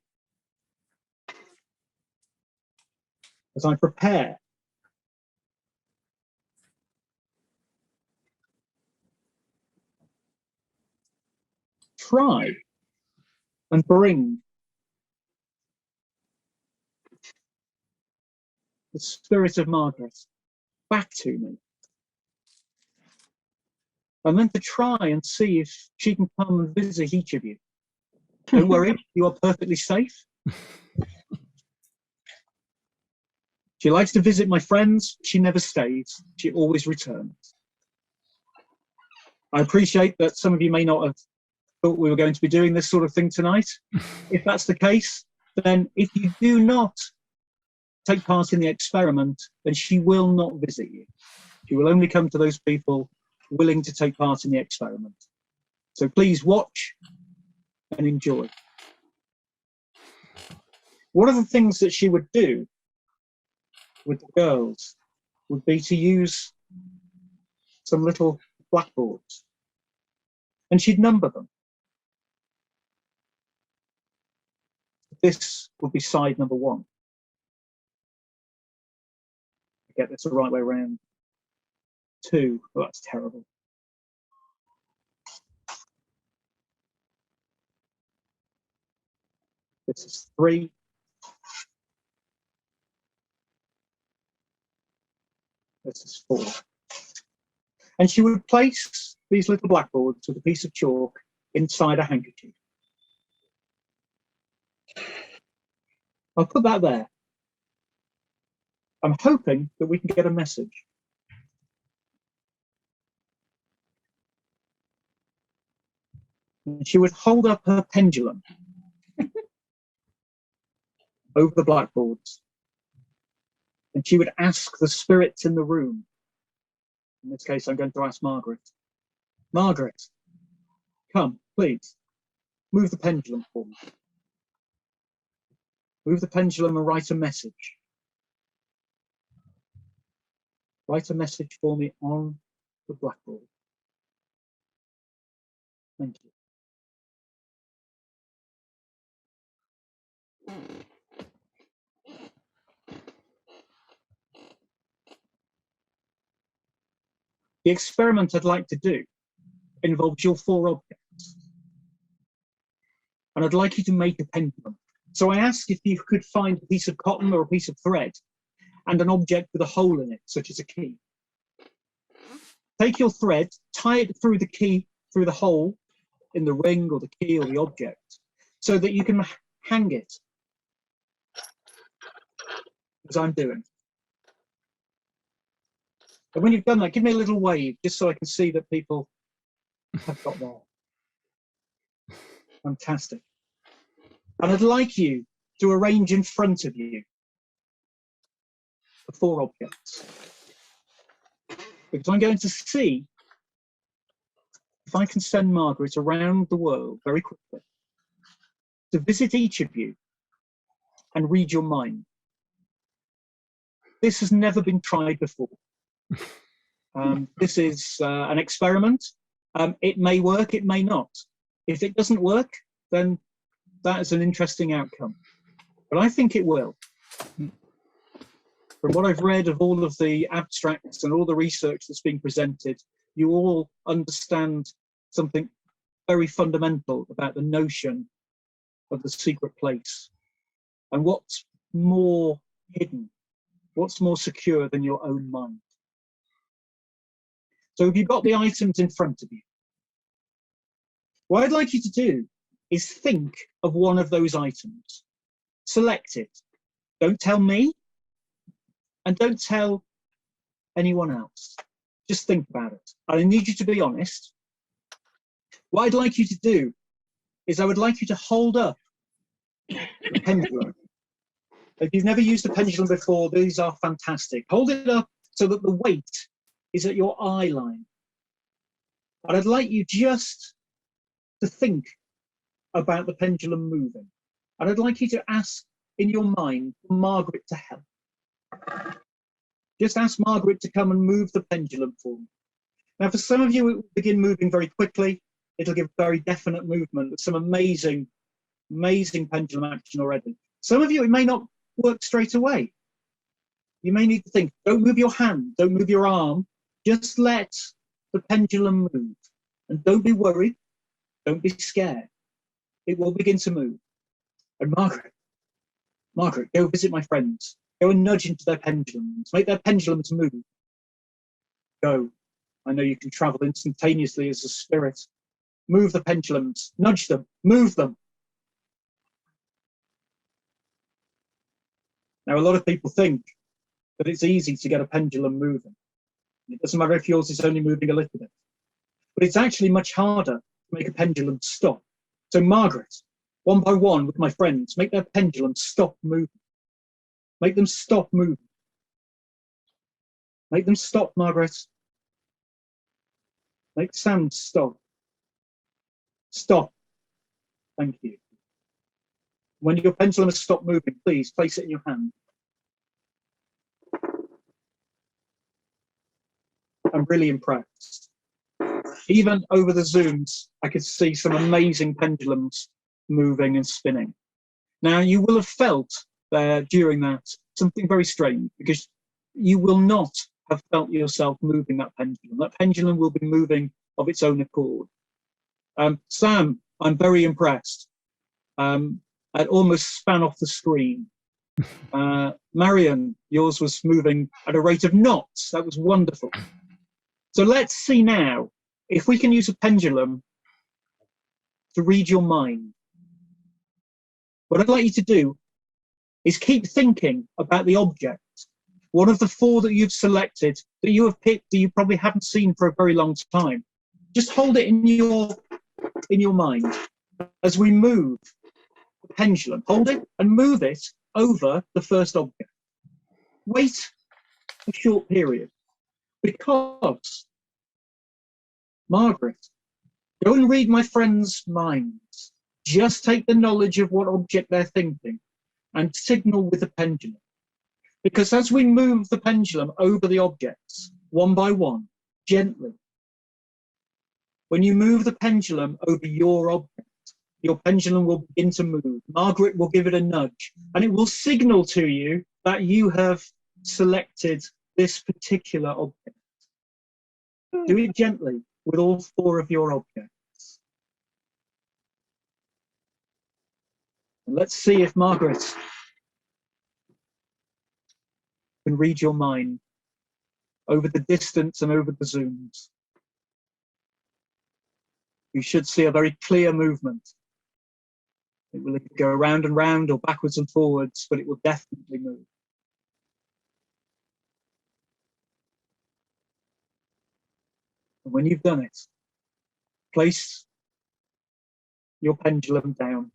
As I prepare try and bring the spirit of Margaret back to me. And then to try and see if she can come and visit each of you. Don't worry, you are perfectly safe. She likes to visit my friends. She never stays. She always returns. I appreciate that some of you may not have thought we were going to be doing this sort of thing tonight. If that's the case, then if you do not take part in the experiment, then she will not visit you. She will only come to those people willing to take part in the experiment. So please watch and enjoy. One of the things that she would do with the girls would be to use some little blackboards, and she'd number them. This would be side number 1. I get this the right way around. 2, oh, that's terrible. This is 3. This is 4. And she would place these little blackboards with a piece of chalk inside a handkerchief. I'll put that there. I'm hoping that we can get a message. And she would hold up her pendulum over the blackboards. And she would ask the spirits in the room. In this case, I'm going to ask Margaret. Margaret, come, please. Move the pendulum for me. Move the pendulum and write a message. Write a message for me on the blackboard. Thank you. The experiment I'd like to do involves your 4 objects. And I'd like you to make a pendulum. So I asked if you could find a piece of cotton or a piece of thread and an object with a hole in it, such as a key. Take your thread, tie it through the key, through the hole in the ring or the key or the object, so that you can hang it, as I'm doing. And when you've done that, give me a little wave, just so I can see that people have got there. Fantastic. And I'd like you to arrange in front of you the 4 objects. Because I'm going to see if I can send Margaret around the world very quickly to visit each of you and read your mind. This has never been tried before. This is an experiment. It may work, it may not. If it doesn't work, then that is an interesting outcome. But I think it will. From what I've read of all of the abstracts and all the research that's being presented, you all understand something very fundamental about the notion of the secret place. And what's more hidden, what's more secure than your own mind. So if you've got the items in front of you, what I'd like you to do is think of one of those items. Select it. Don't tell me, and don't tell anyone else. Just think about it. I need you to be honest. What I'd like you to do is I would like you to hold up the pendulum. If you've never used a pendulum before, these are fantastic. Hold it up so that the weight is at your eye line. And I'd like you just to think about the pendulum moving. And I'd like you to ask in your mind for Margaret to help. Just ask Margaret to come and move the pendulum for me. Now, for some of you, it will begin moving very quickly. It'll give very definite movement with some amazing, amazing pendulum action already. Some of you, it may not work straight away. You may need to think, don't move your hand, don't move your arm. Just let the pendulum move. And don't be worried. Don't be scared. It will begin to move. And Margaret, go visit my friends. Go and nudge into their pendulums. Make their pendulums move. Go. I know you can travel instantaneously as a spirit. Move the pendulums. Nudge them. Move them. Now, a lot of people think that it's easy to get a pendulum moving. It doesn't matter if yours is only moving a little bit. But it's actually much harder to make a pendulum stop. So Margaret, one by one with my friends, make their pendulums stop moving. Make them stop moving. Make them stop, Margaret. Make sound stop. Stop. Thank you. When your pendulum has stopped moving, please place it in your hand. I'm really impressed. Even over the Zooms, I could see some amazing pendulums moving and spinning. Now, you will have felt there during that something very strange, because you will not have felt yourself moving that pendulum. That pendulum will be moving of its own accord. Sam, I'm very impressed. It almost span off the screen. Marion, yours was moving at a rate of knots. That was wonderful. So let's see now if we can use a pendulum to read your mind. What I'd like you to do is keep thinking about the object. One of the four that you've selected, that you have picked, that you probably haven't seen for a very long time. Just hold it in your mind as we move the pendulum. Hold it and move it over the first object. Wait a short period, because Margaret, go and read my friends' minds. Just take the knowledge of what object they're thinking and signal with the pendulum. Because as we move the pendulum over the objects, one by one, gently, when you move the pendulum over your object, your pendulum will begin to move. Margaret will give it a nudge, and it will signal to you that you have selected this particular object. Do it gently with all four of your objects. And let's see if Margaret can read your mind over the distance and over the Zooms. You should see a very clear movement. It will either go round and round or backwards and forwards, but it will definitely move. And when you've done it, place your pendulum down.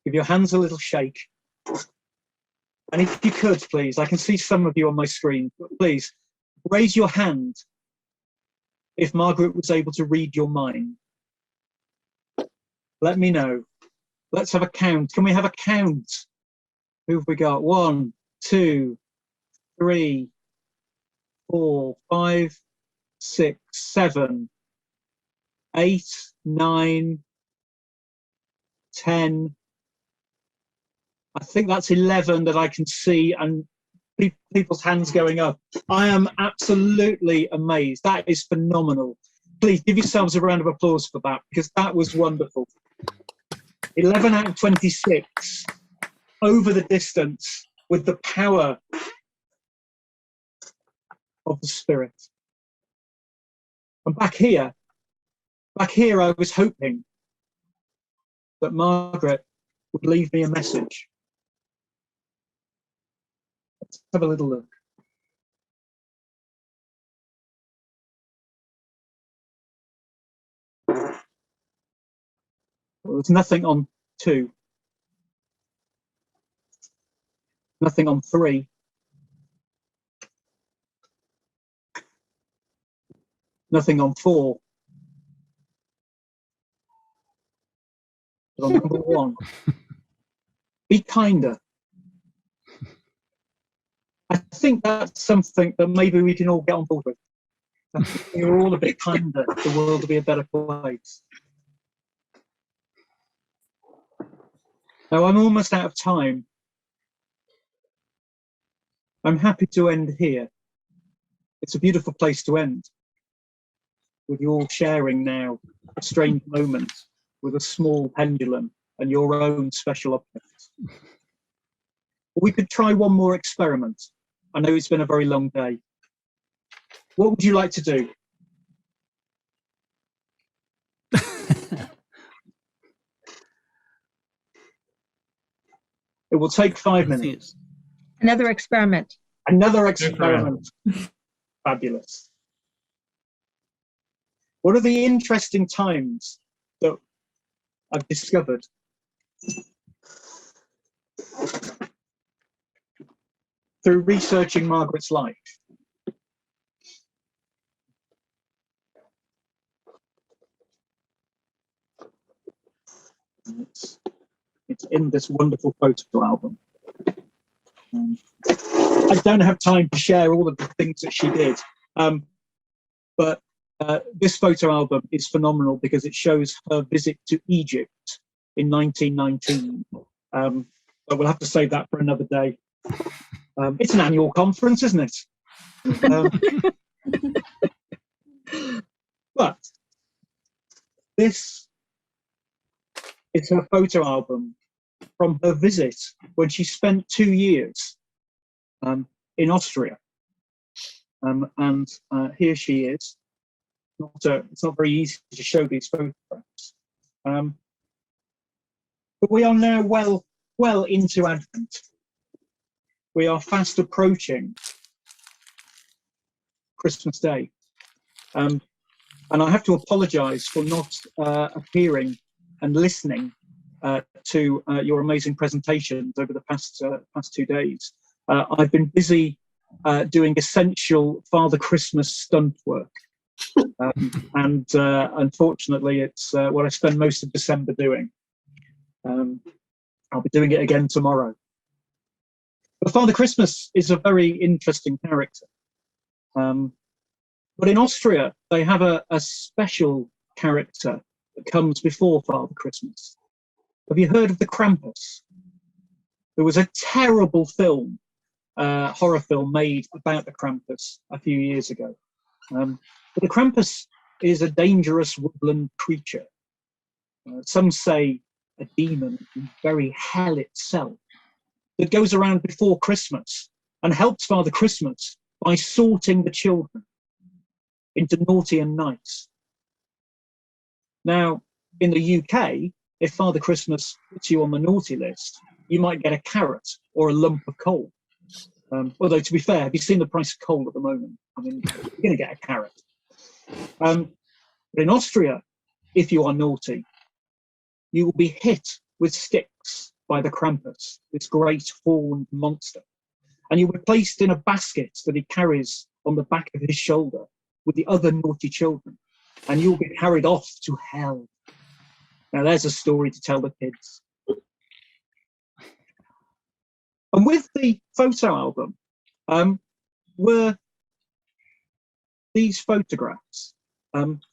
Give your hands a little shake. And if you could, please, I can see some of you on my screen, but please raise your hand if Margaret was able to read your mind. Let me know. Let's have a count. Can we have a count? Who have we got? 1, 2, 3, 4, 5, 6, 7, 8, 9, 10. I think that's 11 that I can see, and people's hands going up. I am absolutely amazed. That is phenomenal. Please give yourselves a round of applause for that, because that was wonderful. 11 out of 26 over the distance with the power of the spirit. And back here I was hoping that Margaret would leave me a message. Let's have a little look. Well, there's nothing on 2. Nothing on 3. Nothing on 4. But on number 1, be kinder. I think that's something that maybe we can all get on board with. If we're all a bit kinder, the world will be a better place. Now, I'm almost out of time. I'm happy to end here. It's a beautiful place to end. with you all sharing now a strange moment with a small pendulum and your own special object. We could try one more experiment. I know it's been a very long day. What would you like to do? It will take 5 minutes. Another experiment. Another experiment. Fabulous. One of the interesting times that I've discovered through researching Margaret's life it's in this wonderful photo album. I don't have time to share all of the things that she did, but this photo album is phenomenal because it shows her visit to Egypt in 1919. But we'll have to save that for another day. It's an annual conference, isn't it? But this is her photo album from her visit when she spent 2 years in Austria. And here she is. It's not very easy to show these photographs. But we are now well into Advent. We are fast approaching Christmas Day. And I have to apologise for not appearing and listening to your amazing presentations over the past 2 days. I've been busy doing essential Father Christmas stunt work. And unfortunately, it's what I spend most of December doing. I'll be doing it again tomorrow. But Father Christmas is a very interesting character. But in Austria, they have a special character that comes before Father Christmas. Have you heard of the Krampus? There was a terrible film, horror film made about the Krampus a few years ago. But the Krampus is a dangerous woodland creature. Some say a demon in very hell itself that goes around before Christmas and helps Father Christmas by sorting the children into naughty and nice. Now, in the UK, if Father Christmas puts you on the naughty list, you might get a carrot or a lump of coal. Although, to be fair, have you seen the price of coal at the moment? I mean, you're going to get a carrot. But in Austria, if you are naughty, you will be hit with sticks by the Krampus, this great horned monster. And you will be placed in a basket that he carries on the back of his shoulder with the other naughty children. And you'll be carried off to hell. Now, there's a story to tell the kids. And with the photo album were these photographs. And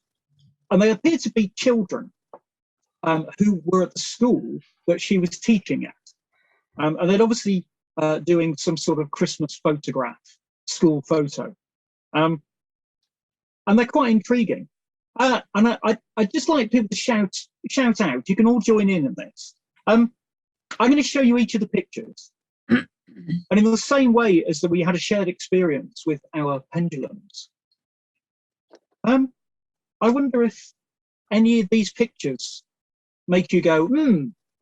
they appear to be children who were at the school that she was teaching at. And they're obviously doing some sort of Christmas photograph, school photo. And they're quite intriguing. And I'd just like people to shout out. You can all join in this. I'm going to show you each of the pictures. And in the same way as that we had a shared experience with our pendulums, I wonder if any of these pictures make you go,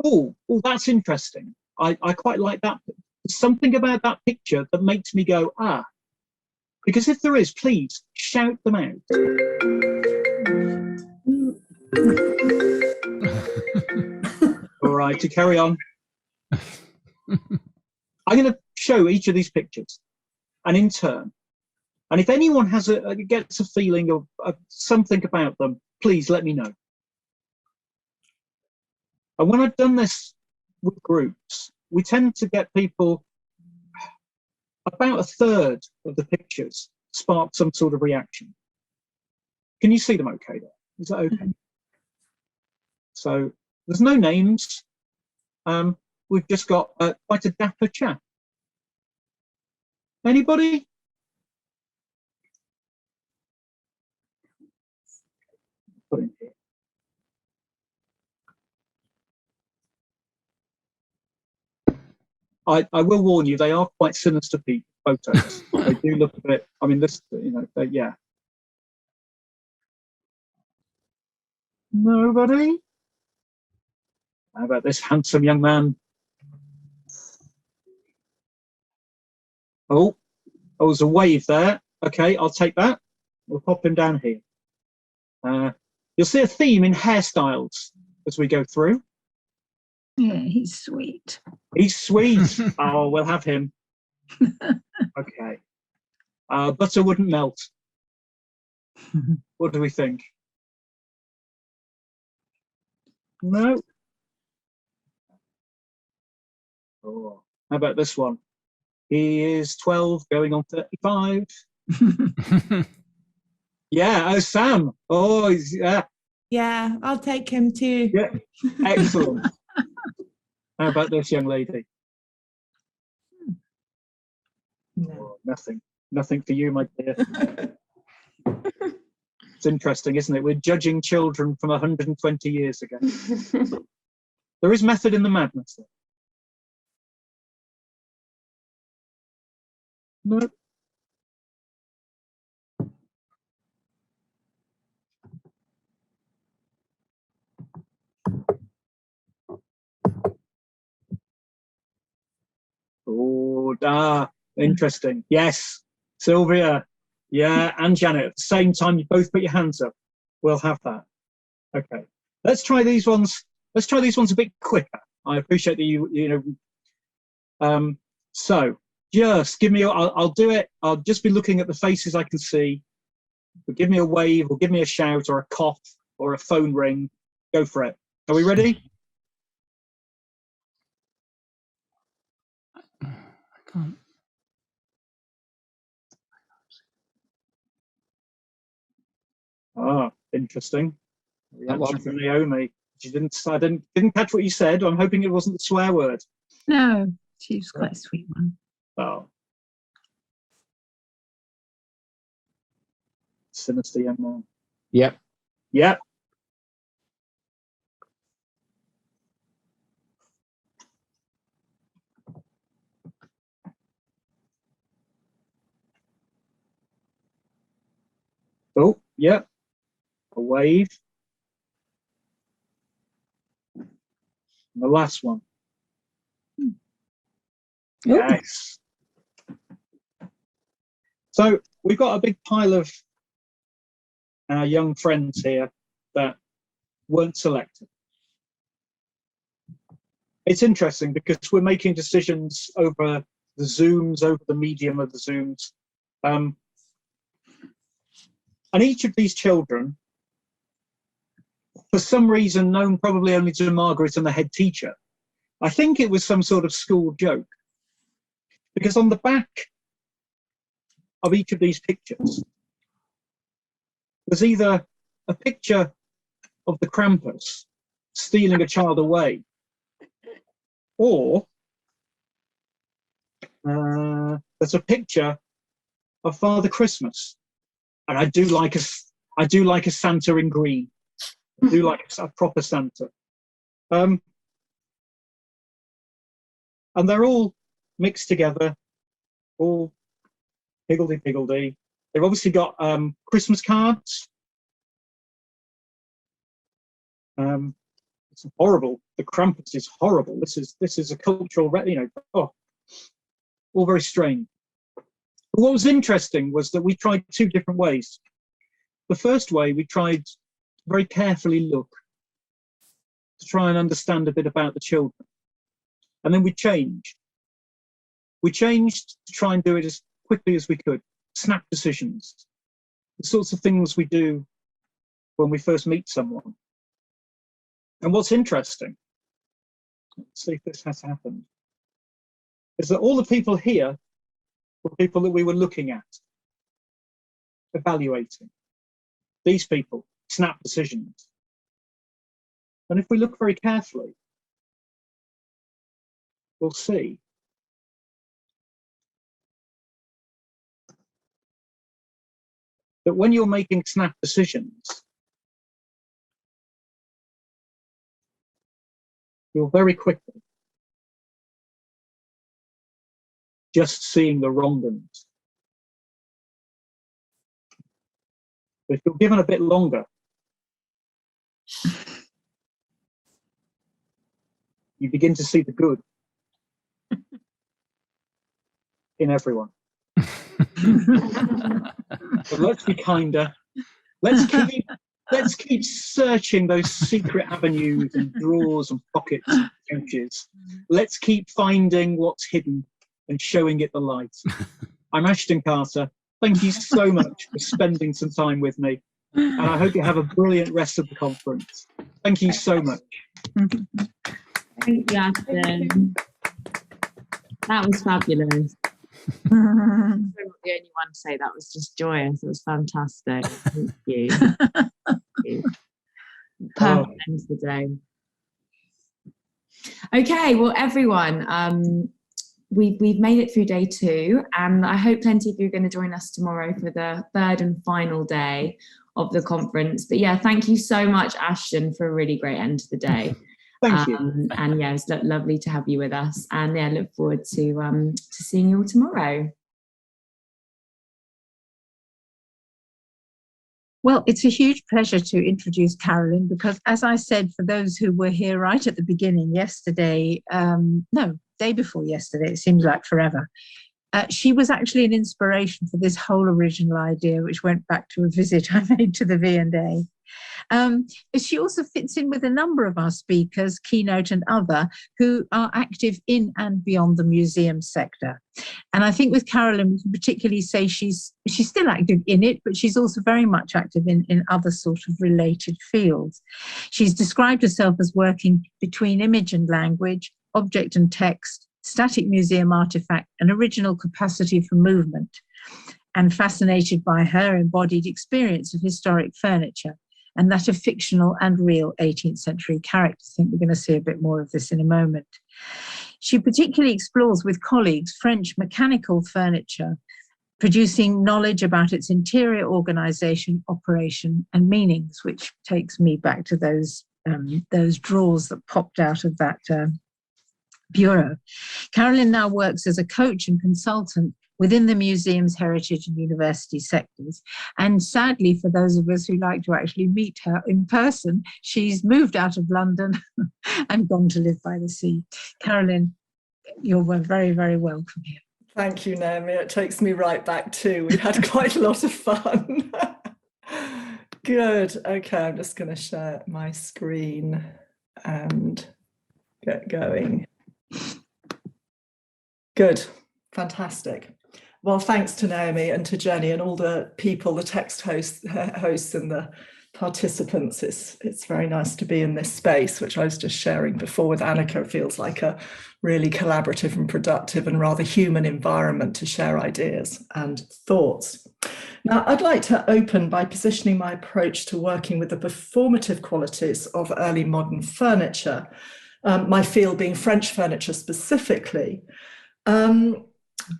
oh, that's interesting. I quite like that. There's something about that picture that makes me go, ah. Because if there is, please shout them out. All right, to carry on. I'm going to show each of these pictures, and in turn, and if anyone gets a feeling of something about them, please let me know. And when I've done this with groups, we tend to get people, about a third of the pictures spark some sort of reaction. Can you see them okay there? Is that okay? So there's no names. We've just got quite a dapper chap. Anybody? I will warn you, they are quite sinister photos. They do look a bit, I mean, this, yeah. Nobody? How about this handsome young man? Oh, there's a wave there. Okay, I'll take that. We'll pop him down here. You'll see a theme in hairstyles as we go through. Yeah, he's sweet. He's sweet. Oh, we'll have him. Okay. Butter wouldn't melt. What do we think? No. Oh, how about this one? He is 12, going on 35. Yeah, oh, Sam. Oh, he's, yeah. Yeah, I'll take him too. Yeah, excellent. How about this young lady? No. Oh, nothing for you, my dear. It's interesting, isn't it? We're judging children from 120 years ago. There is method in the madness, though. No. Oh, interesting. Yes, Sylvia. Yeah, and Janet. At the same time, you both put your hands up. We'll have that. Okay. Let's try these ones. Let's try these ones a bit quicker. I appreciate that you know. So just give me. I'll do it. I'll just be looking at the faces I can see. But give me a wave, or give me a shout, or a cough, or a phone ring. Go for it. Are we ready? Can't. Ah, interesting. That one. Reaction from Naomi. She didn't. I didn't catch what you said. I'm hoping it wasn't the swear word. No, she's quite a sweet one. Oh, sinister young man. Yep. Yep. Oh, yep. A wave. And the last one. Yes. So we've got a big pile of our young friends here that weren't selected. It's interesting because we're making decisions over the Zooms, over the medium of the Zooms. And each of these children, for some reason known probably only to Margaret and the head teacher, I think it was some sort of school joke. Because on the back of each of these pictures, there's either a picture of the Krampus stealing a child away, or there's a picture of Father Christmas. And I do like a Santa in green. I do like a proper Santa. And they're all mixed together, all higgledy-piggledy. They've obviously got Christmas cards. It's horrible. The Krampus is horrible. This is a cultural, all very strange. But what was interesting was that we tried two different ways. The first way, we tried to very carefully look to try and understand a bit about the children. And then we changed. We changed to try and do it as quickly as we could. Snap decisions. The sorts of things we do when we first meet someone. And what's interesting, let's see if this has happened, is that all the people here were people that we were looking at, evaluating. These people, snap decisions. And if we look very carefully, we'll see that when you're making snap decisions, you'll very quickly just seeing the wrong ones. But if you're given a bit longer, you begin to see the good in everyone. But let's be kinder. Let's keep searching those secret avenues and drawers and pockets and pouches. Let's keep finding what's hidden and showing it the light. I'm Ashton Carter. Thank you so much for spending some time with me. And I hope you have a brilliant rest of the conference. Thank you so much. Thank you, Ashton. That was fabulous. I'm not the only one to say that was just joyous. It was fantastic. Thank you. Thank you. Perfect end to the day. Okay, well, everyone, we've made it through day 2, and I hope plenty of you are going to join us tomorrow for the 3rd and final day of the conference. But yeah, thank you so much, Ashton, for a really great end to the day. Thank you. And yeah, it's lovely to have you with us. And yeah, look forward to seeing you all tomorrow. Well, it's a huge pleasure to introduce Carolyn, because as I said, for those who were here right at the beginning yesterday, day before yesterday, it seems like forever, she was actually an inspiration for this whole original idea, which went back to a visit I made to the V&A. She also fits in with a number of our speakers, Keynote and other, who are active in and beyond the museum sector. And I think with Carolyn, we can particularly say she's still active in it, but she's also very much active in other sort of related fields. She's described herself as working between image and language, object and text, static museum artifact, and original capacity for movement, and fascinated by her embodied experience of historic furniture and that of fictional and real 18th century characters. I think we're going to see a bit more of this in a moment. She particularly explores with colleagues French mechanical furniture, producing knowledge about its interior organization, operation, and meanings, which takes me back to those drawers that popped out of that bureau. Carolyn now works as a coach and consultant within the museum's heritage and university sectors. And sadly, for those of us who like to actually meet her in person, she's moved out of London and gone to live by the sea. Carolyn, you're very, very welcome here. Thank you, Naomi. It takes me right back too. We had quite a lot of fun. Good. Okay, I'm just going to share my screen and get going. Good. Fantastic. Well, thanks to Naomi and to Jenny and all the people, the text hosts and the participants. It's very nice to be in this space, which I was just sharing before with Annika. It feels like a really collaborative and productive and rather human environment to share ideas and thoughts. Now, I'd like to open by positioning my approach to working with the performative qualities of early modern furniture, my field being French furniture specifically,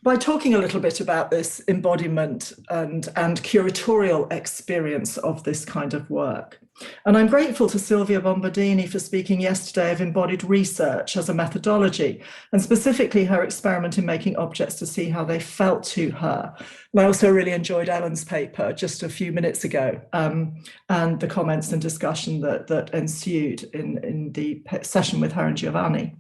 by talking a little bit about this embodiment and curatorial experience of this kind of work. And I'm grateful to Silvia Bombardini for speaking yesterday of embodied research as a methodology, and specifically her experiment in making objects to see how they felt to her. And I also really enjoyed Ellen's paper just a few minutes ago, and the comments and discussion that ensued in the session with her and Giovanni.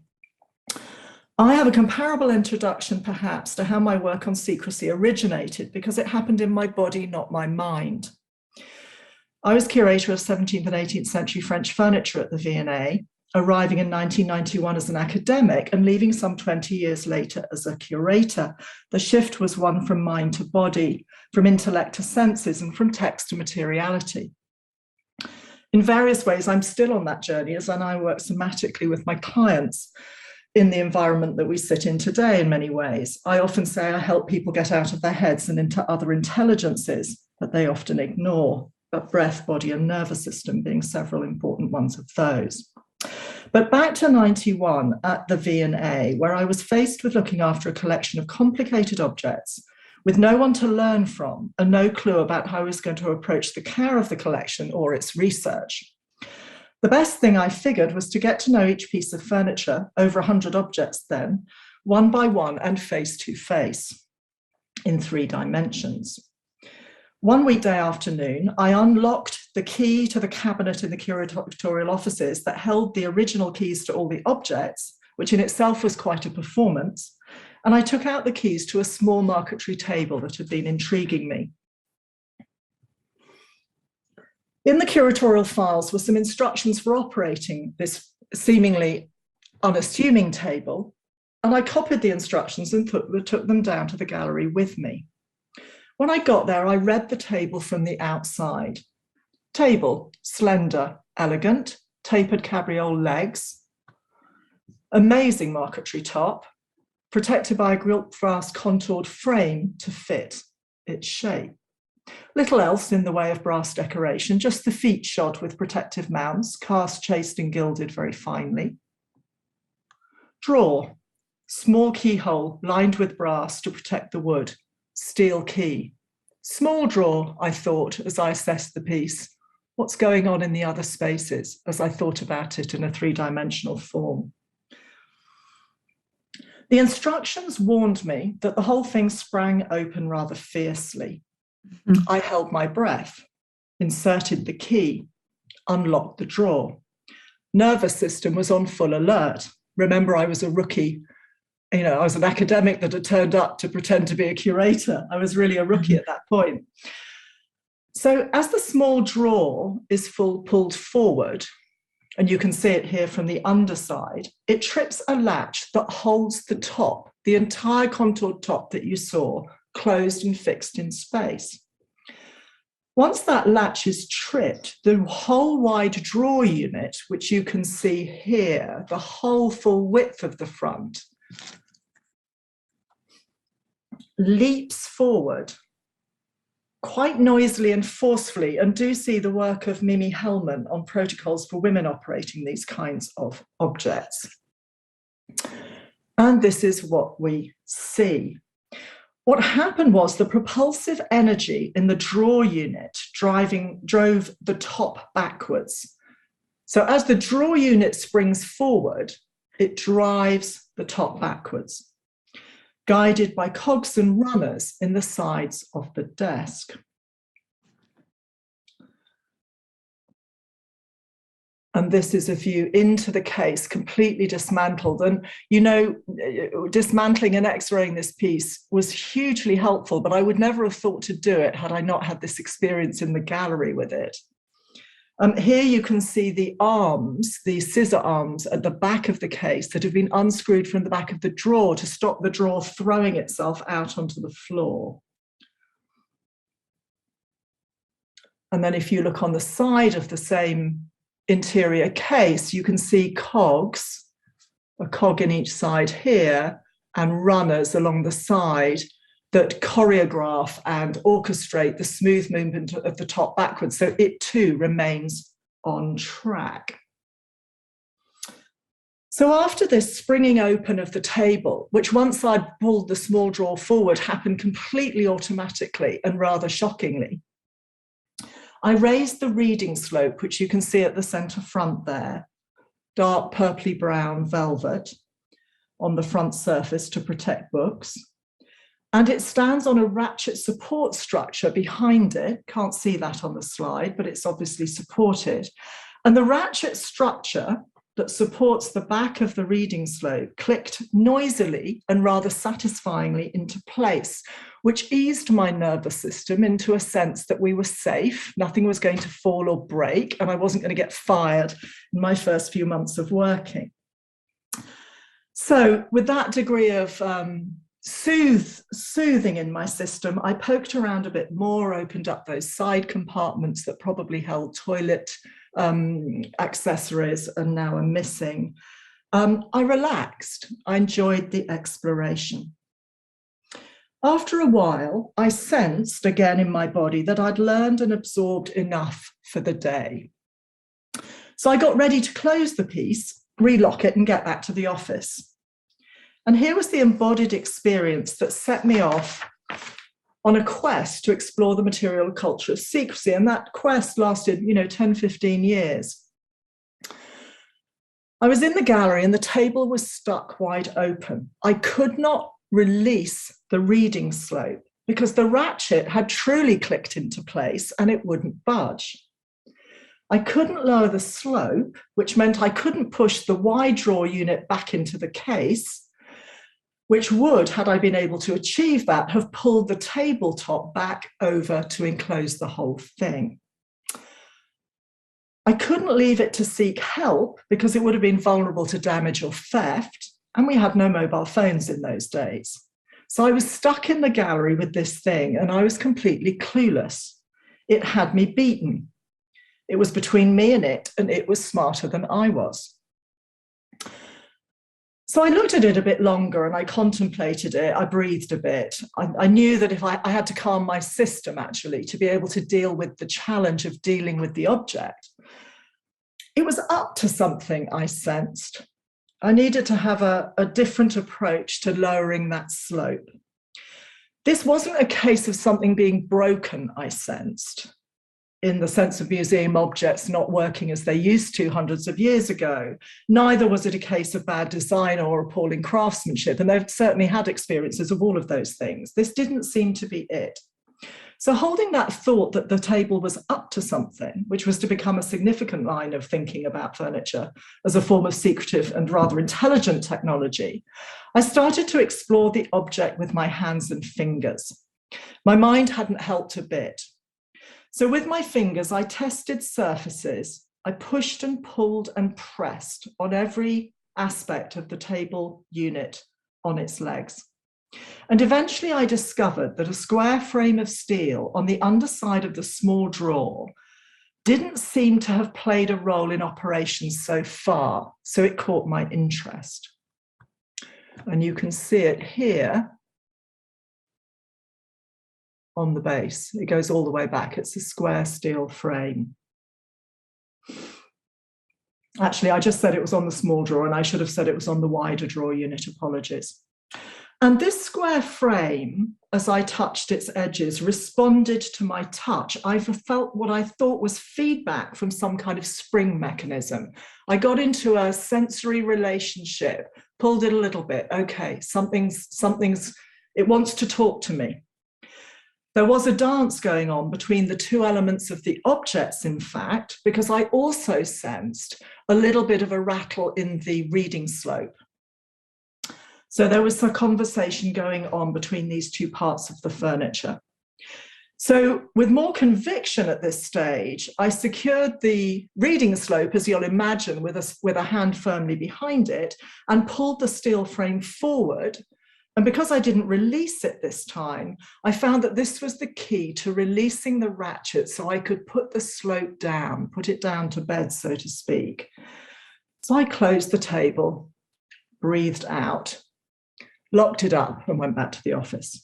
I have a comparable introduction, perhaps, to how my work on secrecy originated, because it happened in my body, not my mind. I was curator of 17th and 18th century French furniture at the V&A, arriving in 1991 as an academic and leaving some 20 years later as a curator. The shift was one from mind to body, from intellect to senses, and from text to materiality. In various ways, I'm still on that journey as I work somatically with my clients in the environment that we sit in today in many ways. I often say I help people get out of their heads and into other intelligences that they often ignore, but breath, body, and nervous system being several important ones of those. But back to 91 at the V&A, where I was faced with looking after a collection of complicated objects with no one to learn from and no clue about how I was going to approach the care of the collection or its research. The best thing I figured was to get to know each piece of furniture, over 100 objects then, one by one and face to face in 3 dimensions. One weekday afternoon, I unlocked the key to the cabinet in the curatorial offices that held the original keys to all the objects, which in itself was quite a performance, and I took out the keys to a small marquetry table that had been intriguing me. In the curatorial files were some instructions for operating this seemingly unassuming table, and I copied the instructions and took them down to the gallery with me. When I got there, I read the table from the outside. Table, slender, elegant, tapered cabriole legs, amazing marquetry top, protected by a gilt brass contoured frame to fit its shape. Little else in the way of brass decoration, just the feet shod with protective mounts, cast, chased and gilded very finely. Drawer, small keyhole lined with brass to protect the wood, steel key. Small drawer, I thought, as I assessed the piece. What's going on in the other spaces, as I thought about it in a 3-dimensional form? The instructions warned me that the whole thing sprang open rather fiercely. I held my breath, inserted the key, unlocked the drawer. Nervous system was on full alert. Remember, I was a rookie. You know, I was an academic that had turned up to pretend to be a curator. I was really a rookie at that point. So as the small drawer is pulled forward, and you can see it here from the underside, it trips a latch that holds the top, the entire contoured top that you saw, closed and fixed in space. Once that latch is tripped, the whole wide drawer unit, which you can see here, the whole full width of the front, leaps forward quite noisily and forcefully, and do see the work of Mimi Hellman on protocols for women operating these kinds of objects. And this is what we see. What happened was the propulsive energy in the drawer unit drove the top backwards. So as the drawer unit springs forward, it drives the top backwards, guided by cogs and runners in the sides of the desk. And this is a view into the case, completely dismantled. And, you know, dismantling and x-raying this piece was hugely helpful, but I would never have thought to do it had I not had this experience in the gallery with it. Here you can see the arms, the scissor arms at the back of the case that have been unscrewed from the back of the drawer to stop the drawer throwing itself out onto the floor. And then if you look on the side of the same interior case, you can see cogs, a cog in each side here, and runners along the side that choreograph and orchestrate the smooth movement of the top backwards, so it too remains on track. So after this springing open of the table, which once I'd pulled the small drawer forward happened completely automatically and rather shockingly, I raised the reading slope, which you can see at the centre front there, dark purpley brown velvet on the front surface to protect books. And it stands on a ratchet support structure behind it. Can't see that on the slide, but it's obviously supported. And the ratchet structure that supports the back of the reading slope clicked noisily and rather satisfyingly into place, which eased my nervous system into a sense that we were safe, nothing was going to fall or break, and I wasn't going to get fired in my first few months of working. So with that degree of soothing in my system, I poked around a bit more, opened up those side compartments that probably held toilet accessories and now are missing. I relaxed. I enjoyed the exploration. After a while, I sensed again in my body that I'd learned and absorbed enough for the day. So I got ready to close the piece, relock it and get back to the office. And here was the embodied experience that set me off on a quest to explore the material culture of secrecy. And that quest lasted, 10, 15 years. I was in the gallery and the table was stuck wide open. I could not release the reading slope because the ratchet had truly clicked into place and it wouldn't budge. I couldn't lower the slope, which meant I couldn't push the wide draw unit back into the case, which would, had I been able to achieve that, have pulled the tabletop back over to enclose the whole thing. I couldn't leave it to seek help because it would have been vulnerable to damage or theft, and we had no mobile phones in those days. So I was stuck in the gallery with this thing, and I was completely clueless. It had me beaten. It was between me and it was smarter than I was. So I looked at it a bit longer and I contemplated it. I breathed a bit. I knew that if I had to calm my system, actually, to be able to deal with the challenge of dealing with the object. It was up to something, I sensed. I needed to have a different approach to lowering that slope. This wasn't a case of something being broken, I sensed, in the sense of museum objects not working as they used to hundreds of years ago. Neither was it a case of bad design or appalling craftsmanship, and they've certainly had experiences of all of those things. This didn't seem to be it. So holding that thought that the table was up to something, which was to become a significant line of thinking about furniture as a form of secretive and rather intelligent technology, I started to explore the object with my hands and fingers. My mind hadn't helped a bit. So with my fingers, I tested surfaces. I pushed and pulled and pressed on every aspect of the table unit on its legs. And eventually I discovered that a square frame of steel on the underside of the small drawer didn't seem to have played a role in operation so far, so it caught my interest. And you can see it here on the base. It goes all the way back. It's a square steel frame. Actually, I just said it was on the small drawer and I should have said it was on the wider drawer unit. Apologies. And this square frame, as I touched its edges, responded to my touch. I felt what I thought was feedback from some kind of spring mechanism. I got into a sensory relationship, pulled it a little bit. Okay, it wants to talk to me. There was a dance going on between the two elements of the objects, in fact, because I also sensed a little bit of a rattle in the reading slope. So there was a conversation going on between these two parts of the furniture. So with more conviction at this stage, I secured the reading slope, as you'll imagine, with a hand firmly behind it, and pulled the steel frame forward. And because I didn't release it this time, I found that this was the key to releasing the ratchet so I could put the slope down, put it down to bed, so to speak. So I closed the table, breathed out, locked it up and went back to the office.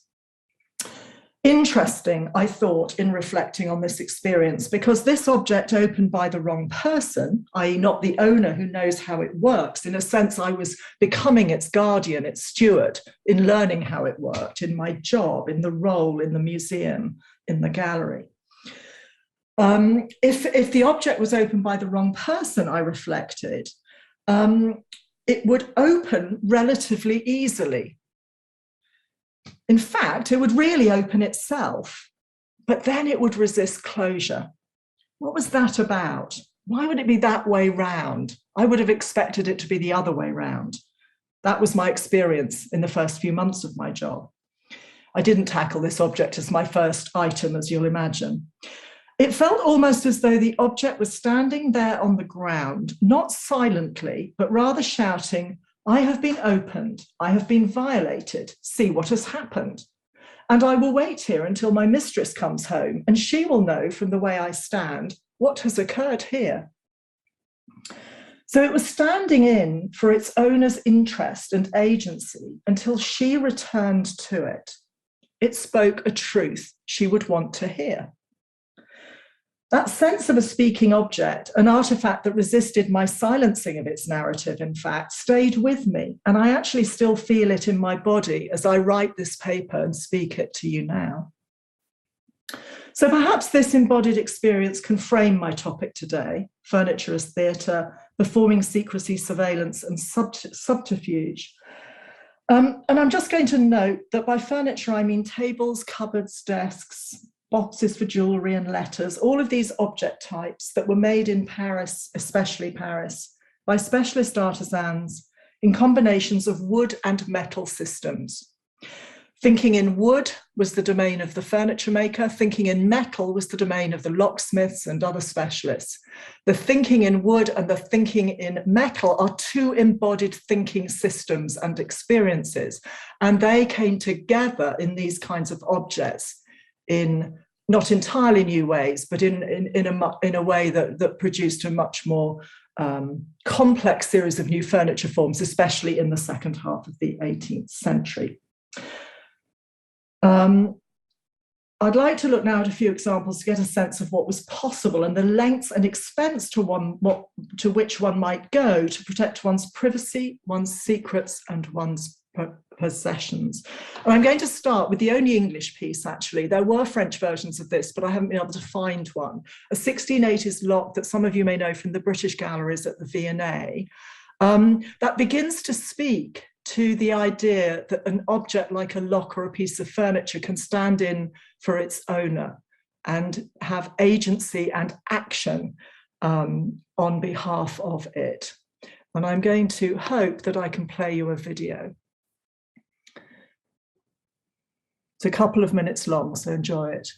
Interesting, I thought, in reflecting on this experience, because this object opened by the wrong person, i.e. not the owner who knows how it works. In a sense, I was becoming its guardian, its steward, in learning how it worked, in my job, in the role, in the museum, in the gallery. If the object was opened by the wrong person, I reflected, it would open relatively easily. In fact, it would really open itself, but then it would resist closure. What was that about? Why would it be that way round? I would have expected it to be the other way round. That was my experience in the first few months of my job. I didn't tackle this object as my first item, as you'll imagine. It felt almost as though the object was standing there on the ground, not silently, but rather shouting, "I have been opened, I have been violated, see what has happened. And I will wait here until my mistress comes home, and she will know from the way I stand what has occurred here." So it was standing in for its owner's interest and agency until she returned to it. It spoke a truth she would want to hear. That sense of a speaking object, an artifact that resisted my silencing of its narrative, in fact, stayed with me. And I actually still feel it in my body as I write this paper and speak it to you now. So perhaps this embodied experience can frame my topic today, furniture as theatre, performing secrecy, surveillance, and subterfuge. And I'm just going to note that by furniture, I mean tables, cupboards, desks, boxes for jewellery and letters, all of these object types that were made in Paris, especially Paris, by specialist artisans in combinations of wood and metal systems. Thinking in wood was the domain of the furniture maker. Thinking in metal was the domain of the locksmiths and other specialists. The thinking in wood and the thinking in metal are two embodied thinking systems and experiences. And they came together in these kinds of objects in not entirely new ways, but in a way that produced a much more complex series of new furniture forms, especially in the second half of the 18th century. I'd like to look now at a few examples to get a sense of what was possible and the lengths and expense to which one might go to protect one's privacy, one's secrets, and one's possessions. And I'm going to start with the only English piece, actually. There were French versions of this, but I haven't been able to find one. A 1680s lock that some of you may know from the British galleries at the V&A, that begins to speak to the idea that an object like a lock or a piece of furniture can stand in for its owner and have agency and action on behalf of it. And I'm going to hope that I can play you a video. It's a couple of minutes long, so enjoy it.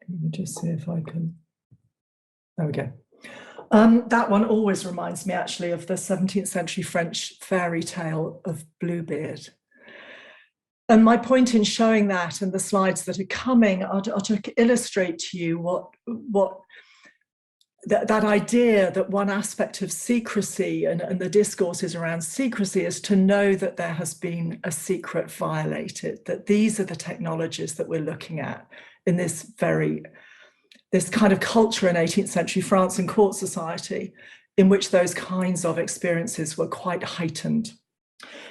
Let me just see if I can. There we go. That one always reminds me actually of the 17th century French fairy tale of Bluebeard. And my point in showing that and the slides that are coming are to illustrate to you what that idea that one aspect of secrecy and the discourses around secrecy is to know that there has been a secret violated, that these are the technologies that we're looking at in this kind of culture in 18th century France and court society in which those kinds of experiences were quite heightened.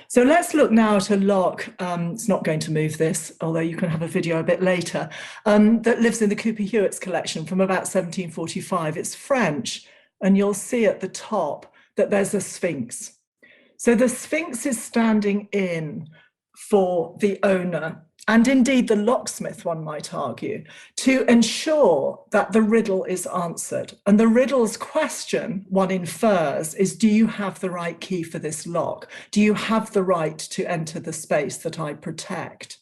So let's look now at a lock, it's not going to move this, although you can have a video a bit later, that lives in the Cooper Hewitt's collection from about 1745. It's French, and you'll see at the top that there's a sphinx. So the sphinx is standing in for the owner, and indeed the locksmith, one might argue, to ensure that the riddle is answered. And the riddle's question, one infers, is, do you have the right key for this lock? Do you have the right to enter the space that I protect?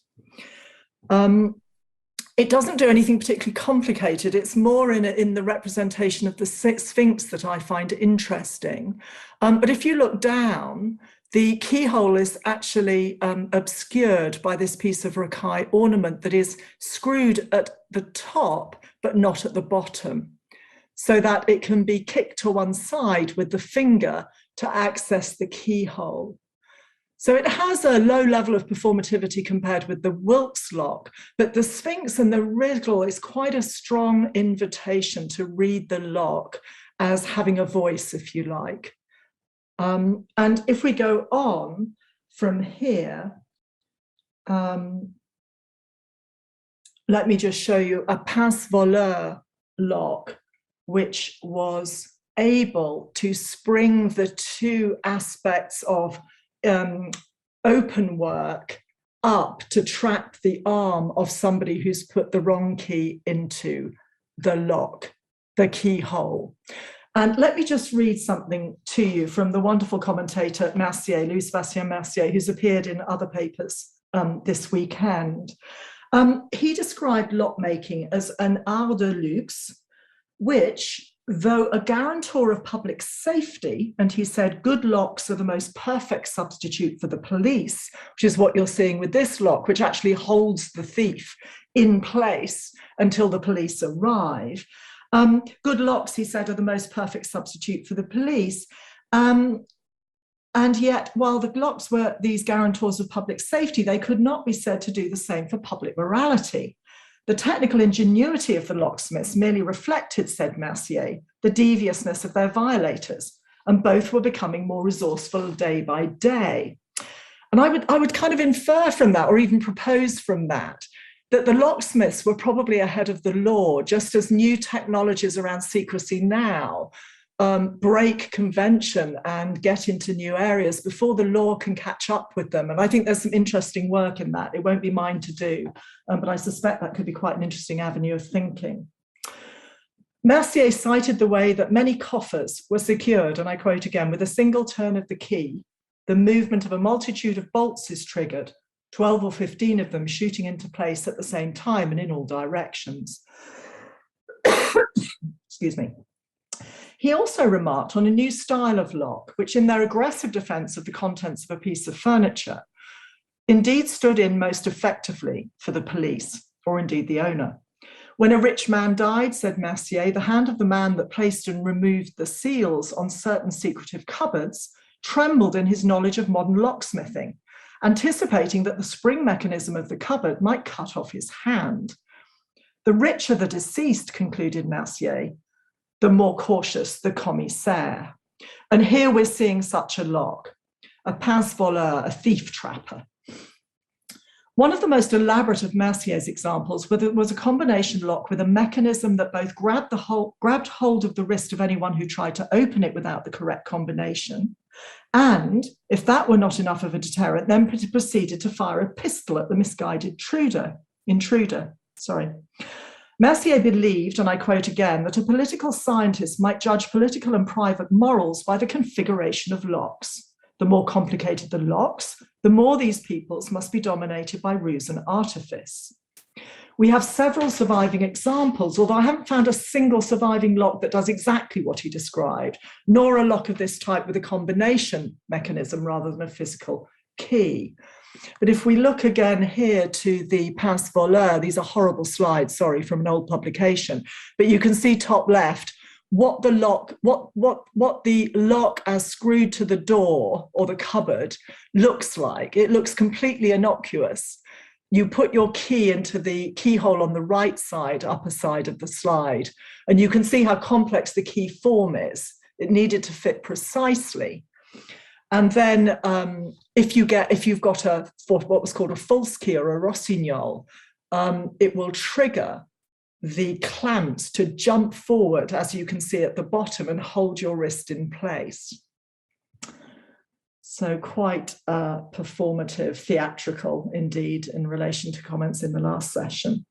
It doesn't do anything particularly complicated. It's more in the representation of the Sphinx that I find interesting. But if you look down, the keyhole is actually obscured by this piece of rakai ornament that is screwed at the top, but not at the bottom, so that it can be kicked to one side with the finger to access the keyhole. So it has a low level of performativity compared with the Wilkes lock, but the Sphinx and the riddle is quite a strong invitation to read the lock as having a voice, if you like. And if we go on from here, let me just show you a passe-voleur lock, which was able to spring the two aspects of open work up to trap the arm of somebody who's put the wrong key into the lock, the keyhole. And let me just read something to you from the wonderful commentator Mercier, Louis-Sébastien Mercier, who's appeared in other papers this weekend. He described lockmaking as an art de luxe, which, though a guarantor of public safety, and he said good locks are the most perfect substitute for the police, which is what you're seeing with this lock, which actually holds the thief in place until the police arrive. Good locks, he said, are the most perfect substitute for the police. And yet, while the locks were these guarantors of public safety, they could not be said to do the same for public morality. The technical ingenuity of the locksmiths merely reflected, said Mercier, the deviousness of their violators, and both were becoming more resourceful day by day. And I would kind of infer from that, or even propose from that the locksmiths were probably ahead of the law, just as new technologies around secrecy now break convention and get into new areas before the law can catch up with them. And I think there's some interesting work in that. It won't be mine to do, but I suspect that could be quite an interesting avenue of thinking. Mercier cited the way that many coffers were secured, and I quote again, with a single turn of the key, the movement of a multitude of bolts is triggered, 12 or 15 of them shooting into place at the same time and in all directions. Excuse me. He also remarked on a new style of lock, which in their aggressive defense of the contents of a piece of furniture, indeed stood in most effectively for the police, or indeed the owner. When a rich man died, said Mercier, the hand of the man that placed and removed the seals on certain secretive cupboards trembled in his knowledge of modern locksmithing, anticipating that the spring mechanism of the cupboard might cut off his hand. The richer the deceased, concluded Mercier, the more cautious the commissaire. And here we're seeing such a lock, a passe-voleur, a thief trapper. One of the most elaborate of Mercier's examples was a combination lock with a mechanism that both grabbed hold of the wrist of anyone who tried to open it without the correct combination, and, if that were not enough of a deterrent, then proceeded to fire a pistol at the misguided intruder. Mercier believed, and I quote again, that a political scientist might judge political and private morals by the configuration of locks. The more complicated the locks, the more these peoples must be dominated by ruse and artifice. We have several surviving examples, although I haven't found a single surviving lock that does exactly what he described, nor a lock of this type with a combination mechanism rather than a physical key. But if we look again here to the passe-voleur, these are horrible slides, sorry, from an old publication, but you can see top left what the lock as screwed to the door or the cupboard looks like. It looks completely innocuous. You put your key into the keyhole on the right side, upper side of the slide, and you can see how complex the key form is. It needed to fit precisely. And then if you've got what was called a false key or a rossignol, it will trigger the clamps to jump forward, as you can see at the bottom, and hold your wrist in place. So quite performative, theatrical indeed, in relation to comments in the last session.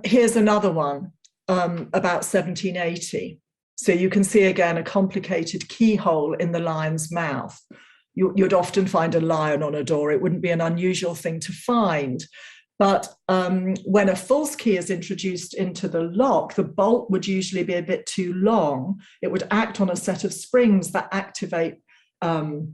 Here's another one about 1780. So you can see again a complicated keyhole in the lion's mouth. You'd often find a lion on a door. It wouldn't be an unusual thing to find. But when a false key is introduced into the lock, the bolt would usually be a bit too long. It would act on a set of springs that activate that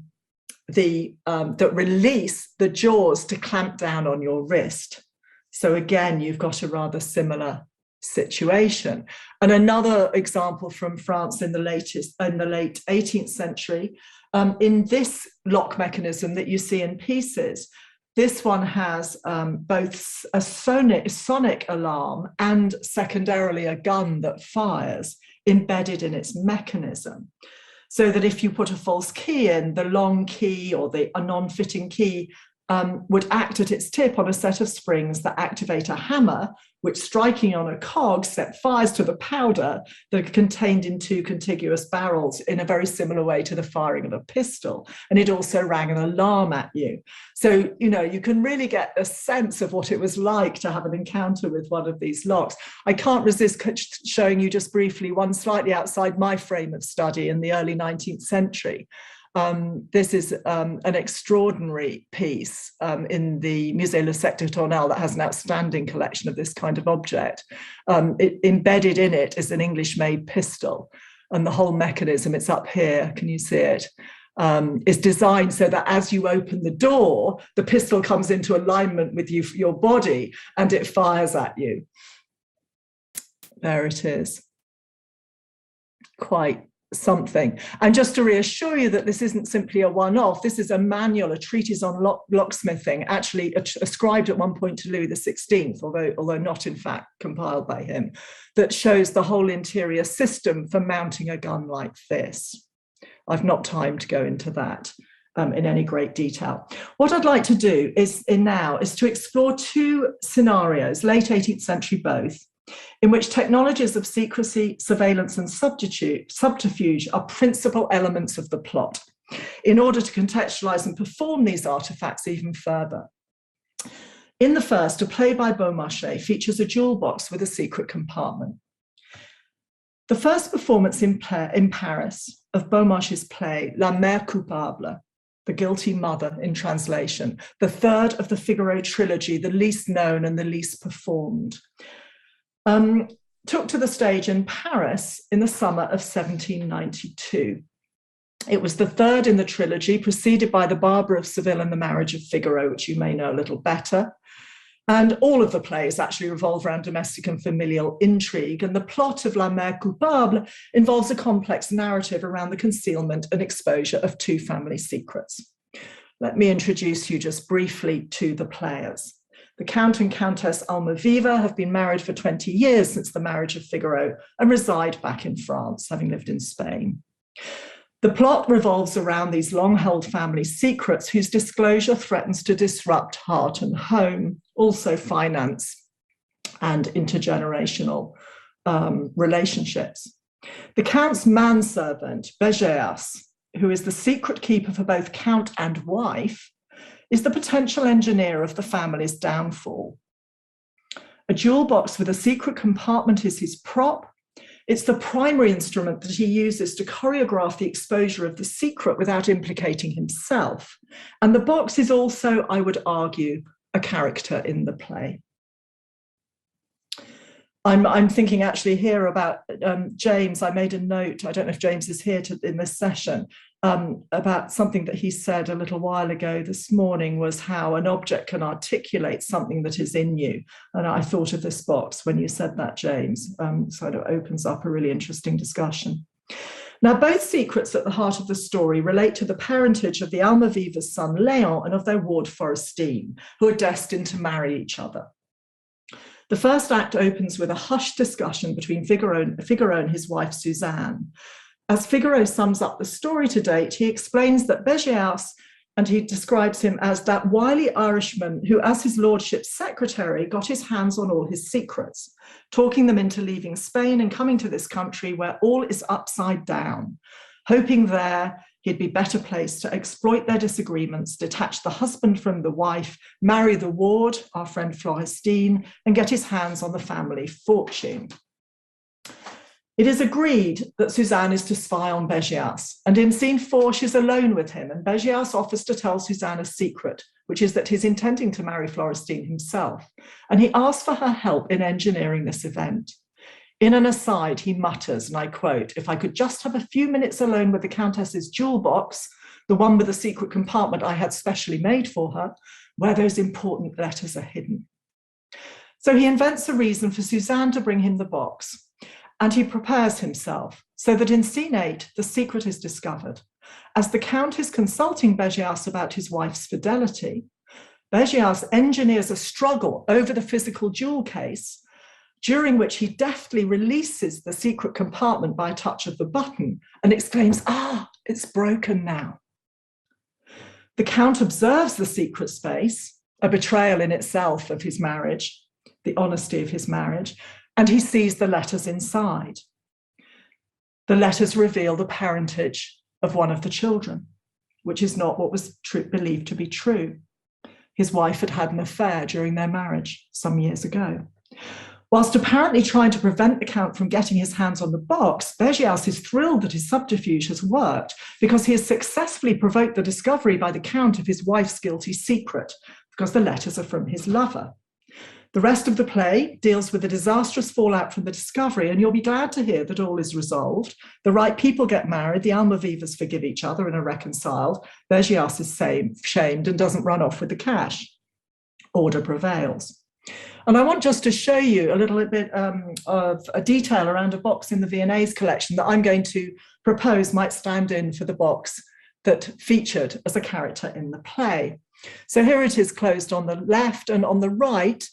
release the jaws to clamp down on your wrist. So again, you've got a rather similar situation. And another example from France in the late 18th century, in this lock mechanism that you see in pieces, this one has both a sonic alarm and secondarily a gun that fires embedded in its mechanism. So that if you put a false key in, the long key or a non-fitting key would act at its tip on a set of springs that activate a hammer, which striking on a cog set fires to the powder that are contained in two contiguous barrels in a very similar way to the firing of a pistol. And it also rang an alarm at you. So, you know, you can really get a sense of what it was like to have an encounter with one of these locks. I can't resist showing you just briefly one slightly outside my frame of study in the early 19th century. This is an extraordinary piece in the Musée Le Secteur Tournelle that has an outstanding collection of this kind of object. Embedded in it is an English-made pistol, and the whole mechanism, it's up here, can you see it, is designed so that as you open the door, the pistol comes into alignment with your body and it fires at you. There it is. Quite something. And just to reassure you that this isn't simply a one-off, this is a manual, a treatise on locksmithing, actually ascribed at one point to Louis XVI, although not in fact compiled by him, that shows the whole interior system for mounting a gun like this. I've not time to go into that in any great detail. What I'd like to do is to explore two scenarios, late 18th century both, in which technologies of secrecy, surveillance, and subterfuge are principal elements of the plot, in order to contextualize and perform these artifacts even further. In the first, a play by Beaumarchais features a jewel box with a secret compartment. The first performance in Paris of Beaumarchais' play La Mère Coupable, The Guilty Mother in translation, the third of the Figaro trilogy, the least known and the least performed, took to the stage in Paris in the summer of 1792. It was the third in the trilogy, preceded by The Barber of Seville and The Marriage of Figaro, which you may know a little better. And all of the plays actually revolve around domestic and familial intrigue. And the plot of La Mère Coupable involves a complex narrative around the concealment and exposure of two family secrets. Let me introduce you just briefly to the players. The Count and Countess Almaviva have been married for 20 years since The Marriage of Figaro and reside back in France, having lived in Spain. The plot revolves around these long-held family secrets whose disclosure threatens to disrupt heart and home, also finance and intergenerational relationships. The Count's manservant, Begeas, who is the secret keeper for both Count and wife, is the potential engineer of the family's downfall. A jewel box with a secret compartment is his prop. It's the primary instrument that he uses to choreograph the exposure of the secret without implicating himself. And the box is also, I would argue, a character in the play. I'm thinking actually here about James. I made a note, I don't know if James is here in this session, about something that he said a little while ago this morning, was how an object can articulate something that is in you. And I thought of this box when you said that, James. So it opens up a really interesting discussion. Now, both secrets at the heart of the story relate to the parentage of the Almaviva's son, Léon, and of their ward, Forestine, who are destined to marry each other. The first act opens with a hushed discussion between Figaro and his wife, Suzanne. As Figaro sums up the story to date, he explains that Begeas, and he describes him as that wily Irishman who, as his lordship's secretary, got his hands on all his secrets, talking them into leaving Spain and coming to this country where all is upside down, hoping there he'd be better placed to exploit their disagreements, detach the husband from the wife, marry the ward, our friend Florestine, and get his hands on the family fortune. It is agreed that Suzanne is to spy on Bergias, and in scene 4, she's alone with him, and Bergias offers to tell Suzanne a secret, which is that he's intending to marry Florestine himself, and he asks for her help in engineering this event. In an aside, he mutters, and I quote, "If I could just have a few minutes alone with the Countess's jewel box, the one with the secret compartment I had specially made for her, where those important letters are hidden." So he invents a reason for Suzanne to bring him the box, and he prepares himself so that in scene 8, the secret is discovered. As the Count is consulting Bergias about his wife's fidelity, Bergias engineers a struggle over the physical jewel case, during which he deftly releases the secret compartment by a touch of the button and exclaims, "Ah, it's broken now." The Count observes the secret space, a betrayal in itself of his marriage, the honesty of his marriage, and he sees the letters inside. The letters reveal the parentage of one of the children, which is not what was believed to be true. His wife had had an affair during their marriage some years ago. Whilst apparently trying to prevent the Count from getting his hands on the box, Bergias is thrilled that his subterfuge has worked because he has successfully provoked the discovery by the Count of his wife's guilty secret, because the letters are from his lover. The rest of the play deals with the disastrous fallout from the discovery, and you'll be glad to hear that all is resolved. The right people get married, the Almavivas forgive each other and are reconciled. Bergias is shamed and doesn't run off with the cash. Order prevails. And I want just to show you a little bit of a detail around a box in the V&A's collection that I'm going to propose might stand in for the box that featured as a character in the play. So here it is closed on the left, and on the right,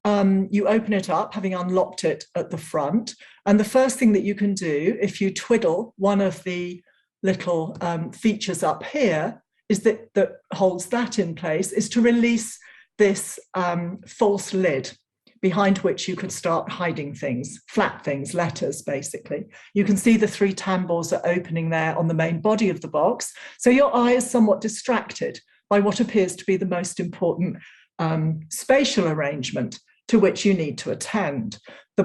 you open it up, having unlocked it at the front. And the first thing that you can do, if you twiddle one of the little features up here, is that holds that in place, is to release this false lid behind which you could start hiding things, flat things, letters, basically. You can see the 3 tambours are opening there on the main body of the box. So your eye is somewhat distracted by what appears to be the most important spatial arrangement to which you need to attend. The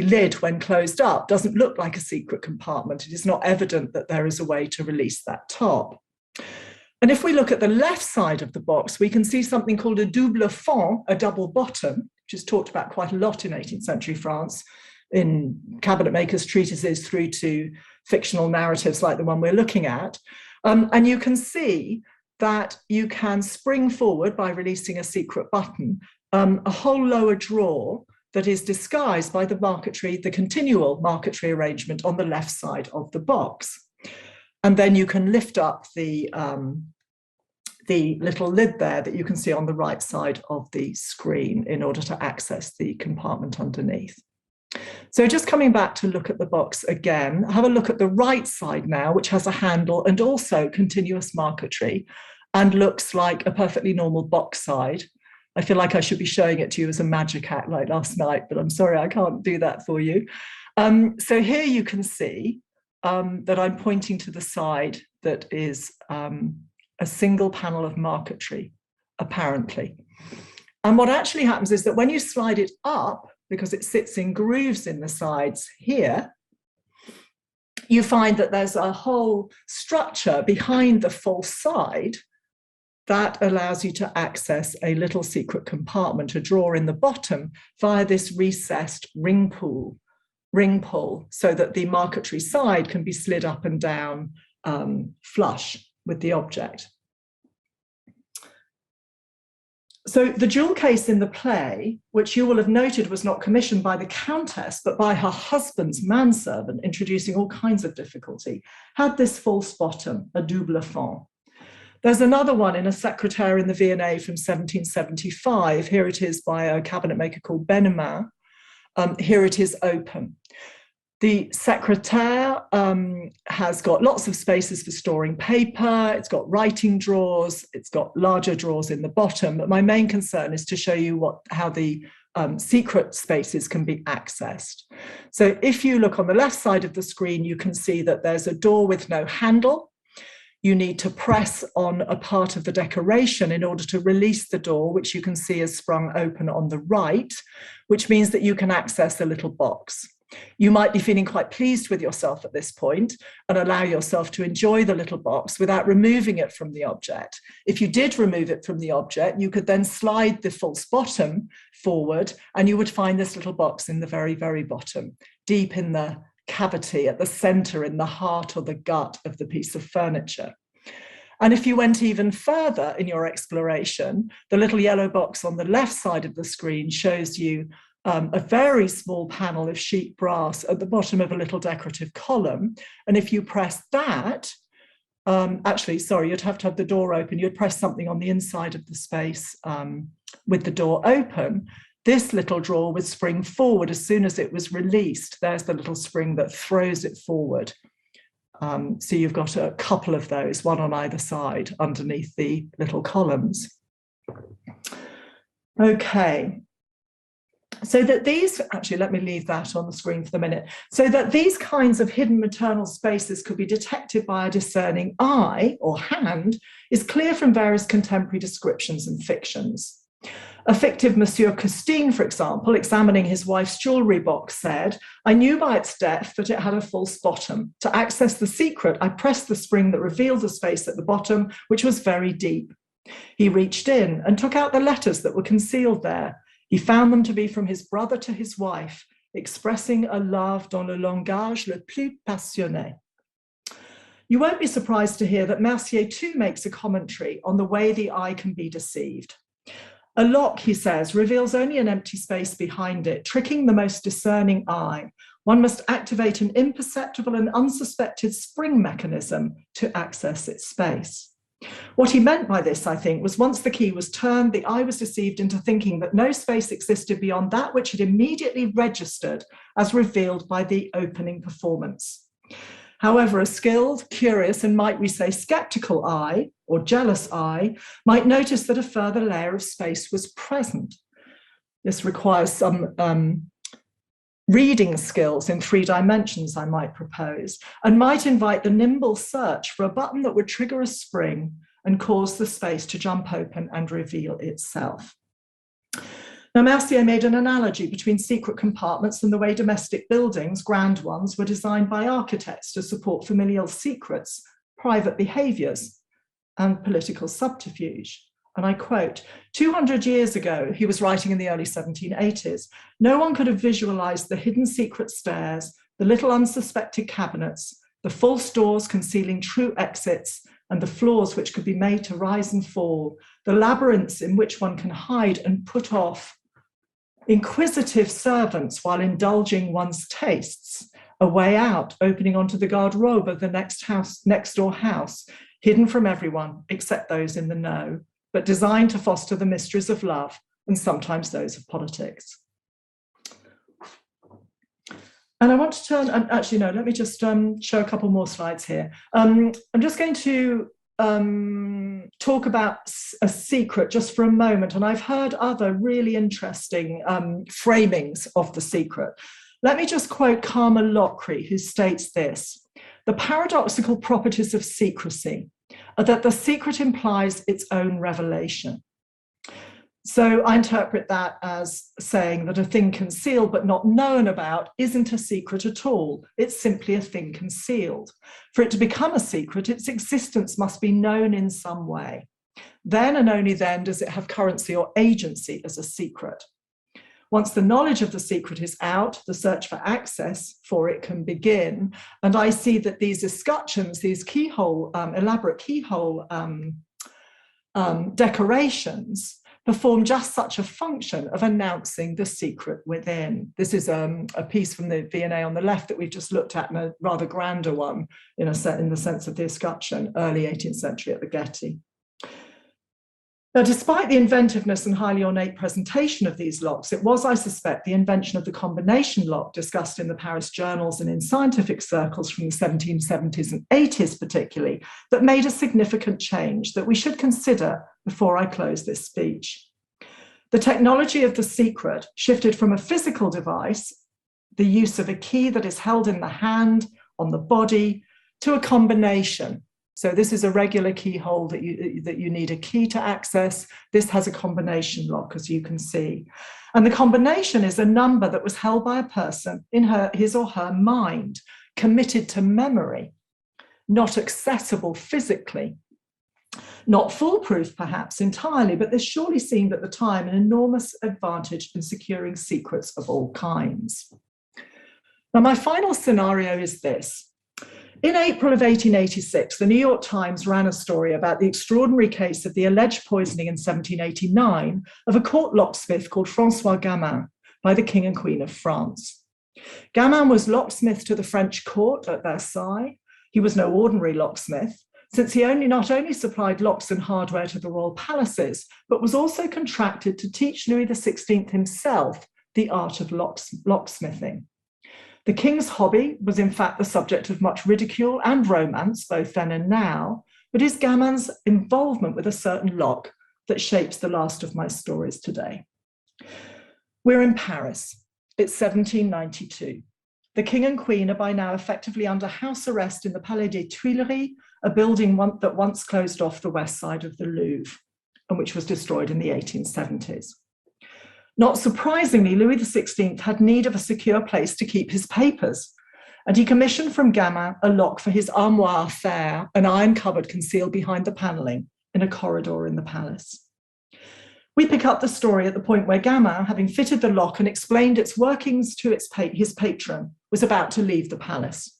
lid, when closed up, doesn't look like a secret compartment. It is not evident that there is a way to release that top. And if we look at the left side of the box, we can see something called a double fond, a double bottom, which is talked about quite a lot in 18th century France, in cabinet makers' treatises through to fictional narratives like the one we're looking at. And you can see that you can spring forward by releasing a secret button, a whole lower drawer that is disguised by the continual marquetry arrangement on the left side of the box. And then you can lift up the little lid there that you can see on the right side of the screen in order to access the compartment underneath. So just coming back to look at the box again, have a look at the right side now, which has a handle and also continuous marquetry and looks like a perfectly normal box side. I feel like I should be showing it to you as a magic act like last night, but I'm sorry, I can't do that for you. So here you can see that I'm pointing to the side that is a single panel of marquetry, apparently. And what actually happens is that when you slide it up, because it sits in grooves in the sides here, you find that there's a whole structure behind the false side that allows you to access a little secret compartment, a drawer in the bottom, via this recessed ring pull, so that the marquetry side can be slid up and down flush with the object. So the jewel case in the play, which you will have noted was not commissioned by the Countess, but by her husband's manservant, introducing all kinds of difficulty, had this false bottom, a double fond. There's another one in a secretaire in the V&A from 1775. Here it is by a cabinet maker called Benemin. Here it is open. The secretaire has got lots of spaces for storing paper. It's got writing drawers. It's got larger drawers in the bottom. But my main concern is to show you how the secret spaces can be accessed. So if you look on the left side of the screen, you can see that there's a door with no handle. You need to press on a part of the decoration in order to release the door, which you can see is sprung open on the right, which means that you can access the little box. You might be feeling quite pleased with yourself at this point and allow yourself to enjoy the little box without removing it from the object. If you did remove it from the object, you could then slide the false bottom forward and you would find this little box in the very, very bottom, deep in the cavity at the center, in the heart or the gut of the piece of furniture. And if you went even further in your exploration, the little yellow box on the left side of the screen shows you a very small panel of sheet brass at the bottom of a little decorative column. And if you press that, actually, sorry, you'd have to have the door open. You'd press something on the inside of the space with the door open. This little drawer would spring forward as soon as it was released. There's the little spring that throws it forward. So you've got a couple of those, one on either side underneath the little columns. Okay. So that these, actually, let me leave that on the screen for the minute. So that these kinds of hidden maternal spaces could be detected by a discerning eye or hand is clear from various contemporary descriptions and fictions. A fictive Monsieur Custine, for example, examining his wife's jewellery box, said, "I knew by its depth that it had a false bottom. To access the secret, I pressed the spring that revealed the space at the bottom, which was very deep. He reached in and took out the letters that were concealed there. He found them to be from his brother to his wife, expressing a love dans le langage le plus passionné." You won't be surprised to hear that Mercier too makes a commentary on the way the eye can be deceived. A lock, he says, reveals only an empty space behind it, tricking the most discerning eye. One must activate an imperceptible and unsuspected spring mechanism to access its space. What he meant by this, I think, was once the key was turned, the eye was deceived into thinking that no space existed beyond that which it immediately registered as revealed by the opening performance. However, a skilled, curious, and might we say skeptical eye, or jealous eye, might notice that a further layer of space was present. This requires some reading skills in 3 dimensions, I might propose, and might invite the nimble search for a button that would trigger a spring and cause the space to jump open and reveal itself. Now, Mercier made an analogy between secret compartments and the way domestic buildings, grand ones, were designed by architects to support familial secrets, private behaviours, and political subterfuge. And I quote, 200 years ago, he was writing in the early 1780s, no one could have visualized the hidden secret stairs, the little unsuspected cabinets, the false doors concealing true exits, and the floors which could be made to rise and fall, the labyrinths in which one can hide and put off inquisitive servants while indulging one's tastes, a way out opening onto the garde-robe of the next door house, hidden from everyone except those in the know, but designed to foster the mysteries of love and sometimes those of politics. And I want to turn, and actually no, let me just show a couple more slides here. I'm just going to talk about a secret just for a moment, and I've heard other really interesting framings of the secret. Let me just quote Karma Lockery, who states this: "The paradoxical properties of secrecy are that the secret implies its own revelation." So I interpret that as saying that a thing concealed but not known about isn't a secret at all. It's simply a thing concealed. For it to become a secret, its existence must be known in some way. Then and only then does it have currency or agency as a secret. Once the knowledge of the secret is out, the search for access for it can begin. And I see that these escutcheons, these keyhole, elaborate keyhole decorations, perform just such a function of announcing the secret within. This is a piece from the V&A on the left that we've just looked at, and a rather grander one in the sense of the escutcheon, early 18th century at the Getty. Now, despite the inventiveness and highly ornate presentation of these locks, it was, I suspect, the invention of the combination lock discussed in the Paris journals and in scientific circles from the 1770s and 80s particularly, that made a significant change that we should consider before I close this speech. The technology of the secret shifted from a physical device, the use of a key that is held in the hand, on the body, to a combination, So this is a regular keyhole that you need a key to access. This has a combination lock, as you can see. And the combination is a number that was held by a person in his or her mind, committed to memory, not accessible physically, not foolproof perhaps entirely, but this surely seemed at the time an enormous advantage in securing secrets of all kinds. Now, my final scenario is this. In April of 1886, the New York Times ran a story about the extraordinary case of the alleged poisoning in 1789 of a court locksmith called François Gamin by the King and Queen of France. Gamin was locksmith to the French court at Versailles. He was no ordinary locksmith, since he not only supplied locks and hardware to the royal palaces, but was also contracted to teach Louis XVI himself the art of locksmithing. The king's hobby was in fact the subject of much ridicule and romance, both then and now, but is Gamin's involvement with a certain lock that shapes the last of my stories today. We're in Paris. It's 1792. The king and queen are by now effectively under house arrest in the Palais des Tuileries, a building that once closed off the west side of the Louvre, and which was destroyed in the 1870s. Not surprisingly, Louis XVI had need of a secure place to keep his papers, and he commissioned from Gamin a lock for his armoire à fer, an iron cupboard concealed behind the panelling in a corridor in the palace. We pick up the story at the point where Gamin, having fitted the lock and explained its workings to his patron, was about to leave the palace.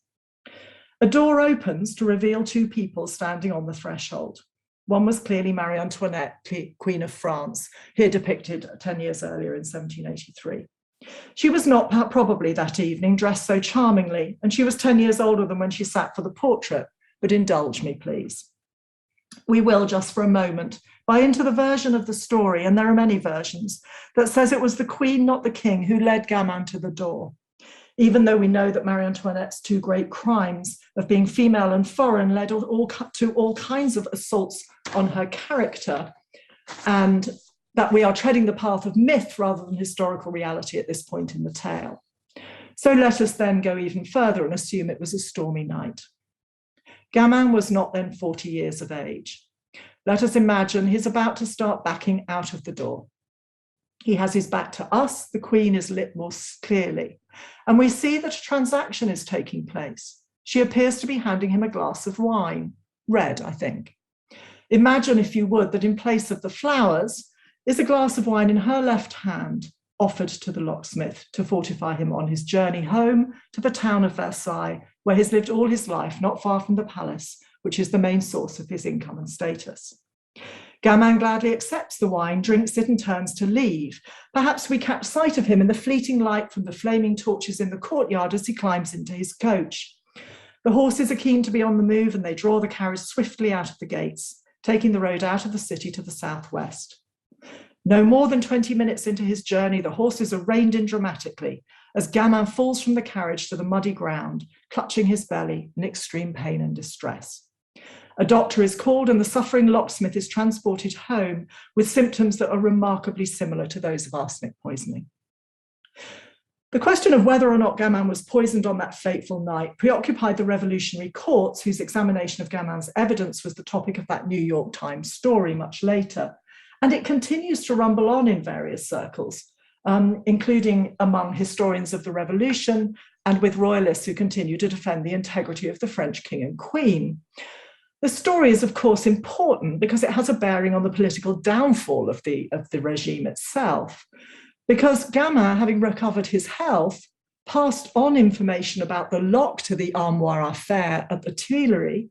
A door opens to reveal two people standing on the threshold. One was clearly Marie Antoinette, Queen of France, here depicted 10 years earlier in 1783. She was not probably that evening dressed so charmingly, and she was 10 years older than when she sat for the portrait, but indulge me, please. We will, just for a moment, buy into the version of the story, and there are many versions, that says it was the Queen, not the King, who led Gamin to the door, even though we know that Marie Antoinette's two great crimes of being female and foreign led to all kinds of assaults on her character, and that we are treading the path of myth rather than historical reality at this point in the tale. So let us then go even further and assume it was a stormy night. Gamin was not then 40 years of age. Let us imagine he's about to start backing out of the door. He has his back to us, the Queen is lit more clearly, and we see that a transaction is taking place. She appears to be handing him a glass of wine, red, I think. Imagine, if you would, that in place of the flowers is a glass of wine in her left hand, offered to the locksmith to fortify him on his journey home to the town of Versailles, where he's lived all his life, not far from the palace, which is the main source of his income and status. Gamin gladly accepts the wine, drinks it, and turns to leave. Perhaps we catch sight of him in the fleeting light from the flaming torches in the courtyard as he climbs into his coach. The horses are keen to be on the move, and they draw the carriage swiftly out of the gates, taking the road out of the city to the southwest. No more than 20 minutes into his journey, the horses are reined in dramatically as Gamin falls from the carriage to the muddy ground, clutching his belly in extreme pain and distress. A doctor is called, and the suffering locksmith is transported home with symptoms that are remarkably similar to those of arsenic poisoning. The question of whether or not Gamin was poisoned on that fateful night preoccupied the revolutionary courts, whose examination of Gamin's evidence was the topic of that New York Times story much later. And it continues to rumble on in various circles, including among historians of the revolution and with royalists who continue to defend the integrity of the French king and queen. The story is, of course, important because it has a bearing on the political downfall of the regime itself. Because Gamin, having recovered his health, passed on information about the lock to the armoire à fer at the Tuileries,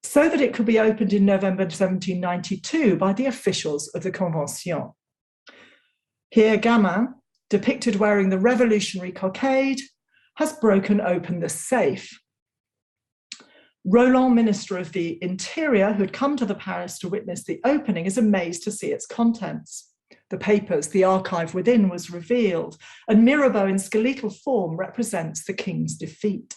so that it could be opened in November 1792 by the officials of the Convention. Here, Gamin, depicted wearing the revolutionary cockade, has broken open the safe. Roland, Minister of the Interior, who had come to the Paris to witness the opening, is amazed to see its contents. The papers, the archive within was revealed, and Mirabeau in skeletal form represents the king's defeat.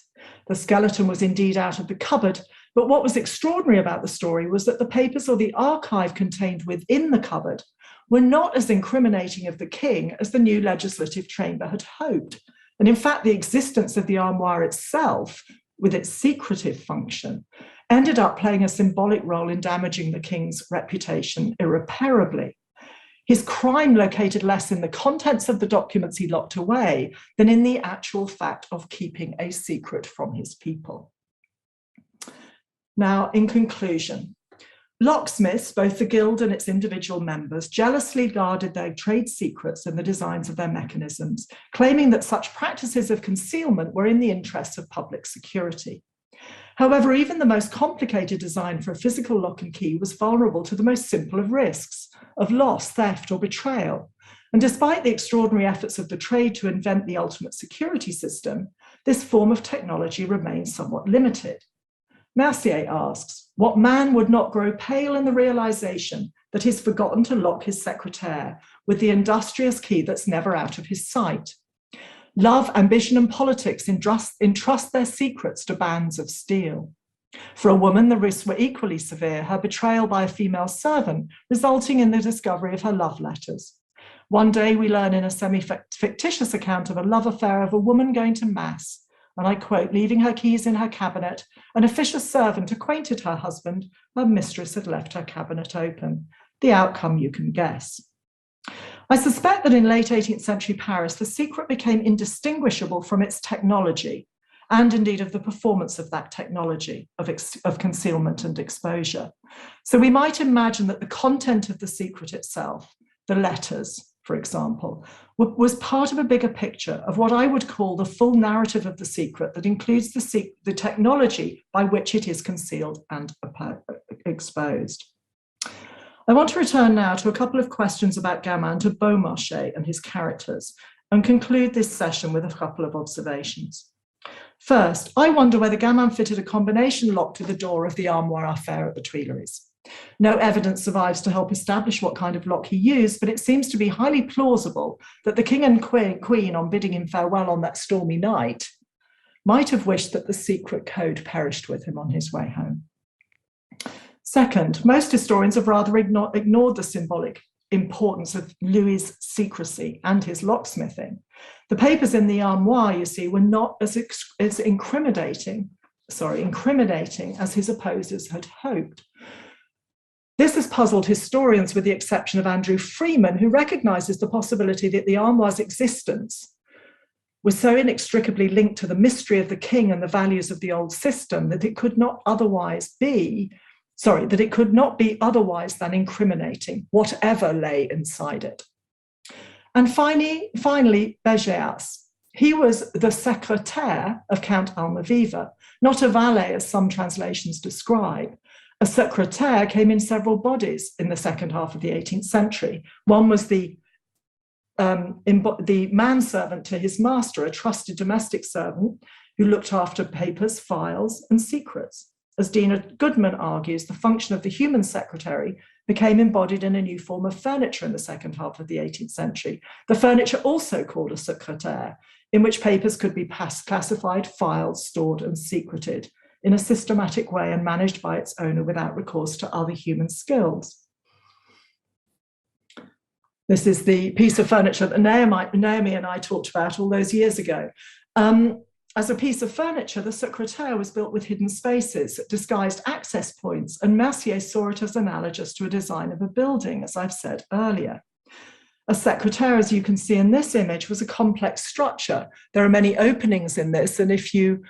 The skeleton was indeed out of the cupboard, but what was extraordinary about the story was that the papers or the archive contained within the cupboard were not as incriminating of the king as the new legislative chamber had hoped. And in fact, the existence of the armoire itself, with its secretive function, ended up playing a symbolic role in damaging the king's reputation irreparably. His crime located less in the contents of the documents he locked away than in the actual fact of keeping a secret from his people. Now, in conclusion, locksmiths, both the guild and its individual members, jealously guarded their trade secrets and the designs of their mechanisms, claiming that such practices of concealment were in the interests of public security. However, even the most complicated design for a physical lock and key was vulnerable to the most simple of risks, of loss, theft, or betrayal. And despite the extraordinary efforts of the trade to invent the ultimate security system, this form of technology remains somewhat limited. Mercier asks, what man would not grow pale in the realization that he's forgotten to lock his secretaire with the industrious key that's never out of his sight? Love, ambition, and politics entrust their secrets to bands of steel. For a woman, the risks were equally severe, her betrayal by a female servant resulting in the discovery of her love letters. One day we learn in a semi-fictitious account of a love affair of a woman going to mass, and I quote, leaving her keys in her cabinet, an officious servant acquainted her husband her mistress had left her cabinet open. The outcome you can guess. I suspect that in late 18th century Paris, the secret became indistinguishable from its technology, and indeed of the performance of that technology of concealment and exposure. So we might imagine that the content of the secret itself, the letters, for example, was part of a bigger picture of what I would call the full narrative of the secret that includes the technology by which it is concealed and exposed. I want to return now to a couple of questions about Gamin to Beaumarchais and his characters, and conclude this session with a couple of observations. First, I wonder whether Gamin fitted a combination lock to the door of the armoire affair at the Tuileries. No evidence survives to help establish what kind of lock he used, but it seems to be highly plausible that the king and queen, on bidding him farewell on that stormy night, might have wished that the secret code perished with him on his way home. Second, most historians have rather ignored the symbolic importance of Louis's secrecy and his locksmithing. The papers in the armoire, you see, were not as incriminating as his opposers had hoped. This has puzzled historians, with the exception of Andrew Freeman, who recognizes the possibility that the armoire's existence was so inextricably linked to the mystery of the king and the values of the old system that it could not be otherwise than incriminating, whatever lay inside it. And finally, Bergerac. He was the secrétaire of Count Almaviva, not a valet as some translations describe. A secrétaire came in several bodies in the second half of the 18th century. One was the manservant to his master, a trusted domestic servant who looked after papers, files, and secrets. As Dina Goodman argues, the function of the human secretary became embodied in a new form of furniture in the second half of the 18th century. The furniture also called a secrétaire, in which papers could be classified, filed, stored, and secreted in a systematic way and managed by its owner without recourse to other human skills. This is the piece of furniture that Naomi and I talked about all those years ago. As a piece of furniture, the secrétaire was built with hidden spaces, disguised access points, and Mercier saw it as analogous to a design of a building, as I've said earlier. A secrétaire, as you can see in this image, was a complex structure. There are many openings in this, and if you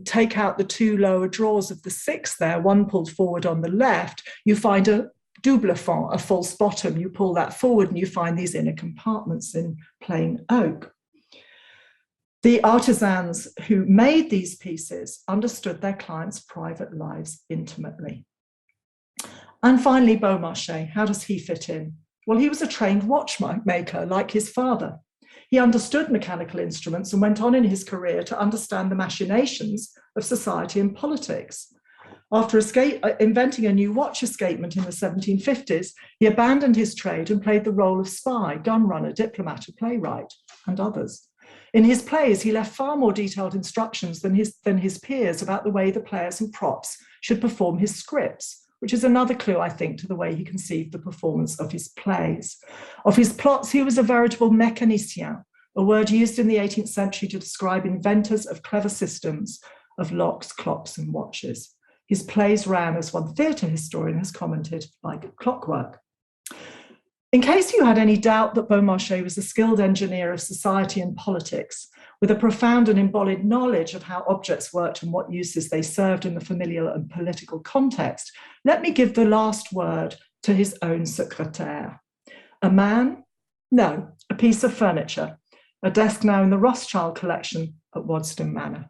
take out the two lower drawers of the six there, one pulled forward on the left, you find a double fond, a false bottom. You pull that forward and you find these inner compartments in plain oak. The artisans who made these pieces understood their clients' private lives intimately. And finally, Beaumarchais, how does he fit in? Well, he was a trained watchmaker like his father. He understood mechanical instruments and went on in his career to understand the machinations of society and politics. After inventing a new watch escapement in the 1750s, he abandoned his trade and played the role of spy, gun runner, diplomat, playwright, and others. In his plays, he left far more detailed instructions than his peers about the way the players and props should perform his scripts, which is another clue, I think, to the way he conceived the performance of his plays. Of his plots, he was a veritable mécanicien, a word used in the 18th century to describe inventors of clever systems of locks, clocks, and watches. His plays ran, as one theatre historian has commented, like clockwork. In case you had any doubt that Beaumarchais was a skilled engineer of society and politics, with a profound and embodied knowledge of how objects worked and what uses they served in the familial and political context, let me give the last word to his own secrétaire. A man? No, a piece of furniture, a desk now in the Rothschild collection at Waddesdon Manor.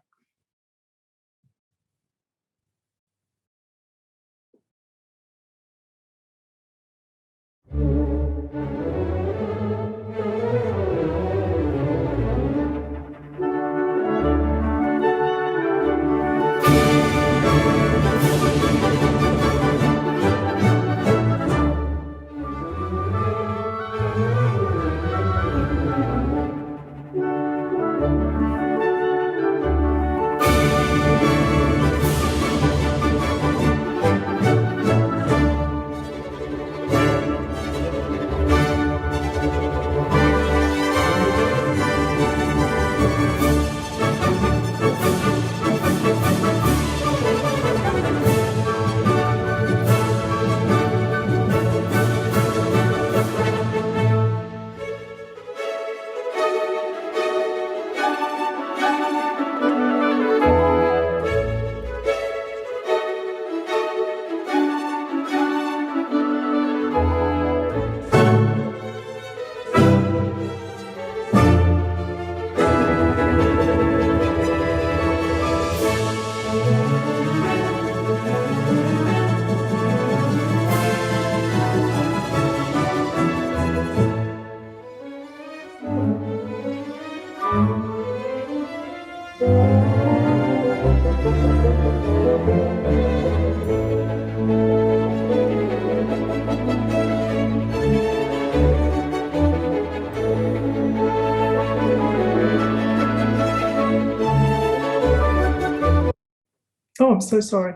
Oh, I'm so sorry.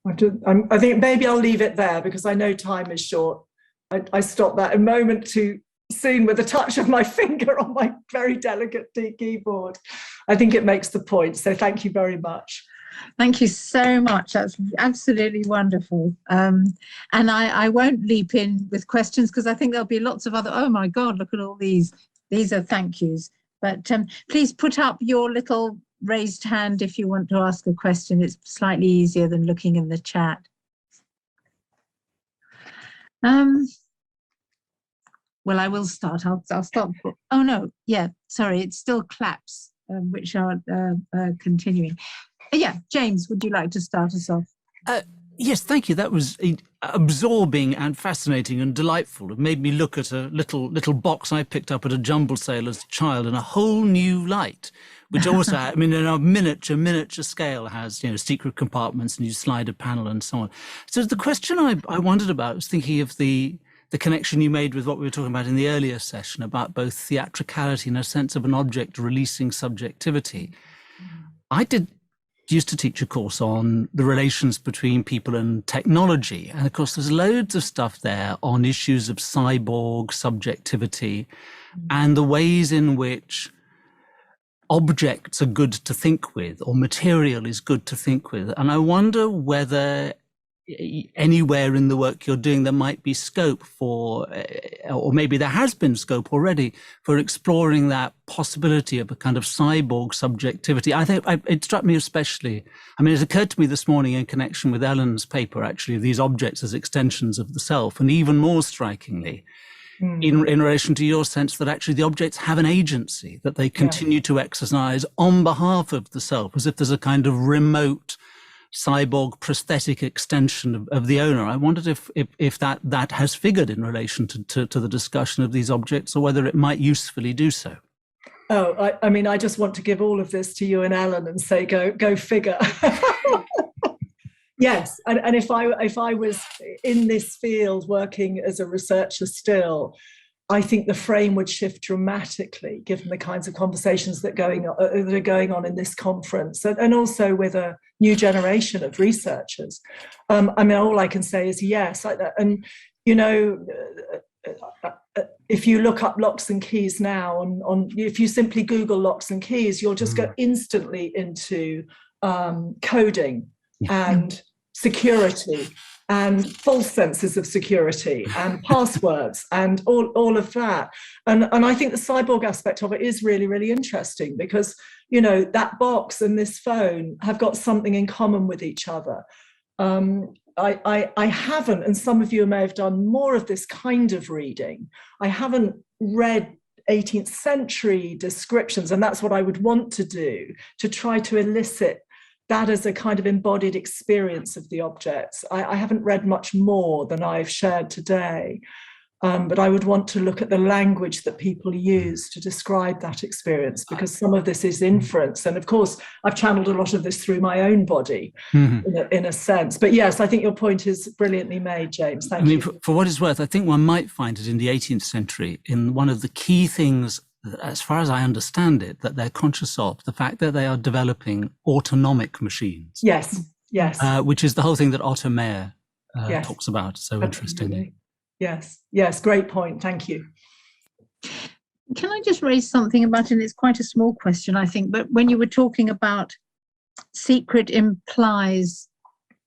I think maybe I'll leave it there because I know time is short. I stopped that a moment too soon with a touch of my finger on my very delicate keyboard. I think it makes the point. So thank you very much. Thank you so much. That's absolutely wonderful. And I won't leap in with questions because I think there'll be lots of other, oh my God, look at all these. These are thank yous. But please put up your little raised hand if you want to ask a question. It's slightly easier than looking in the chat. Well, I will start. I'll start. Oh no, yeah, sorry, it's still claps, which are continuing. Yeah, James, would you like to start us off? Yes, thank you. That was absorbing and fascinating and delightful. It made me look at a little box I picked up at a jumble sale as a child in a whole new light, which also, I mean, in a miniature scale has, you know, secret compartments and you slide a panel and so on. So the question I wondered about was thinking of the connection you made with what we were talking about in the earlier session about both theatricality and a sense of an object releasing subjectivity. I used to teach a course on the relations between people and technology. And of course, there's loads of stuff there on issues of cyborg subjectivity and the ways in which objects are good to think with or material is good to think with. And I wonder whether anywhere in the work you're doing there might be scope for, or maybe there has been scope already for exploring that possibility of a kind of cyborg subjectivity. I think it struck me especially, I mean, it occurred to me this morning in connection with Ellen's paper, actually, these objects as extensions of the self, and even more strikingly, in relation to your sense that actually the objects have an agency that they continue to exercise on behalf of the self, as if there's a kind of remote cyborg prosthetic extension of the owner. I wondered if that has figured in relation to the discussion of these objects, or whether it might usefully do so. Oh, I mean, I just want to give all of this to you and Ellen and say, go figure. Yes, and if I was in this field working as a researcher still, I think the frame would shift dramatically, given the kinds of conversations that are going on in this conference, and also with a new generation of researchers. I mean, all I can say is yes. And you know, if you look up locks and keys now, if you simply Google locks and keys, you'll just go instantly into coding and security and false senses of security and passwords and all of that. And I think the cyborg aspect of it is really, really interesting because, you know, that box and this phone have got something in common with each other. I haven't, and some of you may have done more of this kind of reading. I haven't read 18th century descriptions, and that's what I would want to do, to try to elicit that as a kind of embodied experience of the objects. I haven't read much more than I've shared today, but I would want to look at the language that people use to describe that experience, because some of this is inference. And of course, I've channeled a lot of this through my own body, in a sense. But yes, I think your point is brilliantly made, James. Thank you. For what it's worth, I think one might find it in the 18th century, in one of the key things, as far as I understand it, that they're conscious of, the fact that they are developing autonomic machines. Yes, yes. Which is the whole thing that Otto Meyer talks about so interestingly. Yes, yes, great point. Thank you. Can I just raise something about, and it's quite a small question, I think, but when you were talking about secret implies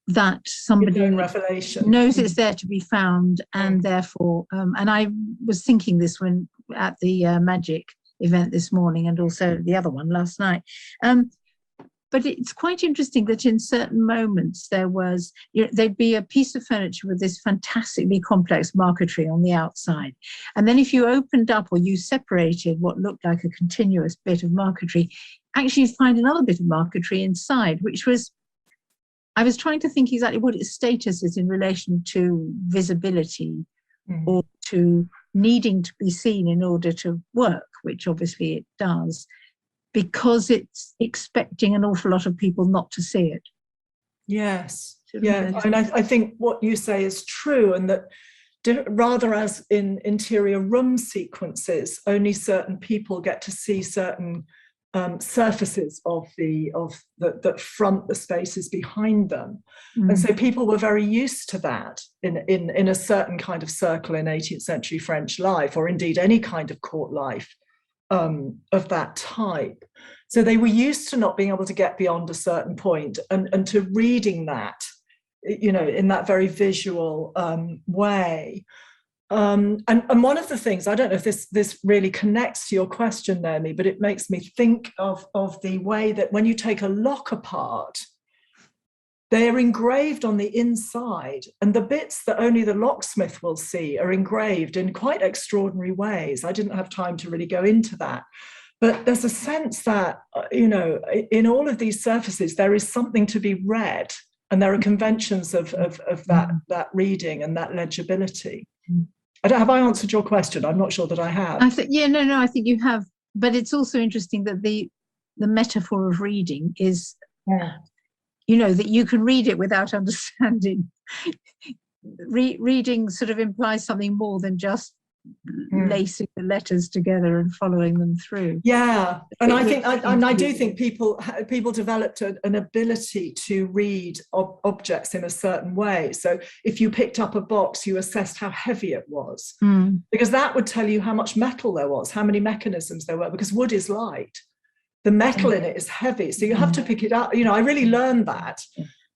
that somebody knows it's there to be found, and therefore, and I was thinking this when at the magic event this morning, and also the other one last night. But it's quite interesting that in certain moments there was, there'd be a piece of furniture with this fantastically complex marquetry on the outside. And then if you opened up or you separated what looked like a continuous bit of marquetry, actually you'd find another bit of marquetry inside, which was, I was trying to think exactly what its status is in relation to visibility or to needing to be seen in order to work, which obviously it does, because it's expecting an awful lot of people not to see it. Yes, yeah, and I think what you say is true, and that rather as in interior room sequences, only certain people get to see certain surfaces of that front the spaces behind them. And so people were very used to that in a certain kind of circle in 18th century French life, or indeed any kind of court life of that type. So they were used to not being able to get beyond a certain point, and to reading that, you know, in that very visual way. And one of the things, I don't know if this really connects to your question, Naomi, but it makes me think of the way that when you take a lock apart, they're engraved on the inside, and the bits that only the locksmith will see are engraved in quite extraordinary ways. I didn't have time to really go into that, but there's a sense that, you know, in all of these surfaces, there is something to be read, and there are conventions of that reading and that legibility. Have I answered your question? I'm not sure that I have. I think, no, I think you have. But it's also interesting that the metaphor of reading is, you know, that you can read it without understanding. Reading sort of implies something more than just lacing the letters together and following them through. Yeah, and I do think people developed an ability to read objects in a certain way. So if you picked up a box, you assessed how heavy it was, because that would tell you how much metal there was, how many mechanisms there were, because wood is light. The metal in it is heavy, so you have to pick it up. You know, I really learned that.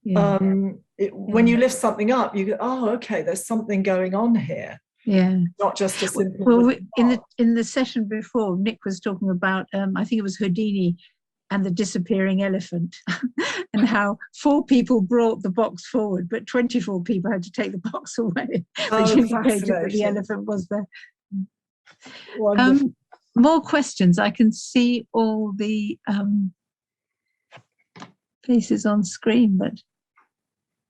When you lift something up, you go, oh, okay, there's something going on here. Yeah, not just a simple. Well, in the session before, Nick was talking about, I think it was Houdini and the disappearing elephant, and how 4 people brought the box forward, but 24 people had to take the box away, which indicated that the elephant was there. More questions. I can see all the faces on screen, but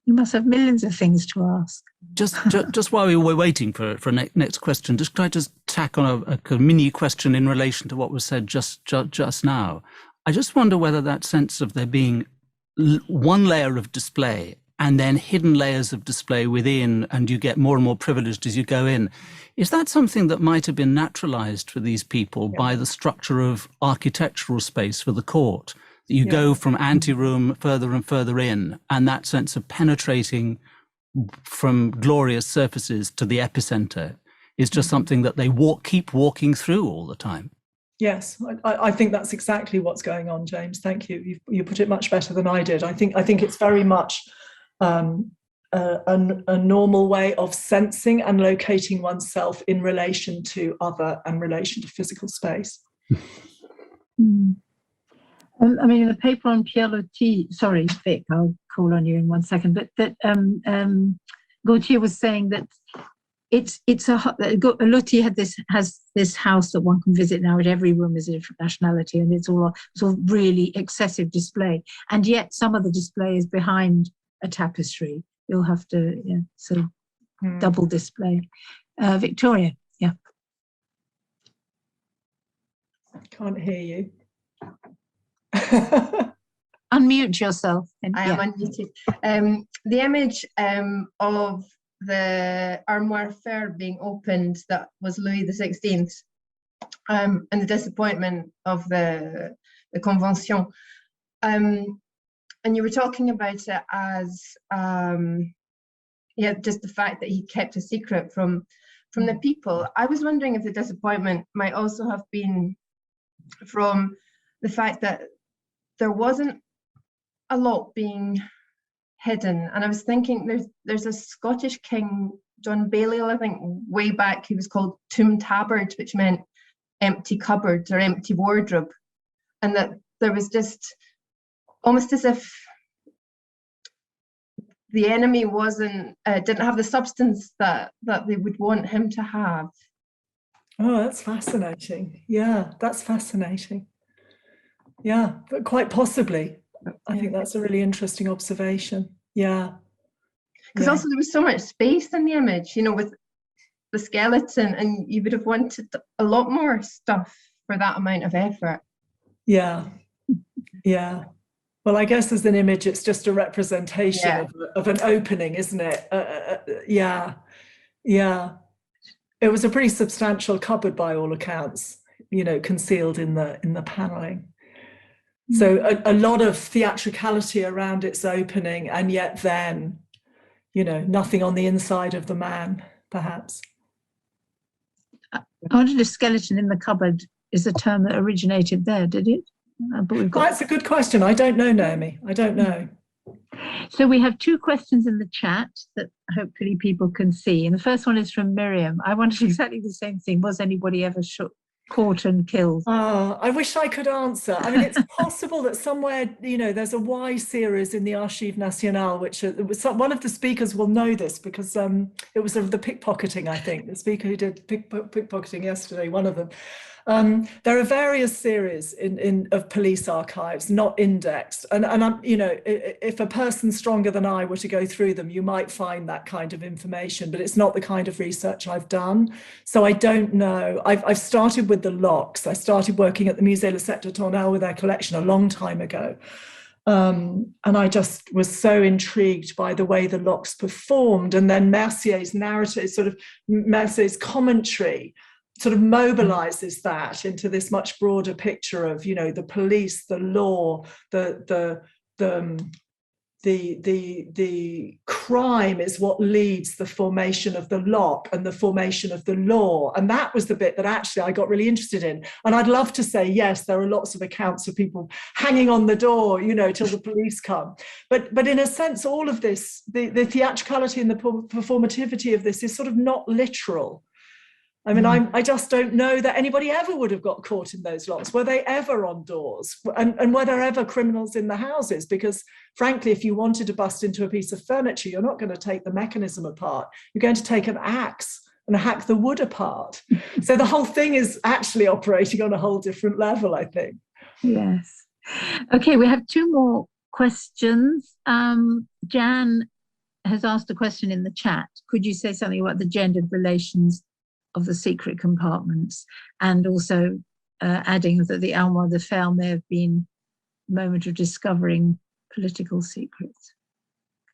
you must have millions of things to ask. Just while we were waiting for next question, just try to tack on a mini question in relation to what was said just now. I just wonder whether that sense of there being one layer of display and then hidden layers of display within, and you get more and more privileged as you go in, is that something that might have been naturalized for these people by the structure of architectural space for the court? You go from anteroom further and further in, and that sense of penetrating from glorious surfaces to the epicenter is just something that they keep walking through all the time. Yes, I think that's exactly what's going on, James. Thank you. You put it much better than I did. I think it's very much a normal way of sensing and locating oneself in relation to other and relation to physical space. I mean, in the paper on Pierre Loti, sorry, Vic, I'll call on you in 1 second, but that Gautier was saying that Loti has this house that one can visit now. At every room is a different nationality, and it's all really excessive display. And yet, some of the display is behind a tapestry. You'll have to double display. Victoria, yeah. Can't hear you. Unmute yourself. I am unmuted. The image of the armoire fair being opened, that was Louis XVI, and the disappointment of the Convention. And you were talking about it as just the fact that he kept a secret from the people. I was wondering if the disappointment might also have been from the fact that there wasn't a lot being hidden. And I was thinking there's a Scottish king, John Balliol, I think, way back, he was called Tomb Tabard, which meant empty cupboards or empty wardrobe. And that there was just almost as if the enemy didn't have the substance that they would want him to have. Oh, that's fascinating. Yeah, that's fascinating. Yeah, but quite possibly. I think that's a really interesting observation. Yeah. Because also there was so much space in the image, with the skeleton, and you would have wanted a lot more stuff for that amount of effort. Yeah. Yeah. Well, I guess as an image, it's just a representation of an opening, isn't it? Yeah. Yeah. It was a pretty substantial cupboard by all accounts, concealed in the paneling. So a lot of theatricality around its opening, and yet then, nothing on the inside of the man, perhaps. I wondered if skeleton in the cupboard is a term that originated there, did it? That's a good question. I don't know, Naomi. I don't know. So we have 2 questions in the chat that hopefully people can see. And the first one is from Miriam. I wondered exactly the same thing. Was anybody ever caught and killed? Oh, I wish I could answer. I mean, it's possible that somewhere, there's a Y series in the Archives Nationales, which one of the speakers will know this because it was of the pickpocketing, I think. The speaker who did pickpocketing yesterday, one of them. There are various series of police archives, not indexed. And if a person stronger than I were to go through them, you might find that kind of information, but it's not the kind of research I've done. So I don't know. I've started with the locks. I started working at the Musée Le Secteur Tournelle with their collection a long time ago. And I just was so intrigued by the way the locks performed. And then Mercier's narrative, Mercier's commentary, sort of mobilizes that into this much broader picture of, the police, the law, the crime is what leads the formation of the lock and the formation of the law. And that was the bit that actually I got really interested in. And I'd love to say, yes, there are lots of accounts of people hanging on the door, till the police come. But in a sense, all of this, the theatricality and the performativity of this is sort of not literal. I mean, I just don't know that anybody ever would have got caught in those locks. Were they ever on doors? And were there ever criminals in the houses? Because frankly, if you wanted to bust into a piece of furniture, you're not going to take the mechanism apart. You're going to take an axe and hack the wood apart. So the whole thing is actually operating on a whole different level, I think. Yes. Okay, we have 2 more questions. Jan has asked a question in the chat. Could you say something about the gendered relations of the secret compartments, and also adding that the Armoire de Fer may have been a moment of discovering political secrets?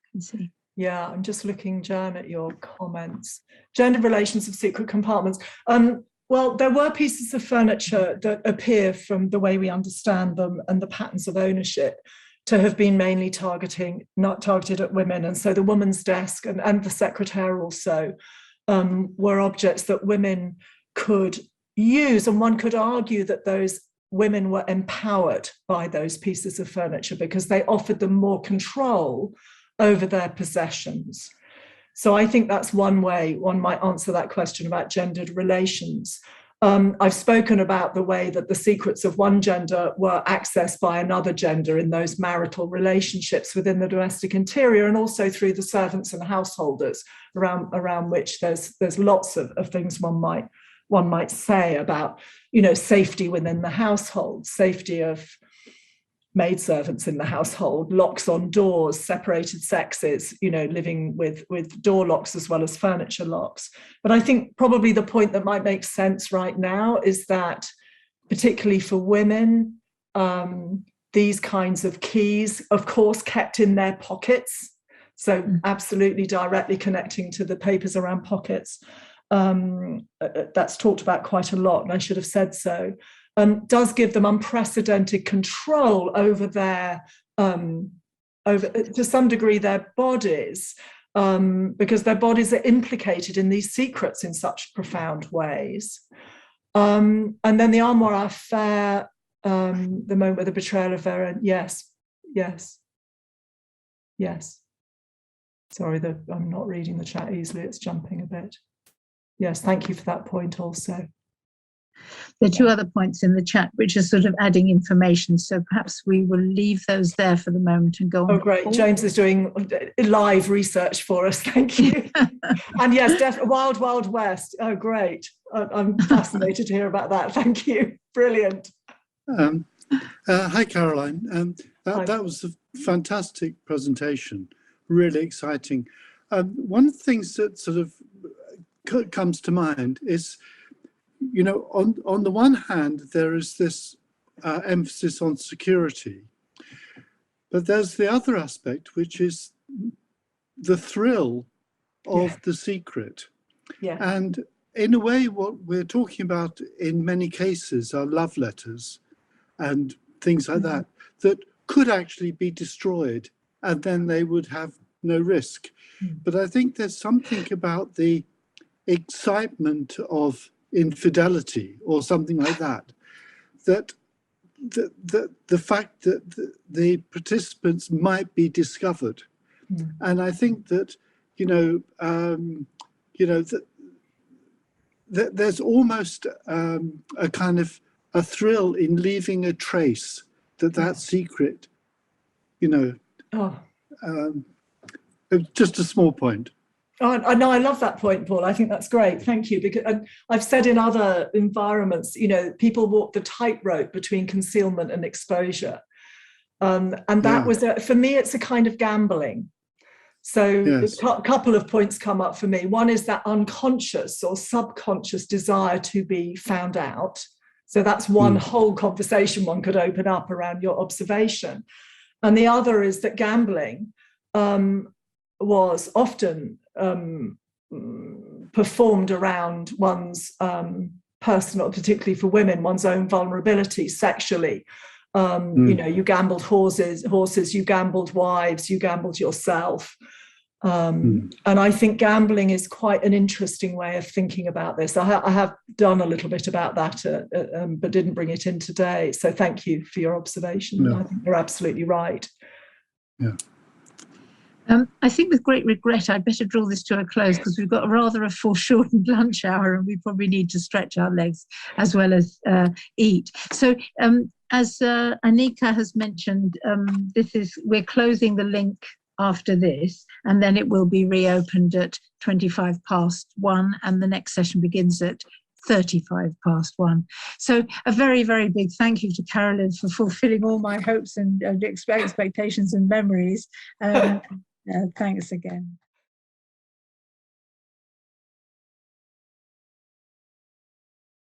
You can see. Yeah, I'm just looking, Jan, at your comments. Gender relations of secret compartments. Well, there were pieces of furniture that appear from the way we understand them and the patterns of ownership to have been mainly not targeted at women. And so the woman's desk and the secretaire also were objects that women could use, and one could argue that those women were empowered by those pieces of furniture because they offered them more control over their possessions. So I think that's one way one might answer that question about gendered relations. I've spoken about the way that the secrets of one gender were accessed by another gender in those marital relationships within the domestic interior, and also through the servants and householders, around which there's lots of things one might say about, safety within the household, safety of maidservants in the household, locks on doors, separated sexes, living with door locks as well as furniture locks. But I think probably the point that might make sense right now is that, particularly for women, these kinds of keys, of course, kept in their pockets. So absolutely directly connecting to the papers around pockets. That's talked about quite a lot, and I should have said so. Does give them unprecedented control over their, to some degree, their bodies, because their bodies are implicated in these secrets in such profound ways. And then the armoire affair, the moment with the betrayal of their own, yes. Sorry, I'm not reading the chat easily, it's jumping a bit. Yes, thank you for that point also. There are two other points in the chat which are sort of adding information, so perhaps we will leave those there for the moment and go on. Oh, great. James is doing live research for us. Thank you. And yes, Wild Wild West. Oh, great. I'm fascinated to hear about that. Thank you. Brilliant. Hi, Caroline. Hi. That was a fantastic presentation. Really exciting. One of the things that sort of comes to mind is, on the one hand, there is this emphasis on security, but there's the other aspect, which is the thrill of the secret. Yeah. And in a way, what we're talking about in many cases are love letters and things like that could actually be destroyed, and then they would have no risk. But I think there's something about the excitement of infidelity or something like that, that the fact that the participants might be discovered. And I think that, that there's almost a kind of a thrill in leaving a trace that secret, just a small point. Oh, no, I love that point, Paul. I think that's great. Thank you. Because I've said in other environments, people walk the tightrope between concealment and exposure. And that was, for me, it's a kind of gambling. So a couple of points come up for me. One is that unconscious or subconscious desire to be found out. So that's one whole conversation one could open up around your observation. And the other is that gambling was often performed around one's personal, particularly for women, one's own vulnerability sexually. You gambled horses, you gambled wives, you gambled yourself. And I think gambling is quite an interesting way of thinking about this. I have done a little bit about that, but didn't bring it in today. So thank you for your observation. I think you're absolutely right. Yeah. I think with great regret, I'd better draw this to a close because we've got rather a foreshortened lunch hour and we probably need to stretch our legs as well as eat. So as Anika has mentioned, we're closing the link after this, and then it will be reopened at 1:25 and the next session begins at 1:35. So a very, very big thank you to Carolyn for fulfilling all my hopes and expectations and memories. Thanks again.